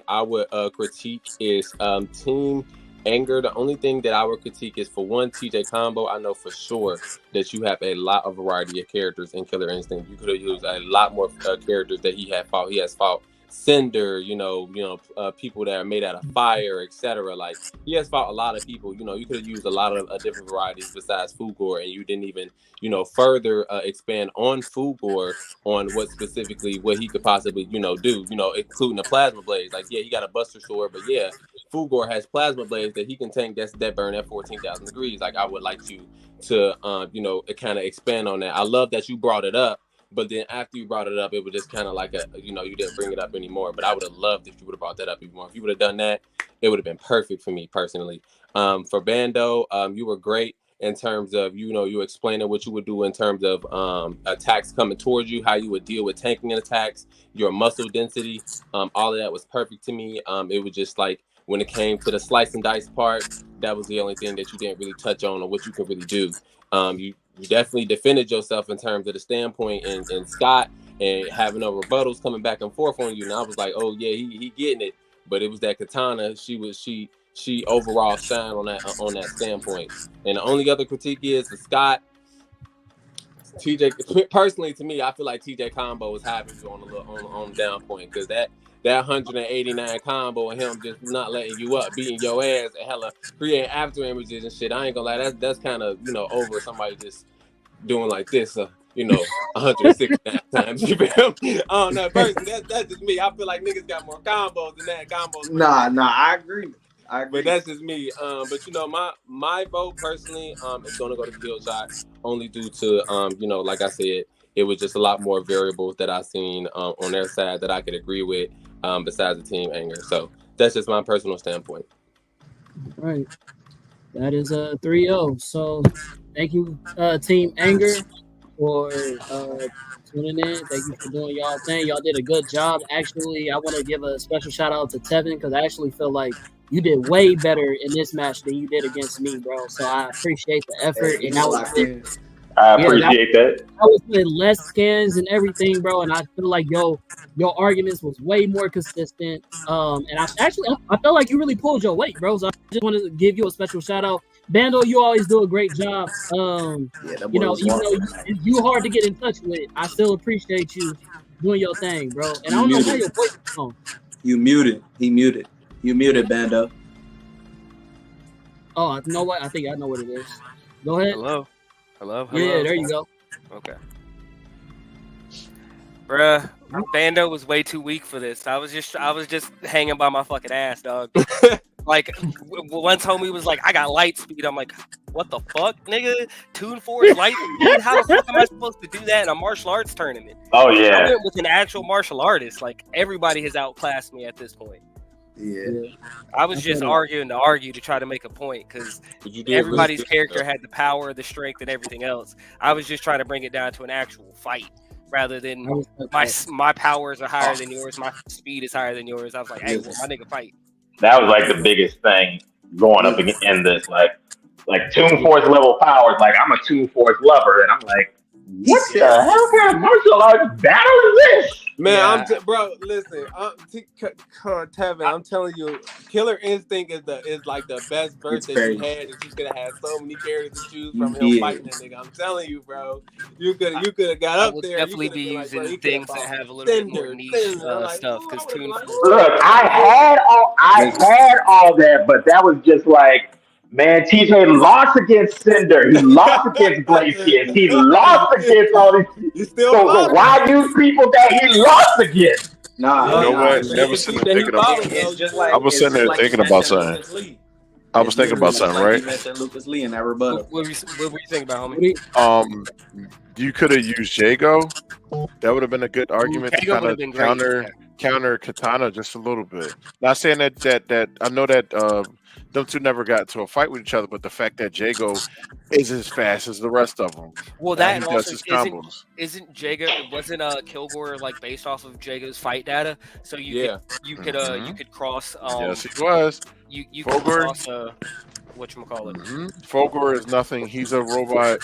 I would critique is Team Anger. The only thing that I would critique is, for one, TJ Combo. I know for sure that you have a lot of variety of characters in Killer Instinct. You could have used a lot more characters that he has fought cinder, people that are made out of fire, etc. Like he has fought a lot of people. You could have used a lot of different varieties besides Fugor, and you didn't even further expand on Fugor on what he could possibly do. Including the plasma blades. Like yeah, he got a Buster Sword, but yeah, Fugor has plasma blades that he can tank that burn at 14,000 degrees. Like I would like you to kind of expand on that. I love that you brought it up. But then after you brought it up, it was just kind of like you didn't bring it up anymore. But I would have loved if you would have brought that up even more. If you would have done that, it would have been perfect for me personally. For Bando, you were great in terms of, you explaining what you would do in terms of attacks coming towards you, how you would deal with tanking attacks, your muscle density. All of that was perfect to me. It was just like when it came to the slice and dice part, that was the only thing that you didn't really touch on or what you could really do. You definitely defended yourself in terms of the standpoint and Scott and having no rebuttals coming back and forth on you. And I was like, oh yeah, he getting it. But it was that Katana. She overall shined on that standpoint. And the only other critique is the Scott. TJ, personally to me, I feel like TJ combo was having you on the down point because that 189 combo and him just not letting you up, beating your ass and hella creating after images and shit. I ain't gonna lie, that's kind of over somebody just doing like this, 169 times. You feel me? I don't know, personally, that's just me. I feel like niggas got more combos than that. Nah, I agree. But that's just me. But my vote personally is gonna go to KILLSHOT only due to like I said, it was just a lot more variables that I seen on their side that I could agree with besides the team anger. So that's just my personal standpoint. Right. That is a 3-0. So thank you, Team Anger, for tuning in. Thank you for doing y'all thing. Y'all did a good job. Actually, I want to give a special shout out to Tevin because I actually feel like you did way better in this match than you did against me, bro. So I appreciate the effort. And I appreciate that. I was with less scans and everything, bro. And I feel like your arguments was way more consistent. And I felt like you really pulled your weight, bro. So I just wanted to give you a special shout out. Bando, you always do a great job. You hard to get in touch with. I still appreciate you doing your thing, bro. And I don't know how your voice is on. You muted. He muted. You muted, Bando. Oh, you know what? I think I know what it is. Go ahead. Hello. Yeah, there you go. Okay. Bruh, Bando was way too weak for this. I was just hanging by my fucking ass, dog. Like, once homie was like, I got light speed. I'm like, what the fuck, nigga? Tune Force light speed? How the fuck am I supposed to do that in a martial arts tournament? Oh, yeah. I went with an actual martial artist. Like, everybody has outclassed me at this point. Yeah. I was just arguing to argue to try to make a point because everybody's character had the power, the strength, and everything else. I was just trying to bring it down to an actual fight rather than my powers are higher than yours, my speed is higher than yours. I was like, hey, well, my nigga fight. That was like the biggest thing going up in this, like Toon Force level powers. Like I'm a Toon Force lover, and I'm like, what the hell kind of martial arts battle is this? Man, bro, listen, Tevin, I'm telling you, Killer Instinct is like the best verse that you had. That you could have had so many characters to choose from him fighting that nigga. I'm telling you, bro, you could have got up there. Definitely be using things that have a little bit more niche stuff. Because look, I had all that, but that was just like. Man, TJ lost against Cinder. He lost against Glacius. He lost against all these. So why use people that he lost against? Nah, you know what? Never sitting there thinking about. I was sitting there thinking about something. I was thinking about something, right? You mentioned Lucas Lee in that rebuttal. What were you thinking about, homie? You could have used Jago. That would have been a good argument to kind of counter Katana just a little bit. Not saying that I know that. Them two never got to a fight with each other, but the fact that Jago is as fast as the rest of them. Well, that also isn't Jago. Wasn't Kilgore like based off of Jago's fight data? So you could cross. Yes, he was. You could cross whatchamacallit. Fogor is nothing. He's a robot.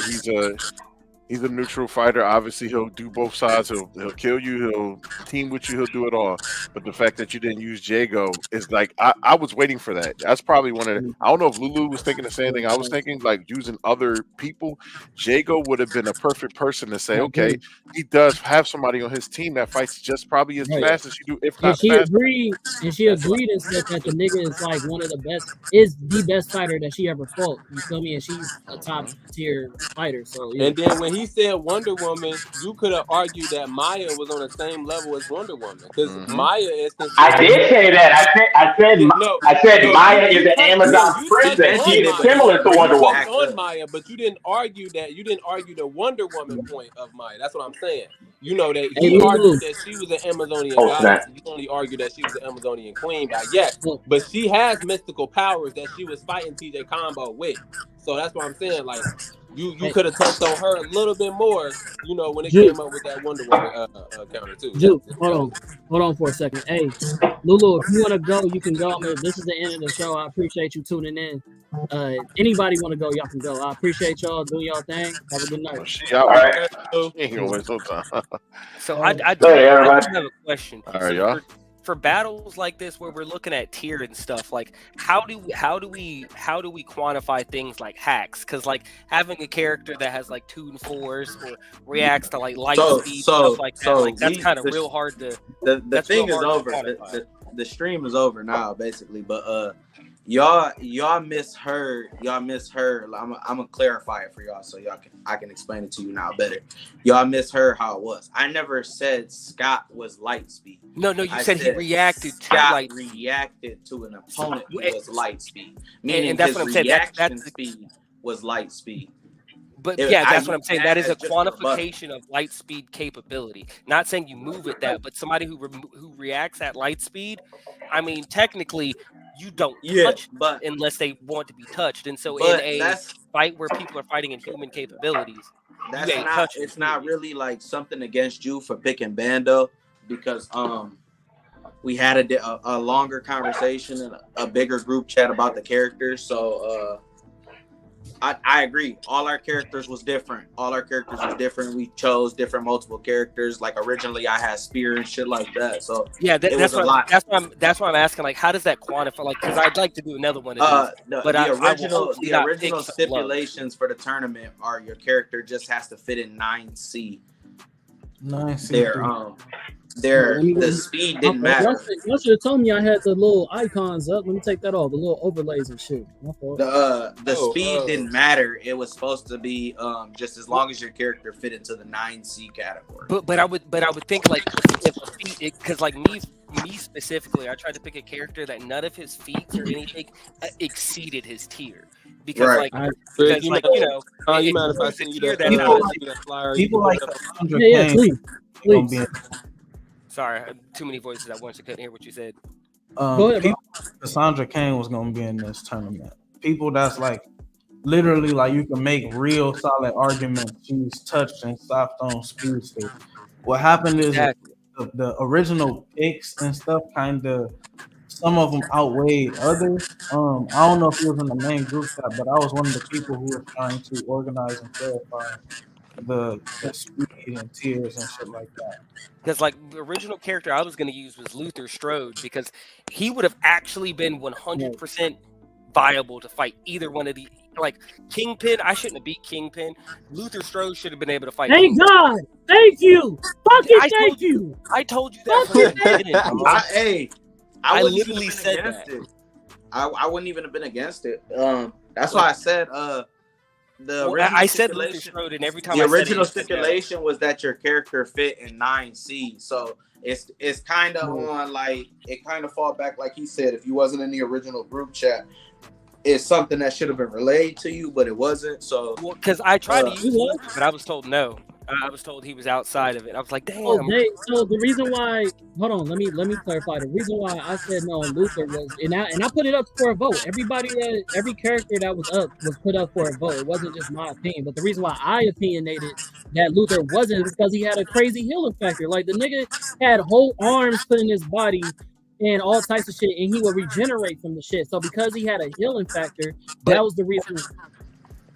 He's a neutral fighter. Obviously, he'll do both sides. He'll kill you. He'll team with you. He'll do it all. But the fact that you didn't use Jago is like I was waiting for that. That's probably one of the. I don't know if Lulu was thinking the same thing I was thinking. Like using other people, Jago would have been a perfect person to say, okay, he does have somebody on his team that fights just probably as fast as you do, if not faster. And she agreed and said that the nigga is like one of the best, is the best fighter that she ever fought. You feel me? And she's a top tier fighter. So yeah. And then when he said Wonder Woman, you could have argued that Maya was on the same level as Wonder Woman because Maya is considered. I did say that. I said Maya is an Amazon princess. She is similar to Wonder Woman. On Maya, but you didn't argue that. You didn't argue the Wonder Woman point of Maya. That's what I'm saying. You know that he argued that she was an Amazonian goddess. You only argued that she was an Amazonian queen by but she has mystical powers that she was fighting TJ Combo with. So that's what I'm saying. Like you could have touched on her a little bit more. You know when it came up with that Wonder Woman counter too. Juke, hold on for a second. Hey, Lulu, if you want to go, you can go. This is the end of the show. I appreciate you tuning in. Anybody want to go, y'all can go. I appreciate y'all doing y'all thing. Have a good night. All right. Ain't gonna waste no time. So I do have a question. All right, y'all. For battles like this where we're looking at tier and stuff, like how do we quantify things like hacks? Because like having a character that has like 2 and 4s or reacts to like light speed stuff like that, like that's kind of real hard to. The thing is over. The stream is over now, basically. But y'all misheard. I'm gonna clarify it for y'all so I can explain it to you now better. Y'all misheard how it was. I never said Scott was light speed. No, you said he reacted to Scott reacted to an opponent who was light speed. Meaning and that's his what I'm saying. reaction speed was light speed. But that's what I'm saying. That is a quantification of light speed capability. Not saying you move at that, but somebody who reacts at light speed. I mean, technically, you don't touch but unless they want to be touched. And so in a fight where people are fighting in human capabilities, it's not really like something against you for picking Bando because we had a longer conversation and a bigger group chat about the characters. So I agree. All our characters was different. We chose different multiple characters. Like originally I had Spear and shit like that. So that's why I'm asking, like, how does that quantify? Like, because I'd like to do another one of these. The original stipulations for the tournament are your character just has to fit in 9C. 9C. The speed didn't matter. Y'all should have told me I had the little icons up. Let me take that off. The little overlays and shit. The speed didn't matter. It was supposed to be just as long as your character fit into the 9C category. But I would think like because like me specifically, I tried to pick a character that none of his feats or anything exceeded his tier. Because you mind if I send you that flyer? People like please. Sorry, too many voices at once. I couldn't hear what you said. Go ahead, Cassandra Cain was going to be in this tournament. People that's like literally like you can make real solid arguments. She's touched and stopped on speed state. What happened is the original picks and stuff kind of some of them outweighed others. I don't know if it was in the main group chat, but I was one of the people who were trying to organize and clarify the speed and tiers and shit like that. Because like the original character I was going to use was Luther Strode because he would have actually been 100% viable to fight either one of the like Kingpin. I shouldn't have beat Kingpin. Luther Strode should have been able to fight. Thank Kingpin. God. Thank you. Thank you. I told you that. From the beginning, I literally said that. I wouldn't even have been against it. That's why I said I said Luther Strode, and every time the original stipulation was that your character fit in 9C. So it's kind of on like it kind of fall back like he said. If you wasn't in the original group chat, it's something that should have been relayed to you, but it wasn't. So because I tried to use Luther, but I was told no. I was told he was outside of it. I was like, damn. So the reason why, hold on, let me clarify. The reason why I said no on Luther was, and I put it up for a vote. Every character that was up was put up for a vote. It wasn't just my opinion. But the reason why I opinionated that Luther wasn't is because he had a crazy healing factor. Like the nigga had whole arms put in his body and all types of shit, and he would regenerate from the shit. So because he had a healing factor, that was the reason.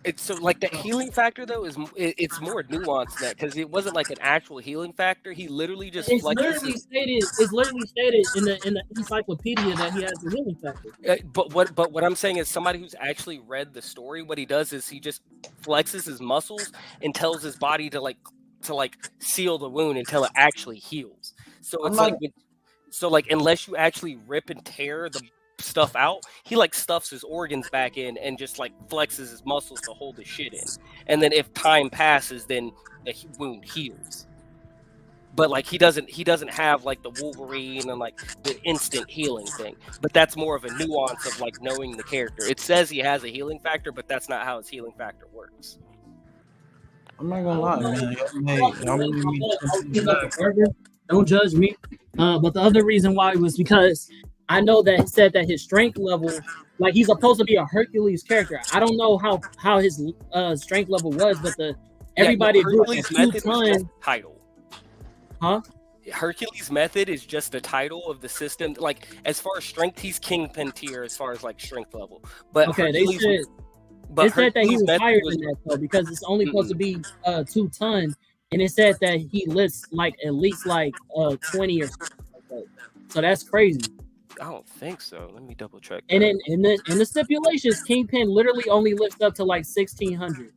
It's so like the healing factor though it's more nuanced than that because it wasn't like an actual healing factor. He literally just It's flexes literally his. stated. It's literally stated in the encyclopedia that he has a healing factor. But what I'm saying is somebody who's actually read the story, what he does is he just flexes his muscles and tells his body to seal the wound until it actually heals. So it's like unless you actually rip and tear the stuff out, he like stuffs his organs back in and just like flexes his muscles to hold the shit in. And then if time passes, then the wound heals. But like he doesn't have like the Wolverine and like the instant healing thing. But that's more of a nuance of like knowing the character. It says he has a healing factor, but that's not how his healing factor works. I'm not gonna lie, man. Don't judge me. But the other reason why was because I know that he said that his strength level, like he's supposed to be a Hercules character. I don't know how his strength level was, but everybody agreed at 2 tons title. Huh? Hercules method is just the title of the system. Like as far as strength, he's kingpin tier as far as like strength level. But okay, Hercules, they said that he was higher than that though because it's only supposed to be 2 tons, and it said that he lifts like at least like 20 or something like that. So that's crazy. I don't think so. Let me double check. And then in the stipulations, Kingpin literally only lifts up to like 1,600.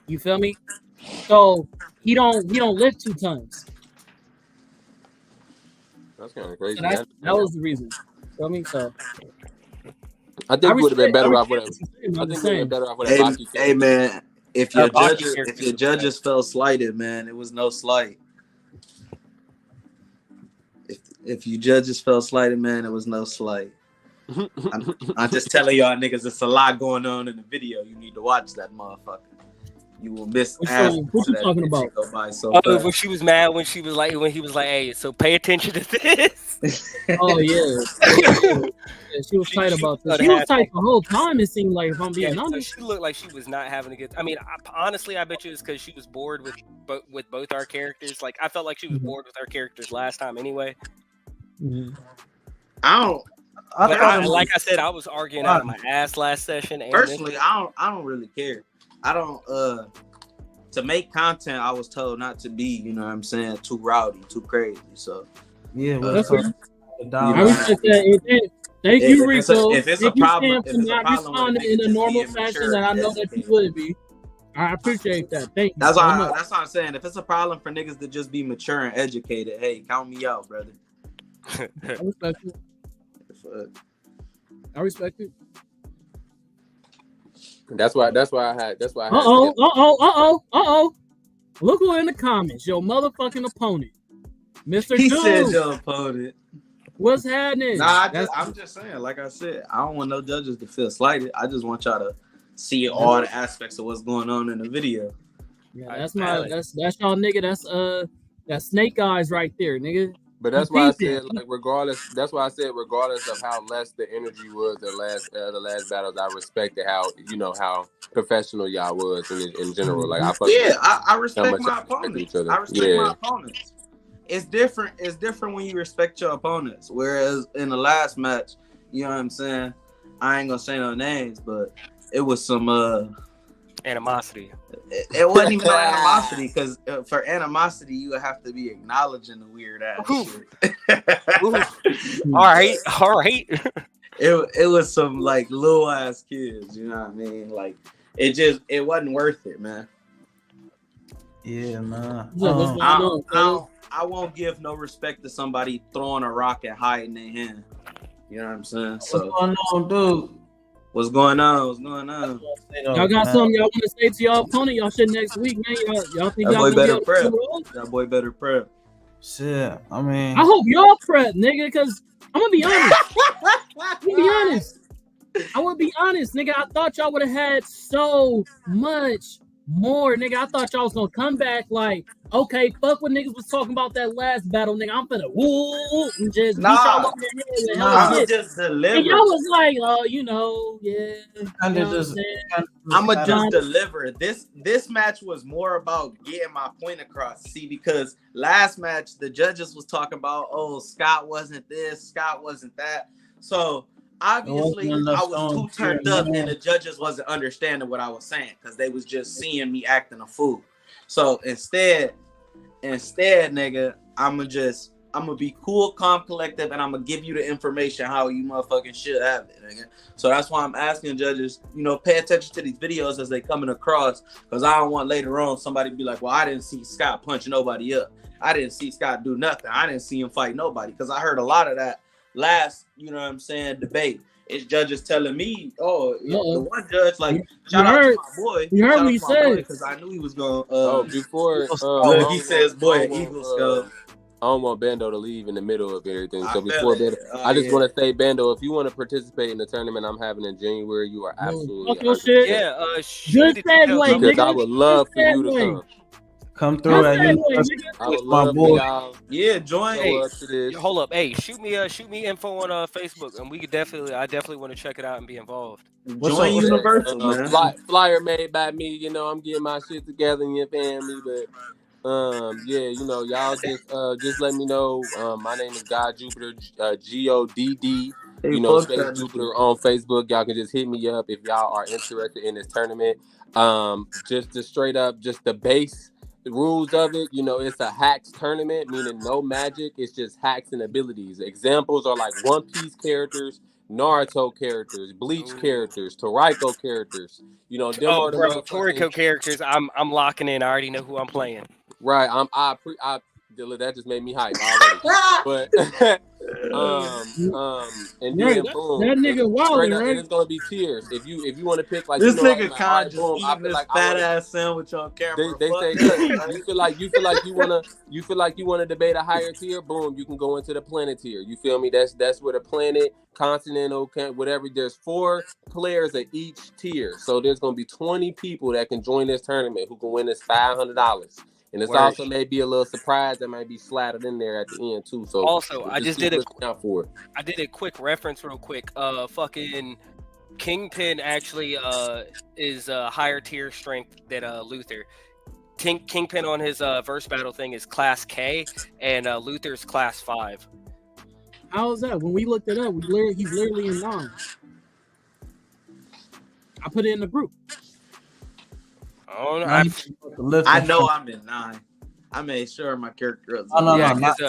You feel me? So he don't lift 2 tons. That's kind of crazy. So that was the reason. Feel me? So I think we would have been better off with it. Hey man, if your judges felt slighted, man, it was no slight. If you judges felt slighted, man, it was no slight. I'm just telling y'all niggas, it's a lot going on in the video. You need to watch that motherfucker. You will miss. What you talking about? When she was mad when he was like, hey, so pay attention to this. Oh yeah. She was tight about this. She was tight the whole time. It seemed like, if I'm being honest, she looked like she was not having a good. I mean, honestly, I bet you it's because she was bored with both our characters. Like I felt like she was bored with our characters last time anyway. Mm-hmm. Like I said, I was arguing out of my ass last session. And personally, I don't really care. I don't to make content. I was told not to be, you know what I'm saying, too rowdy, too crazy. So yeah, I respect that. Thank you, Rico. If it's a problem, not responding in a normal fashion that I know that you would be. I appreciate that. Thank you. That's what I'm saying. If it's a problem for niggas to just be mature and educated, hey, count me out, brother. I respect it. I respect it. That's why I had. Look who in the comments. Your motherfucking opponent, Mr. He Dude. said your opponent. What's happening? Nah, I'm just saying. Like I said, I don't want no judges to feel slighted. I just want y'all to see all the aspects of what's going on in the video. Yeah, that's y'all nigga. That's Snake Eyes right there, nigga. But that's why I said, like, regardless. That's why I said, regardless of how less the energy was the last battles, I respected how professional y'all was in general. Like, I respect my opponents. I respect my opponents. It's different. It's different when you respect your opponents. Whereas in the last match, you know what I'm saying. I ain't gonna say no names, but it was some animosity. It wasn't even no animosity because for animosity you would have to be acknowledging the weird ass shit. All right. It was some like little ass kids, you know what I mean? Like it wasn't worth it, man. Yeah, man. I won't give no respect to somebody throwing a rock and hiding their hand. You know what I'm saying? So what's going on, dude? What's going on? What's going on? Y'all got something y'all want to say to y'all opponent? Y'all shit next week, man. Y'all think y'all gonna better prep? That boy better prep. Shit, I mean, I hope y'all prep, nigga, because I'm gonna be honest. I would be honest, nigga. I thought y'all would have had so much more, nigga. I thought y'all was gonna come back like, okay, fuck what niggas was talking about that last battle, nigga. I'm finna woo and just beat y'all over the head. I'ma just deliver. And y'all was like, yeah. I'ma just deliver. This match was more about getting my point across. See, because last match the judges was talking about, Scott wasn't this, Scott wasn't that. So obviously enough I was too stones here turned and up there. and the judges wasn't understanding what I was saying because they was just seeing me acting a fool. So instead, nigga, I'ma be cool, calm, collective, and I'm gonna give you the information how you motherfucking should have it, nigga. So that's why I'm asking judges, pay attention to these videos as they coming across, because I don't want later on somebody to be like, well, I didn't see Scott punch nobody up. I didn't see Scott do nothing. I didn't see him fight nobody, because I heard a lot of that last, debate. It's judges telling me, the one judge, like, shout out to my boy. You heard Shout what out he to my boy, said. because I knew he was going Before look, he says, boy, Eagle Skull. I don't want Bando to leave in the middle of everything. So I before feel Bando, it. I just want to say, Bando, if you want to participate in the tournament I'm having in January, you are absolutely Fuck your shit. Yeah, Good segue, because nigga. I would love for you to come. Come through at Good segue, University. nigga. I would My love boy. for y'all. Yeah, join. Hey, Up to this. hold up. Hey, shoot me info on Facebook, and I definitely want to check it out and be involved. Join Universal, man. Flyer made by me. I'm getting my shit together and your family, but y'all just let me know. My name is God Jupiter, GODD. Space Jupiter on Facebook. Y'all can just hit me up if y'all are interested in this tournament. Just the straight up, just the base. The rules of it, it's a hacks tournament, meaning no magic. It's just hacks and abilities. Examples are like One Piece characters, Naruto characters, Bleach characters, Toriko characters. Them are the Toriko characters. I'm locking in. I already know who I'm playing. Right. That just made me hype already. But and then boom, that nigga wilding, right? And it's gonna be tiers. If you want to pick like this nigga like, Kai just boom, eating this fat ass sandwich on camera. They say you feel like you want to debate a higher tier. Boom, you can go into the planet tier. You feel me? That's where the planet, continental, whatever. There's 4 players at each tier, so there's gonna be 20 people that can join this tournament who can win this $500. And it's also maybe a little surprise that might be slattered in there at the end too. So also, I did a quick reference real quick. Fucking Kingpin actually is a higher tier strength than Luther. Kingpin on his verse battle thing is class K, and Luther's class 5. How is that? When we looked it up, he's literally in 9. I put it in the group. Oh, I know I'm in 9. I made sure my character was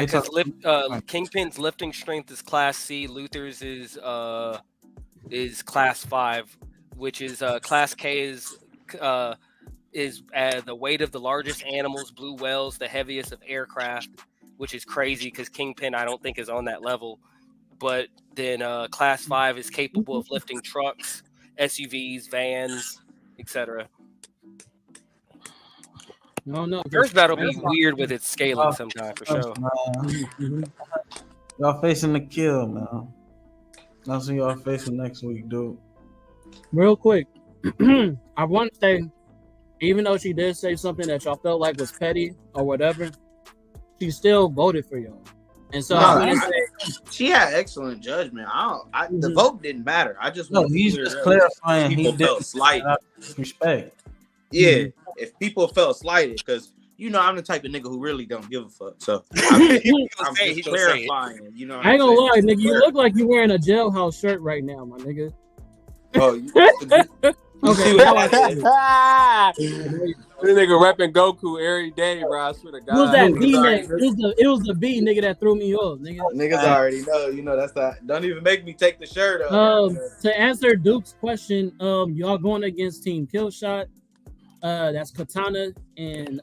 because Kingpin's lifting strength is class C. Luther's is class 5, which is class K is the weight of the largest animals, blue whales, the heaviest of aircraft, which is crazy because Kingpin I don't think is on that level. But then class 5 is capable of lifting trucks, SUVs, vans, etc. No. First battle be weird with its scaling sometimes for sure. Y'all facing the kill, man. I'll see y'all facing next week, dude. Real quick, I want to say, even though she did say something that y'all felt like was petty or whatever, she still voted for y'all. And so she had excellent judgment. The vote didn't matter. I just he's just clarifying. He felt slighted. Respect. Yeah, if people felt slighted, because I'm the type of nigga who really don't give a fuck. So I'm just clarifying. I ain't gonna lie, nigga. You look like you wearing a jailhouse shirt right now, my nigga. Oh, okay. This nigga repping Goku every day, bro. I swear to God. It was that B nigga. It was the B nigga that threw me off, nigga. Niggas already know. That's that. Don't even make me take the shirt off. To answer Duke's question, y'all going against Team KILLSHOT. That's Katana and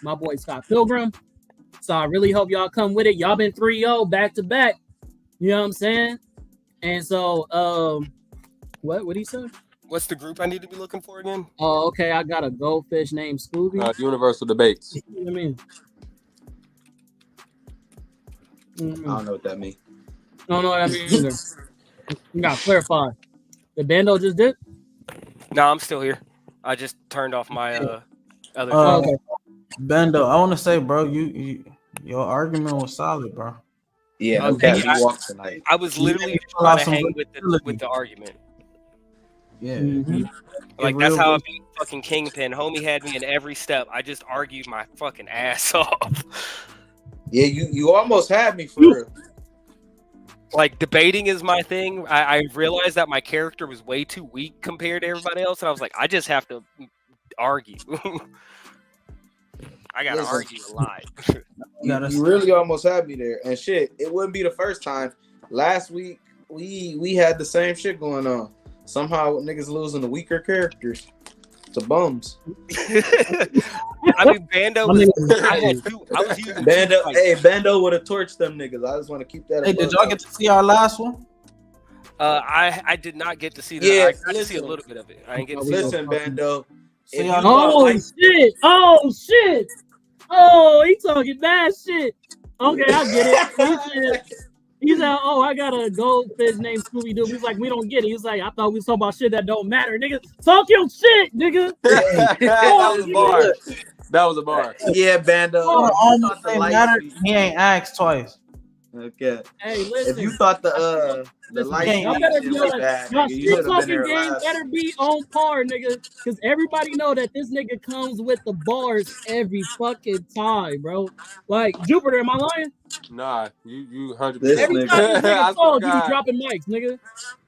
my boy Scott Pilgrim. So I really hope y'all come with it. Y'all been 3-0 back to back. You know what I'm saying? And so what he say? What's the group I need to be looking for again? Oh, okay. I got a goldfish named Scooby. Universal Debates. You know what I mean? I don't know what that means. I don't know what that means either. You gotta clarify. The Bando just did? No, I'm still here. I just turned off my other. Okay. Bando, I want to say, bro, your argument was solid, bro. Yeah, I was literally trying to hang with the argument. Yeah, like that's how I beat fucking Kingpin. Homie had me in every step. I just argued my fucking ass off. Yeah, you almost had me for real. like debating is my thing. I realized that my character was way too weak compared to everybody else, and I was like, I just have to argue. I gotta Listen. argue a lot. You really almost had me there. And shit, it wouldn't be the first time. Last week, we had the same shit going on. Somehow niggas losing the weaker characters to bums. I mean, Bando was. I was using Bando. two Hey, Bando would have torched them niggas. I just want to keep that. Hey, did y'all get to see our last one? I did not get to see that. Yeah, I got to see a little bit of it. I ain't get to see Listen, Bando. See if y'all you thought, Oh like, shit! Oh shit! Oh, he talking bad shit. Okay, I get it. He said, "Oh, I got a goldfish named Scooby Doo." He's like, "We don't get it." He's like, "I thought we was talking about shit that don't matter, nigga. Talk your shit, nigga." That was a bar. That was a bar. Yeah, Bando. Oh, if you almost thought the ain't light matter. speed- He ain't asked twice. Okay. Hey, listen. If you thought the light y'all speed better shit be was on. bad, Y'all nigga, you shit should have been talking there game last. better be on par, nigga. Because everybody know that this nigga comes with the bars every fucking time, bro. Like Jupiter, am I lying? Nah, you 100%. This Every nigga. time this I nigga swear talk, to you be God. dropping mics, nigga.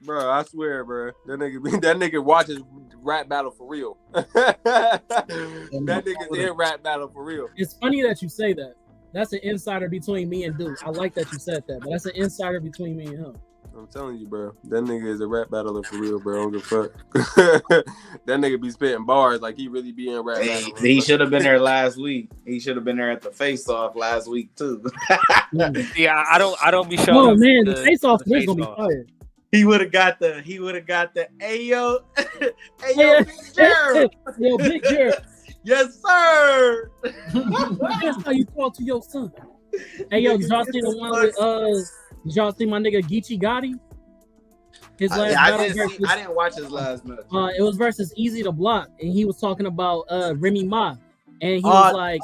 Bro, I swear, bro. That nigga watches rap battle for real. That nigga's in rap battle for real. It's funny that you say that. That's an insider between me and Duke. I like that you said that, but that's an insider between me and him. I'm telling you, bro. That nigga is a rap battler for real, bro. I don't give a fuck. That nigga be spitting bars like he really be in rap Hey, battle. he should have been there last week. He should have been there at the face-off last week too. Yeah, I don't be showing Oh up man, to the face off the is gonna be face-off. fire. He would have got the. Hey yo, Yeah. Big Jerry. Yo, Big Jerry. Yes, sir. That's how you talk to your son. Hey yo, did y'all see the one with did y'all see my nigga Geechee Gotti? His last I battle didn't versus, I didn't watch his last match. it was versus Easy to Block, and he was talking about Remy Ma, and he was like,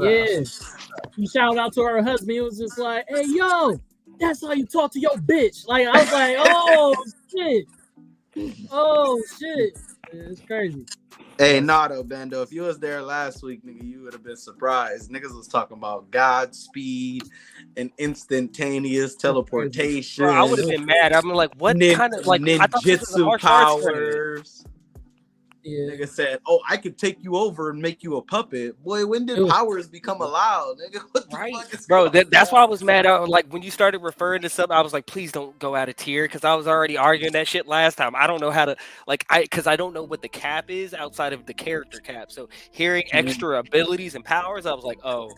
yeah, he shouted out to her husband. He was just like, "Hey yo, that's how you talk to your bitch." Like I was like, "Oh shit, oh shit, yeah, it's crazy." Hey, nah though, Bando. If you was there last week, nigga, you would have been surprised. Niggas was talking about Godspeed and instantaneous teleportation. Bro, I would have been mad. I'm like, what kind of like I thought this was a ninjutsu martial arts tournament. powers. Yeah. Nigga said, "Oh, I could take you over and make you a puppet." Boy, when did It was- powers become allowed, nigga? What the Right, fuck is bro. going That's on? why I was mad. Like when you started referring to something, I was like, please don't go out of tier because I was already arguing that shit last time. I don't know how to because I don't know what the cap is outside of the character cap. So hearing extra abilities and powers, I was like, oh,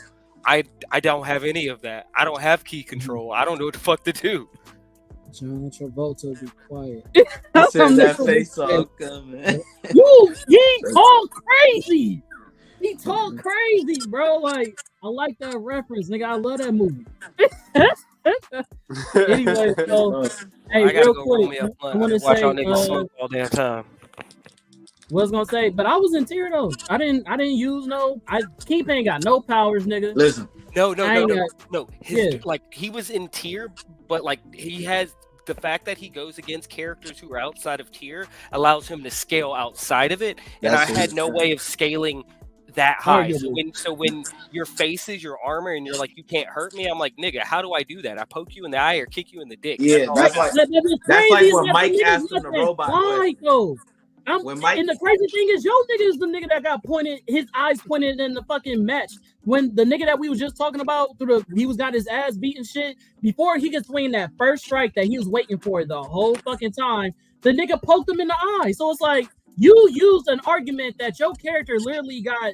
I don't have any of that. I don't have key control. I don't know what the fuck to do. John Travolta, be quiet. He said that face off coming. He talk crazy. He talk crazy, bro. Like I like that reference, nigga. I love that movie. Anyway, so hey, I gotta real go roll quick, me up I blunt. want to Watch say, y'all niggas smoke all damn time. was gonna say, but I was in tier though. I didn't use no. Keith ain't got no powers, nigga. Listen, No. Yeah. Like he was in tier, but like he has the fact that he goes against characters who are outside of tier allows him to scale outside of it. And That's I had no way of scaling that high. Arguably. So when your face is your armor and you're like, you can't hurt me, I'm like, nigga, how do I do that? I poke you in the eye or kick you in the dick. Yeah, all that's I got. like- That's that's crazy when is that Mike the niggas asked him let the that robot fly, question. though. When Mike- And the crazy thing is, your nigga is the nigga that got pointed, his eyes pointed in the fucking match. When the nigga that we was just talking about, he got his ass beaten shit, before he could swing that first strike that he was waiting for the whole fucking time, the nigga poked him in the eye. So it's like, you used an argument that your character literally got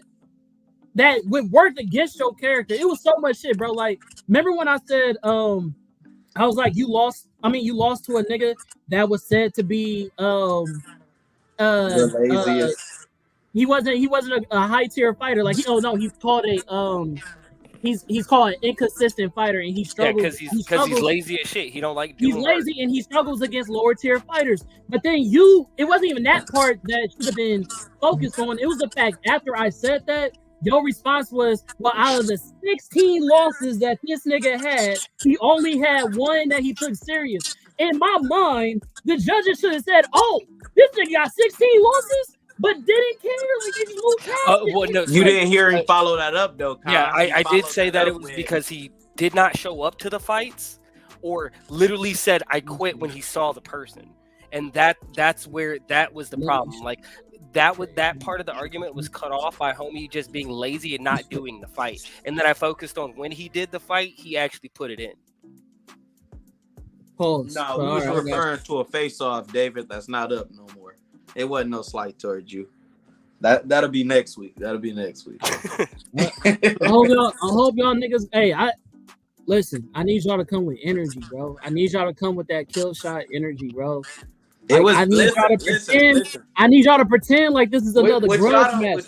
that would work against your character. It was so much shit, bro. Like, remember when I said, I was like, you lost to a nigga that was said to be the laziest. he wasn't a high tier fighter. Like he's called he's called an inconsistent fighter, and he Yeah, struggles. because he's lazy as shit. He don't like doing He's lazy and he struggles against lower tier fighters. But then it wasn't even that part that should have been focused on. It was the fact after I said that, your response was, well, out of the 16 losses that this nigga had, he only had one that he took serious. In my mind, the judges should have said, oh, this nigga got 16 losses, but didn't care. Like, they just moved past it. Well, no, You didn't hear him follow that up though. Kyle. Yeah, He I did followed say that up it was with- because he did not show up to the fights, or literally said I quit when he saw the person. And that's where that was the problem. Like that part of the argument was cut off by homie just being lazy and not doing the fight. And then I focused on when he did the fight, he actually put it in. Pause. No, we was referring to a face-off, David. That's not up no more. It wasn't no slight towards you. That'll be next week. I hope y'all niggas. Hey, listen. I need y'all to come with energy, bro. I need y'all to come with that kill shot energy, bro. I need y'all to pretend like this is another grudge match.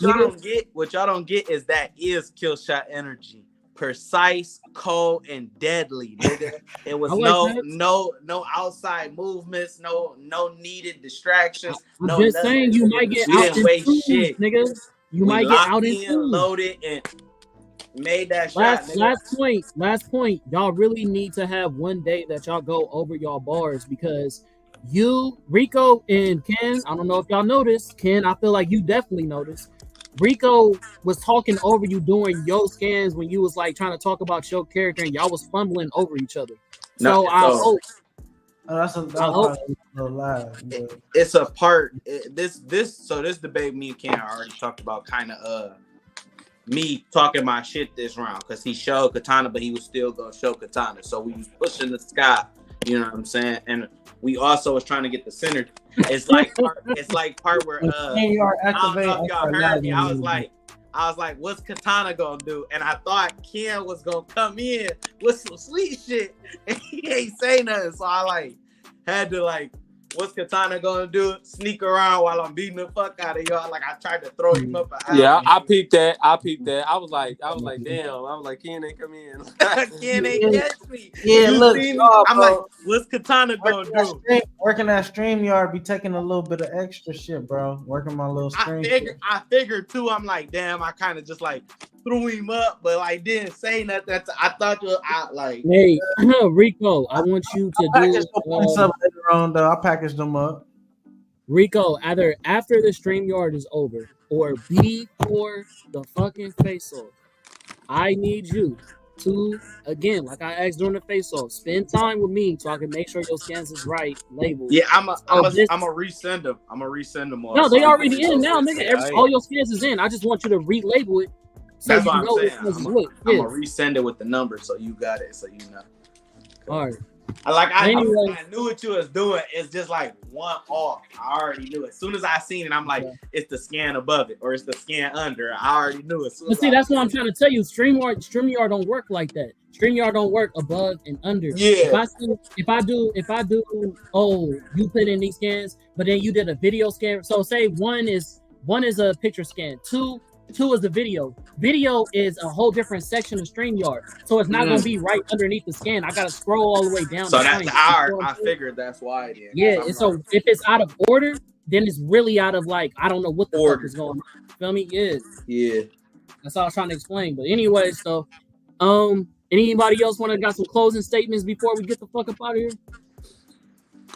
What y'all don't get is that is kill shot energy. Precise, cold, and deadly, nigga. It was no outside movements, no needed distractions. I'm just saying you might get out in shit, nigga. You might get out in loaded and made that shot. Last point. Y'all really need to have one day that y'all go over y'all bars because you, Rico, and Ken. I don't know if y'all noticed. Ken, I feel like you definitely noticed. Rico was talking over you during your scans when you was like trying to talk about your character and y'all was fumbling over each other. So I hope. It's a part. This debate me and Ken already talked about. Kind of me talking my shit this round because he showed Katana, but he was still gonna show Katana. So we was pushing the sky. You know what I'm saying? And we also was trying to get the synergy. It's like part where I don't know if y'all heard me. I was like, what's Katana gonna do? And I thought Ken was gonna come in with some sweet shit, and he ain't say nothing. So I had to what's Katana gonna do? Sneak around while I'm beating the fuck out of y'all. Like I tried to throw him up. Yeah, I peeped that. I was like, damn. I was like, Ken ain't come in. Ken ain't catch me. Yeah, look. I'm like, what's Katana gonna do? Working that StreamYard be taking a little bit of extra shit, bro. Working my little stream. I figured too. I'm like, damn. I kind of just threw him up, but didn't say nothing. I thought you were out Hey, Rico, I want you to do. Later on, though. I packaged them up. Rico, either after the StreamYard is over or before the fucking face-off, I need you to, again, like I asked during the face-off, spend time with me so I can make sure your scans is right labeled. Yeah, I'm a resend them. I'm a resend them all. No, they already in now, nigga. All your scans is in. I just want you to relabel it. So that's what I'm saying. I'm gonna resend it with the number so you got it, so you know. All right. I knew what you was doing. It's just one off. I already knew it. As soon as I seen it, I'm like, it's the scan above it or it's the scan under. I already knew it. But see, that's what I'm trying to tell you. StreamYard don't work like that. StreamYard don't work above and under. Yeah. If I do, you put in these scans, but then you did a video scan. So say one is a picture scan. Two is the video. Video is a whole different section of StreamYard. So it's not going to be right underneath the scan. I got to scroll all the way down. So that's I figured that's why it is. Yeah, and so if it's out of order, then it's really out of I don't know what the fuck is going on. Feel me? Yeah. That's all I was trying to explain. But anyway, so anybody else got some closing statements before we get the fuck up out of here?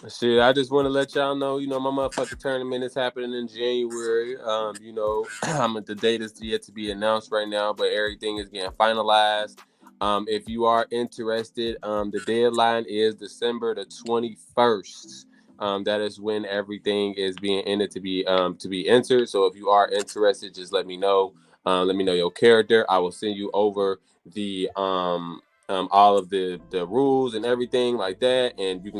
Shit, I just want to let y'all know, my motherfucking tournament is happening in January. The date is yet to be announced right now, but everything is getting finalized. If you are interested, the deadline is December the 21st. That is when everything is being entered to be entered. So if you are interested, just let me know. Let me know your character. I will send you over the all of the rules and everything like that, and we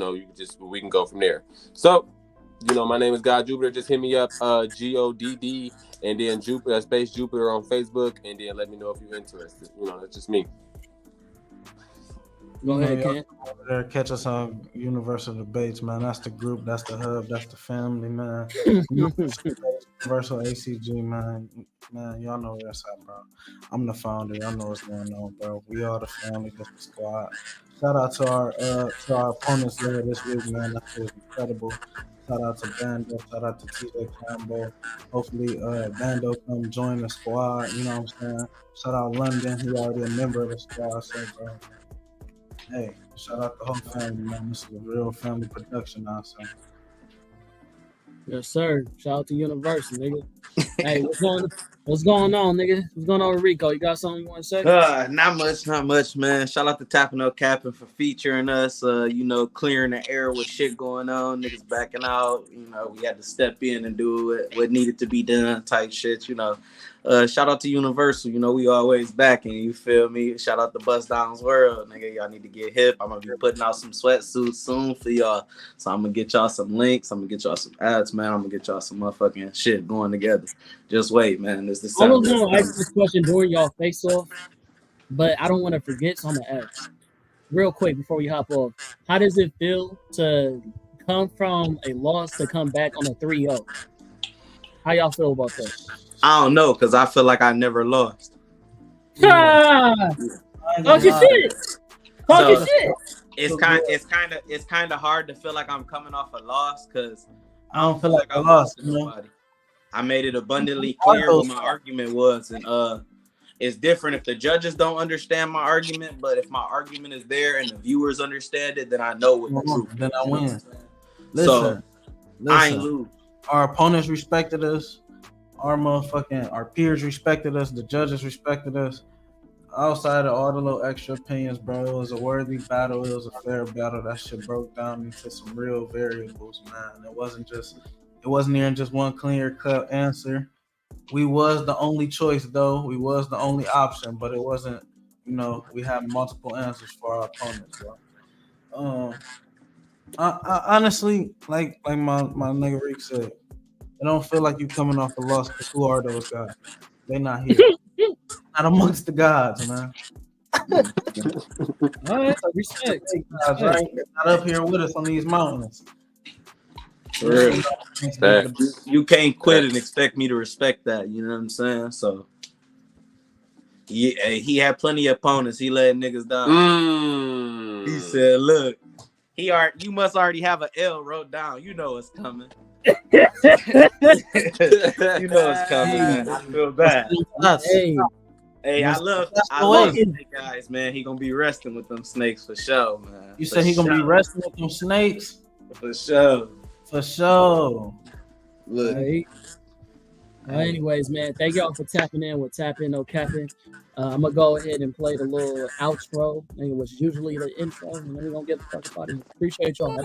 can go from there. So, my name is God Jupiter. Just hit me up, GODD, and then Jupiter space Jupiter on Facebook, and then let me know if you're interested. That's just me. Go ahead, Ken. Over there, catch us on Universal Debates, man. That's the group, that's the hub, that's the family, man. Universal ACG, man. Man, y'all know where that's at, bro. I'm the founder. Y'all know what's going on, bro. We are the family, just the squad. Shout out to our opponents there this week, man. That was incredible. Shout out to Bando. Shout out to TJ Campbell. Hopefully, Bando come join the squad. You know what I'm saying? Shout out London. He already a member of the squad, so, bro. Hey, shout out the whole family, man. This is a real family production now, so. Yes, sir. Shout out to Universal, nigga. Hey, what's going on, nigga? What's going on with Rico? You got something you want to say? Not much, man. Shout out to Tapping Up Capping for featuring us. Clearing the air with shit going on, niggas backing out. We had to step in and do what needed to be done, type shit. Shout out to Universal. We always backing. You feel me? Shout out to Bust Down's World, nigga. Y'all need to get hip. I'm gonna be putting out some sweatsuits soon for y'all. So I'm gonna get y'all some links. I'm gonna get y'all some ads, man. I'm gonna get y'all some motherfucking shit going together. Just wait, man. This is I was gonna ask this question during y'all face off, but I don't want to forget, so I'm gonna ask real quick before we hop off. How does it feel to come from a loss to come back on a 3-0? How y'all feel about that? I don't know, because I feel like I never lost. Talk your shit. Talk your shit. It's kind of hard to feel like I'm coming off a loss, because I don't feel like I lost. Nobody. I made it abundantly clear what my argument was, and it's different if the judges don't understand my argument, but if my argument is there and the viewers understand it, then I know what the truth is. Then I win. Listen, I ain't lose. Our opponents respected us. Our peers respected us. The judges respected us. Outside of all the little extra opinions, bro, it was a worthy battle. It was a fair battle. That shit broke down into some real variables, man. It wasn't even just one clear-cut answer. We was the only choice, though. We was the only option, but it wasn't, we had multiple answers for our opponents, bro. I honestly, like my nigga Rick said, I don't feel like you coming off a loss, because who are those guys? They not here. Not amongst the gods, man. All right, respect. Guys, right? They're not up here with us on these mountains. Really? You can't quit and expect me to respect that. You know what I'm saying? So he had plenty of opponents. He let niggas down. He said, "Look, you must already have an L wrote down. You know it's coming." You know it's coming, man. I feel bad. Hey, I love snake guys, man. He gonna be resting with them snakes for sure, man. You said he gonna be resting with them snakes? For sure. For sure. Look. Right. Anyways, man, thank y'all for tapping in with Tap In No Capping. I'm gonna go ahead and play the little outro, which is usually the intro, and then we're gonna get the fuck out of here. Appreciate y'all.